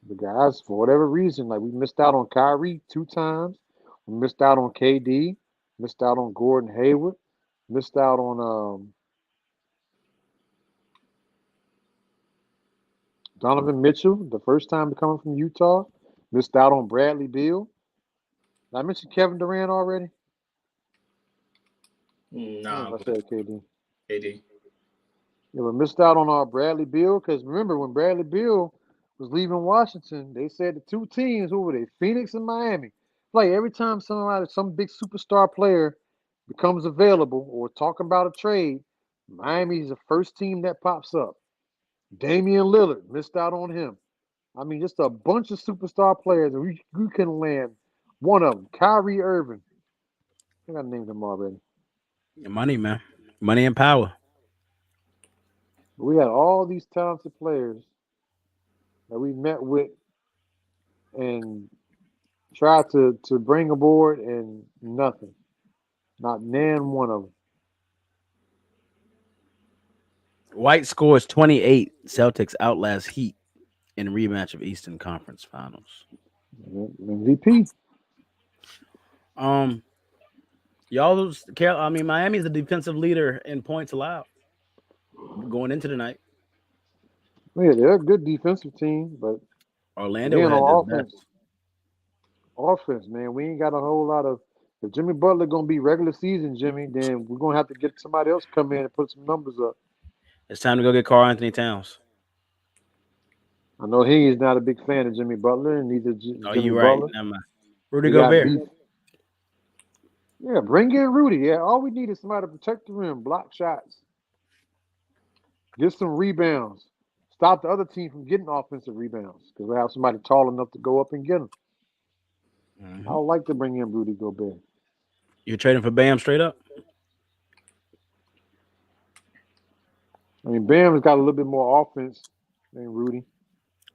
The guys, for whatever reason, like we missed out on Kyrie 2 times. We missed out on KD. Missed out on Gordon Hayward. Missed out on Donovan Mitchell, the first time coming from Utah. Missed out on Bradley Beal. Did I mention Kevin Durant already? No, I said KD. KD. Yeah, we missed out on Bradley Beal because remember when Bradley Beal was leaving Washington, they said the two teams, who were they? Phoenix and Miami. Like every time some big superstar player becomes available or talking about a trade, Miami's the first team that pops up. Damian Lillard missed out on him. I mean, just a bunch of superstar players, and we can land one of them. Kyrie Irving. I think I named him already. Money, man. Money and power. We had all these talented players that we met with and tried to bring aboard, and nothing. Not nan one of them. White scores 28. Celtics outlast Heat in rematch of Eastern Conference Finals. MVP. Miami's the defensive leader in points allowed going into the night. Yeah, they're a good defensive team, but Orlando again, had on the best. offense, man, we ain't got a whole lot of. If Jimmy Butler gonna be regular season Jimmy, then we're gonna have to get somebody else come in and put some numbers up. It's time to go get Karl Anthony Towns. I know he is not a big fan of Jimmy Butler, and neither Jimmy You right. Butler. Never mind. Rudy They got Gobert. beef. Yeah, bring in Rudy. Yeah, all we need is somebody to protect the rim, block shots, get some rebounds, stop the other team from getting offensive rebounds because we have somebody tall enough to go up and get them. I would like to bring in Rudy Gobert. You're trading for Bam straight up? I mean, Bam has got a little bit more offense than Rudy.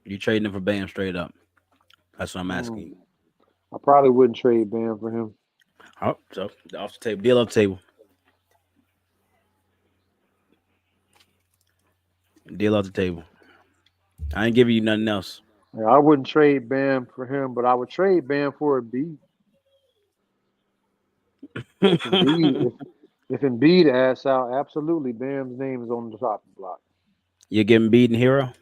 You trading him for Bam straight up? That's what I'm asking you. I probably wouldn't trade Bam for him. Oh, so off the table. Deal off the table. Deal off the table. I ain't giving you nothing else. Yeah, I wouldn't trade Bam for him, but I would trade Bam for Embiid. If Embiid asks out, absolutely, Bam's name is on the chopping block. You're getting beaten hero?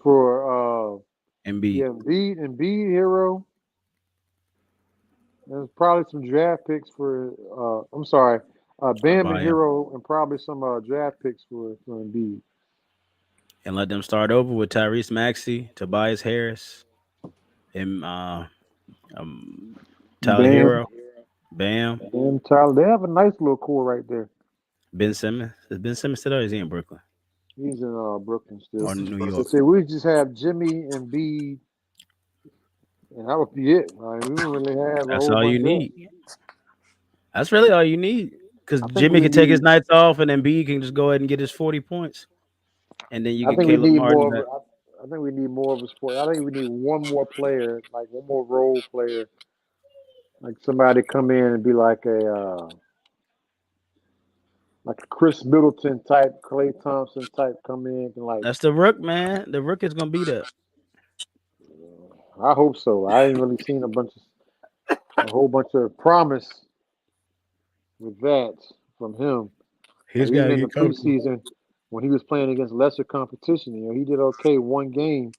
For Embiid. yeah, Embiid hero. There's probably some draft picks for Bam and hero, and probably some draft picks for Embiid. And let them start over with Tyrese Maxey, Tobias Harris, and Tyler Hero, Bam, and Tyler. They have a nice little core right there. Ben Simmons. Is Ben Simmons still there? Or is he in Brooklyn? He's in Brooklyn still. Or New York. So we just have Jimmy and Embiid, and that would be it. We don't really have. That's all you need. That's really all you need. Because Jimmy can take his nights off, and then B can just go ahead and get his 40 points, and then you get Caleb Martin back. I think we need more of a sport. I think we need one more player, like one more role player, like somebody come in and be like a Chris Middleton type, Klay Thompson type, come in and like. That's the Rook, man. The Rook is gonna be there. I hope so. I ain't really seen a whole bunch of promise with that from him. He's got in the preseason when he was playing against lesser competition. He did okay one game,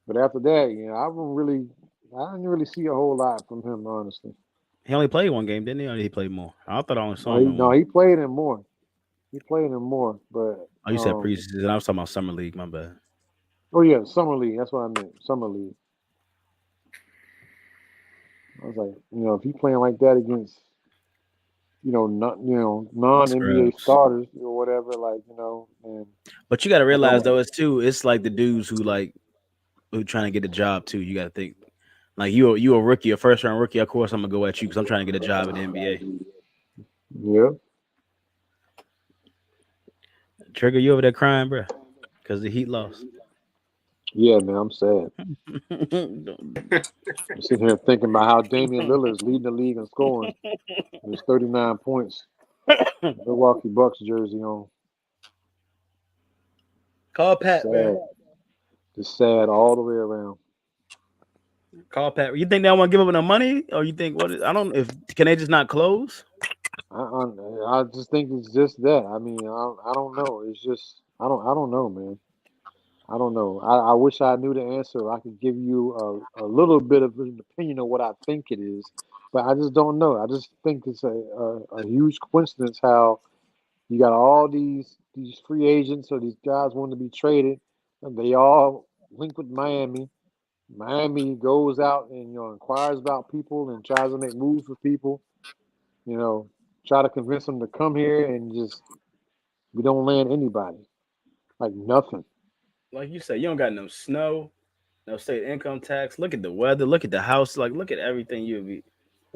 but after that, I didn't really see a whole lot from him, honestly. He only played one game, didn't he? Or did he play more? I thought I only saw him. No, he played in more. But you said preseason. I was talking about summer league. My bad. Oh yeah, summer league. That's what I meant. Summer league. I was like, if you playing like that against, non-NBA starters or whatever, and. But you got to realize though, it's like the dudes who trying to get a job too. You got to think like you a rookie, a first round rookie. Of course, I'm gonna go at you because I'm trying to get a job in the NBA. Yeah. Trigger, you over there crying, bro? Because the Heat lost. Yeah, man, I'm sad. I'm sitting here thinking about how Damian Lillard is leading the league in scoring. There's 39 points. Milwaukee Bucks jersey on. Call Pat, man. Just sad all the way around. Call Pat. You think they don't want to give up no money, or you think what? I don't. If can they just not close? I just think it's just that. I mean, I don't know. It's just I don't know, man. I don't know. I wish I knew the answer. I could give you a little bit of an opinion of what I think it is, but I just don't know. I just think it's a huge coincidence how you got all these free agents or these guys wanting to be traded, and they all link with Miami. Miami goes out and inquires about people and tries to make moves for people. You know, try to convince them to come here and just we don't land anybody. Like nothing. Like you said, you don't got no snow, no state income tax. Look at the weather. Look at the house. Like look at everything you be.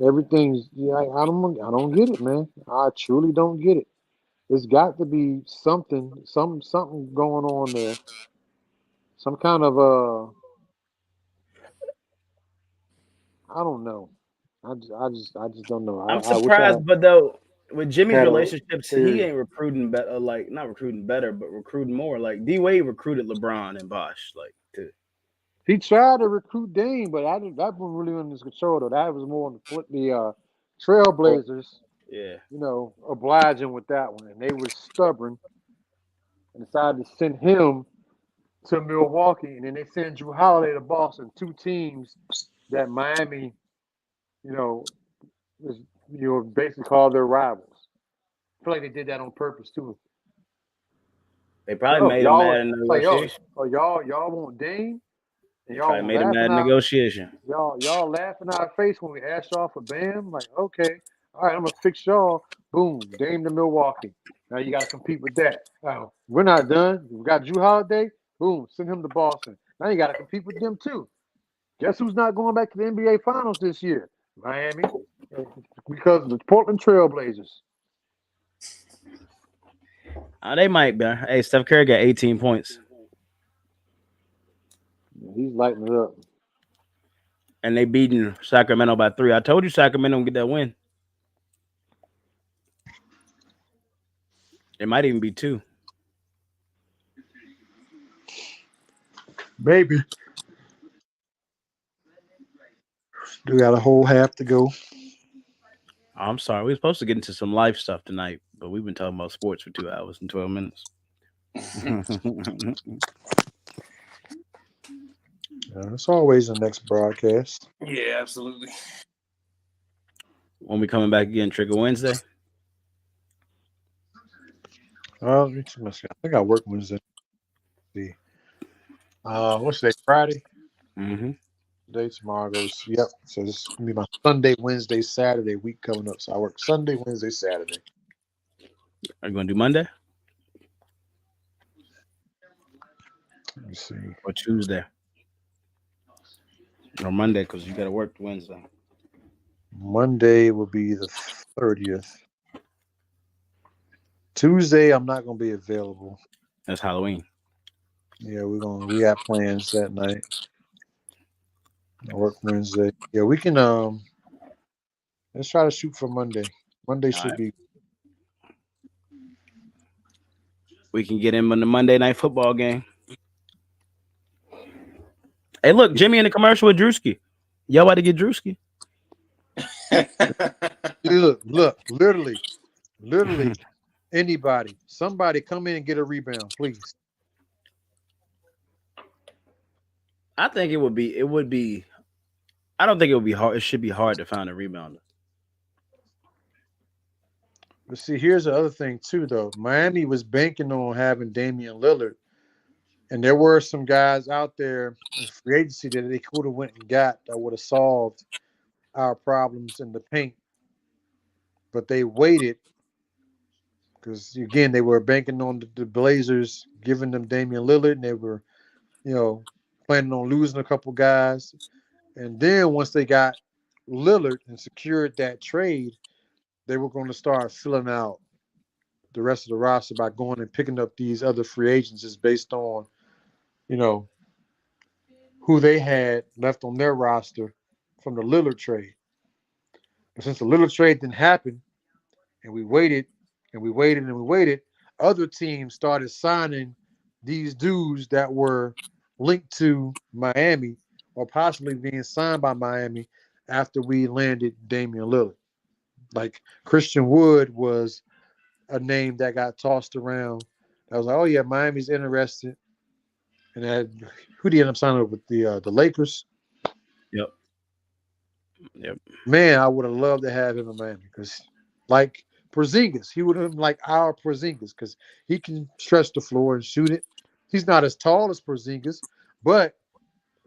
Everything's yeah. I don't get it, man. I truly don't get it. There's got to be something going on there. Some kind of I don't know. I just don't know. I'm I wish I surprised, but though with Jimmy's had a relationships, he theory. ain't recruiting better. Like not recruiting better, but recruiting more. Like D Wade recruited LeBron and Bosh. Like to He tried to recruit Dame, but I didn't. That wasn't really under his control though. That was more on the or Trailblazers. yeah. Obliging with that one, and they were stubborn and decided to send him to Milwaukee, and then they sent Drew Holiday to Boston. Two teams that Miami, you know, is basically called their rivals. I feel like they did that on purpose too. They So, probably made him mad in the like negotiation. y'all want Dame, and They probably made him mad in negotiation. y'all laughing our face when we asked y'all for Bam. Like, okay, all right, I'm gonna fix y'all. Boom, Dame to Milwaukee. Now you got to compete with that. We're not done. We got Drew Holiday. Boom, send him to Boston. Now you got to compete with them too. Guess who's not going back to the NBA Finals this year? Miami, because of the Portland Trailblazers. They might be. Hey, Steph Curry got 18 points, He's lighting it up. and they beating Sacramento by 3. I told you Sacramento would get that win. It might even be 2. Maybe. We got a whole half to go. I'm sorry. We were supposed to get into some life stuff tonight, but we've been talking about sports for 2 hours and 12 minutes. It's always the next broadcast. Yeah, absolutely. When we coming back again, Trigger Wednesday. I think I work Wednesday. What's today? Friday. Mm-hmm. Today, tomorrow goes. Yep. So this is gonna be my Sunday, Wednesday, Saturday week coming up. So I work Sunday, Wednesday, Saturday. Are you going to do Monday Let me see. or Tuesday or Monday? Because you got to work Wednesday. Monday will be the 30th. Tuesday, I'm not gonna be available. That's Halloween. Yeah, we have plans that night. I work Wednesday. Yeah, we can let's try to shoot for Monday. Monday should be. We can get him in the Monday night football game. Hey, look, Jimmy in the commercial with Drewski. Y'all about to get Drewski? Look, literally, somebody come in and get a rebound, please. I think it would be. I don't think it would be hard. It should be hard to find a rebounder. But see, here's the other thing too, though. Miami was banking on having Damian Lillard, and there were some guys out there in free agency that they could have went and got that would have solved our problems in the paint. But they waited because again they were banking on the Blazers giving them Damian Lillard, and they were, planning on losing a couple guys. And then once they got Lillard and secured that trade, they were going to start filling out the rest of the roster by going and picking up these other free agents just based on, who they had left on their roster from the Lillard trade. But since the Lillard trade didn't happen, and we waited and we waited and we waited, other teams started signing these dudes that were linked to Miami or possibly being signed by Miami after we landed Damian Lillard. Like Christian Wood was a name that got tossed around. I was like, oh yeah, Miami's interested. And then who did he end up signing with the Lakers? Yep. Yep. Man, I would have loved to have him in Miami because, like Porzingis, he would have been like our Porzingis because he can stretch the floor and shoot it. He's not as tall as Porzingis, but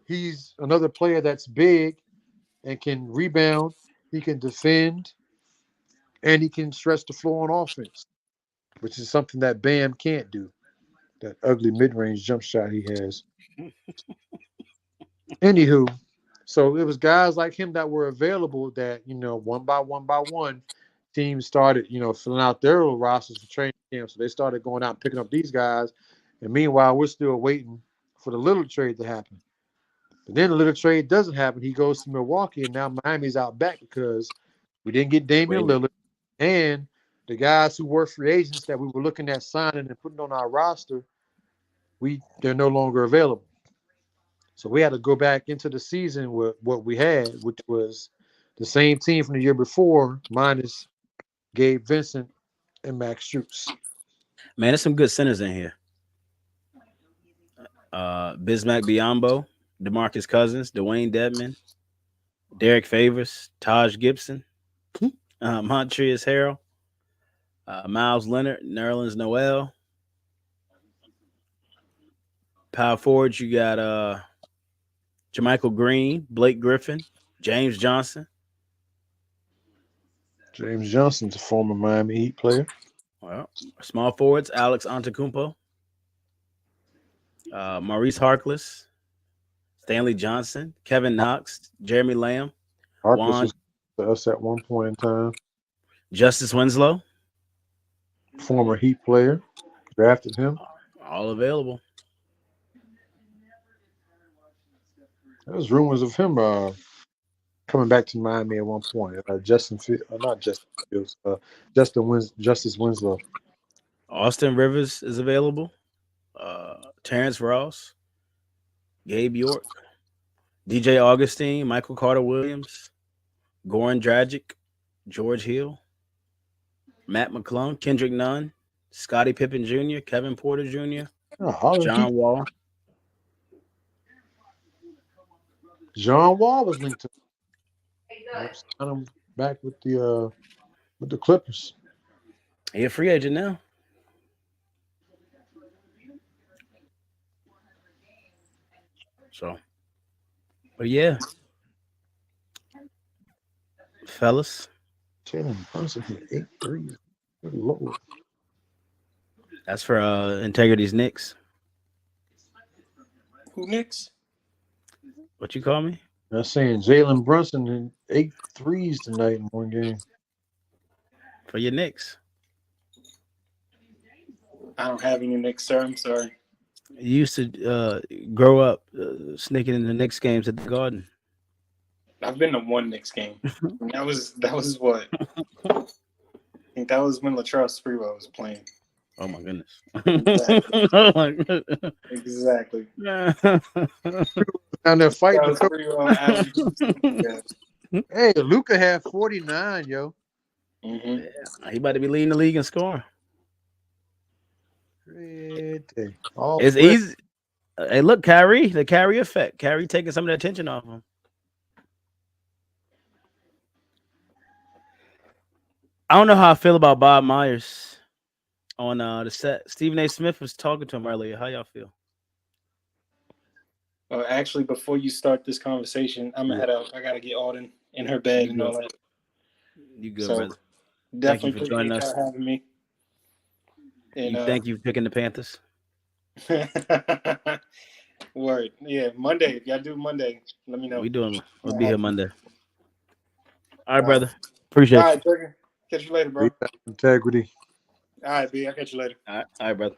he's another player that's big and can rebound. He can defend, and he can stretch the floor on offense, which is something that Bam can't do. That ugly mid-range jump shot he has. Anywho, so it was guys like him that were available that, one by one, teams started, filling out their little rosters for training camp. So they started going out and picking up these guys. And meanwhile, we're still waiting for the little trade to happen. But then the little trade doesn't happen. He goes to Milwaukee, and now Miami's out back because we didn't get Damian Lillard. And the guys who were free agents that we were looking at signing and putting on our roster, they're no longer available. So we had to go back into the season with what we had, which was the same team from the year before, minus Gabe Vincent and Max Strus. Man, there's some good centers in here. Bismack Biyombo, DeMarcus Cousins, Dwayne Dedman, Derek Favors, Taj Gibson, Montrezl Harrell, Miles Leonard, Nerlens Noel. Power forwards, you got Jermichael Green, Blake Griffin, James Johnson. James Johnson's a former Miami Heat player. Well, small forwards, Alex Antetokounmpo, Maurice Harkless, Stanley Johnson, Kevin Knox, Jeremy Lamb, Harkless was to us at one point in time. Justice Winslow, former Heat player, drafted him. All available. There was rumors of him coming back to Miami at one point. Justice Winslow. Austin Rivers is available. Terrence Ross, Gabe York, DJ Augustine, Michael Carter Williams, Goran Dragic, George Hill, Matt McClung, Kendrick Nunn, Scottie Pippen Jr., Kevin Porter Jr., John Wall. John Wall was linked to him back with the Clippers. He a free agent now. So, but yeah, fellas. Jalen Brunson hit 8 threes. Good Lord. That's for Integrity's Knicks. Who Knicks? What you call me? I'm saying Jalen Brunson hit 8 threes tonight in one game. For your Knicks. I don't have any Knicks, sir. I'm sorry. You used to grow up sneaking in the Knicks games at the Garden. I've been to one Knicks game. That was what? I think that was when Latrell Sprewell was playing. Oh my goodness. Exactly. Oh my goodness. Exactly. Down there fighting. Hey, Luka had 49, yo. Mm-hmm. Yeah, he about to be leading the league in scoring. It's easy. Hey, look, Kyrie, the Kyrie effect. Kyrie taking some of the attention off him. I don't know how I feel about Bob Myers on the set. Stephen A. Smith was talking to him earlier. How y'all feel? Actually, before you start this conversation, I'm gonna head out. I gotta get Auden in her bed and all that. You good, So, brother? Definitely Thank you for joining us. having me. And thank you for picking the Panthers. Word. Yeah, Monday. If y'all do Monday, let me know. We'll be here Monday. All right, brother. Appreciate it. All right, Trigger. Catch you later, bro. Integrity. All right, B. I'll catch you later. All right, brother.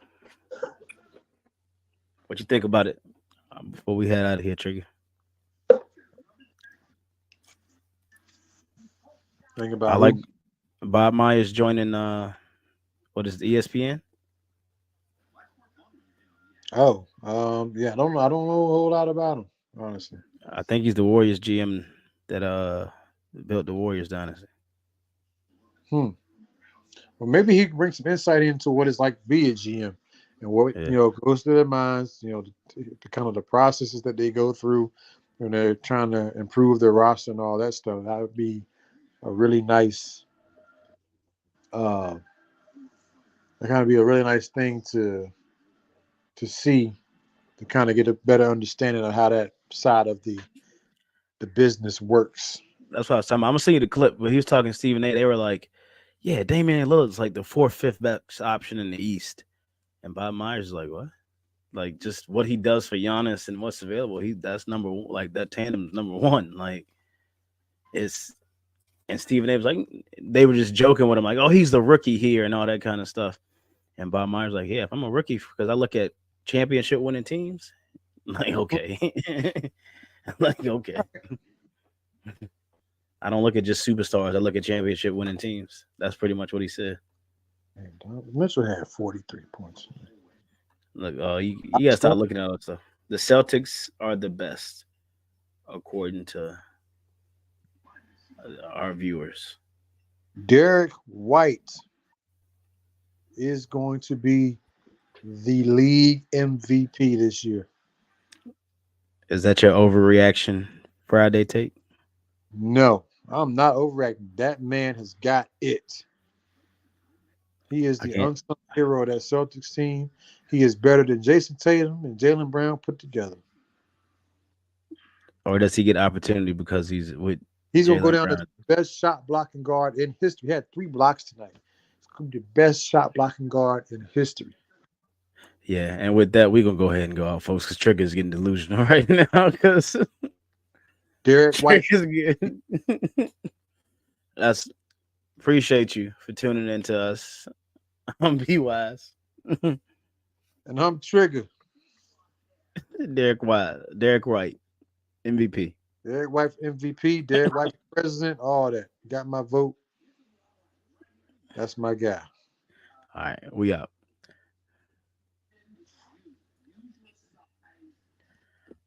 What you think about it before we head out of here, Trigger? Think about I like Bob Myers joining what is it, ESPN? Oh, Yeah, I don't know a whole lot about him, honestly. I think he's the Warriors GM that built the Warriors dynasty. Well, maybe he can bring some insight into what it's like to be a GM and what Yeah. goes through their minds. The kind of the processes that they go through when they're trying to improve their roster and all that stuff. That would be a really nice. That kind of be a really nice thing to see, to kind of get a better understanding of how that side of the business works. That's what I was talking about. I'm gonna send you the clip, but he was talking to Stephen A. They were like, "Yeah, Damian Lillard's like the 4th, 5th best option in the East," and Bob Myers is like, "What?" Like just what he does for Giannis and what's available. That's number one, like that tandem's number one. Like it's and Stephen A was like they were just joking with him, like, "Oh, he's the rookie here" and all that kind of stuff. And Bob Myers like, "Yeah, if I'm a rookie, because I look at championship winning teams, like okay, like okay." I don't look at just superstars. I look at championship winning teams. That's pretty much what he said. Mitchell had 43 points. Look, you gotta start looking at all that stuff. The Celtics are the best, according to our viewers. Derek White is going to be the league MVP this year. Is that your overreaction Friday take? No, I'm not overacting. That man has got it. He is the unsung hero of that Celtics team. He is better than Jason Tatum and Jaylen Brown put together. Or does he get opportunity because he's with? He's going to go down as the best shot blocking guard in history. He had 3 blocks tonight. He's going to be the best shot blocking guard in history. Yeah, and with that, we're going to go ahead and go out, folks, because Trigga is getting delusional right now. Because Derek White is getting... Appreciate you for tuning in to us. I'm Be Wise. And I'm Trigga. Derek White, MVP. Derek White MVP, Derek White president, all that. Got my vote. That's my guy. All right, we out.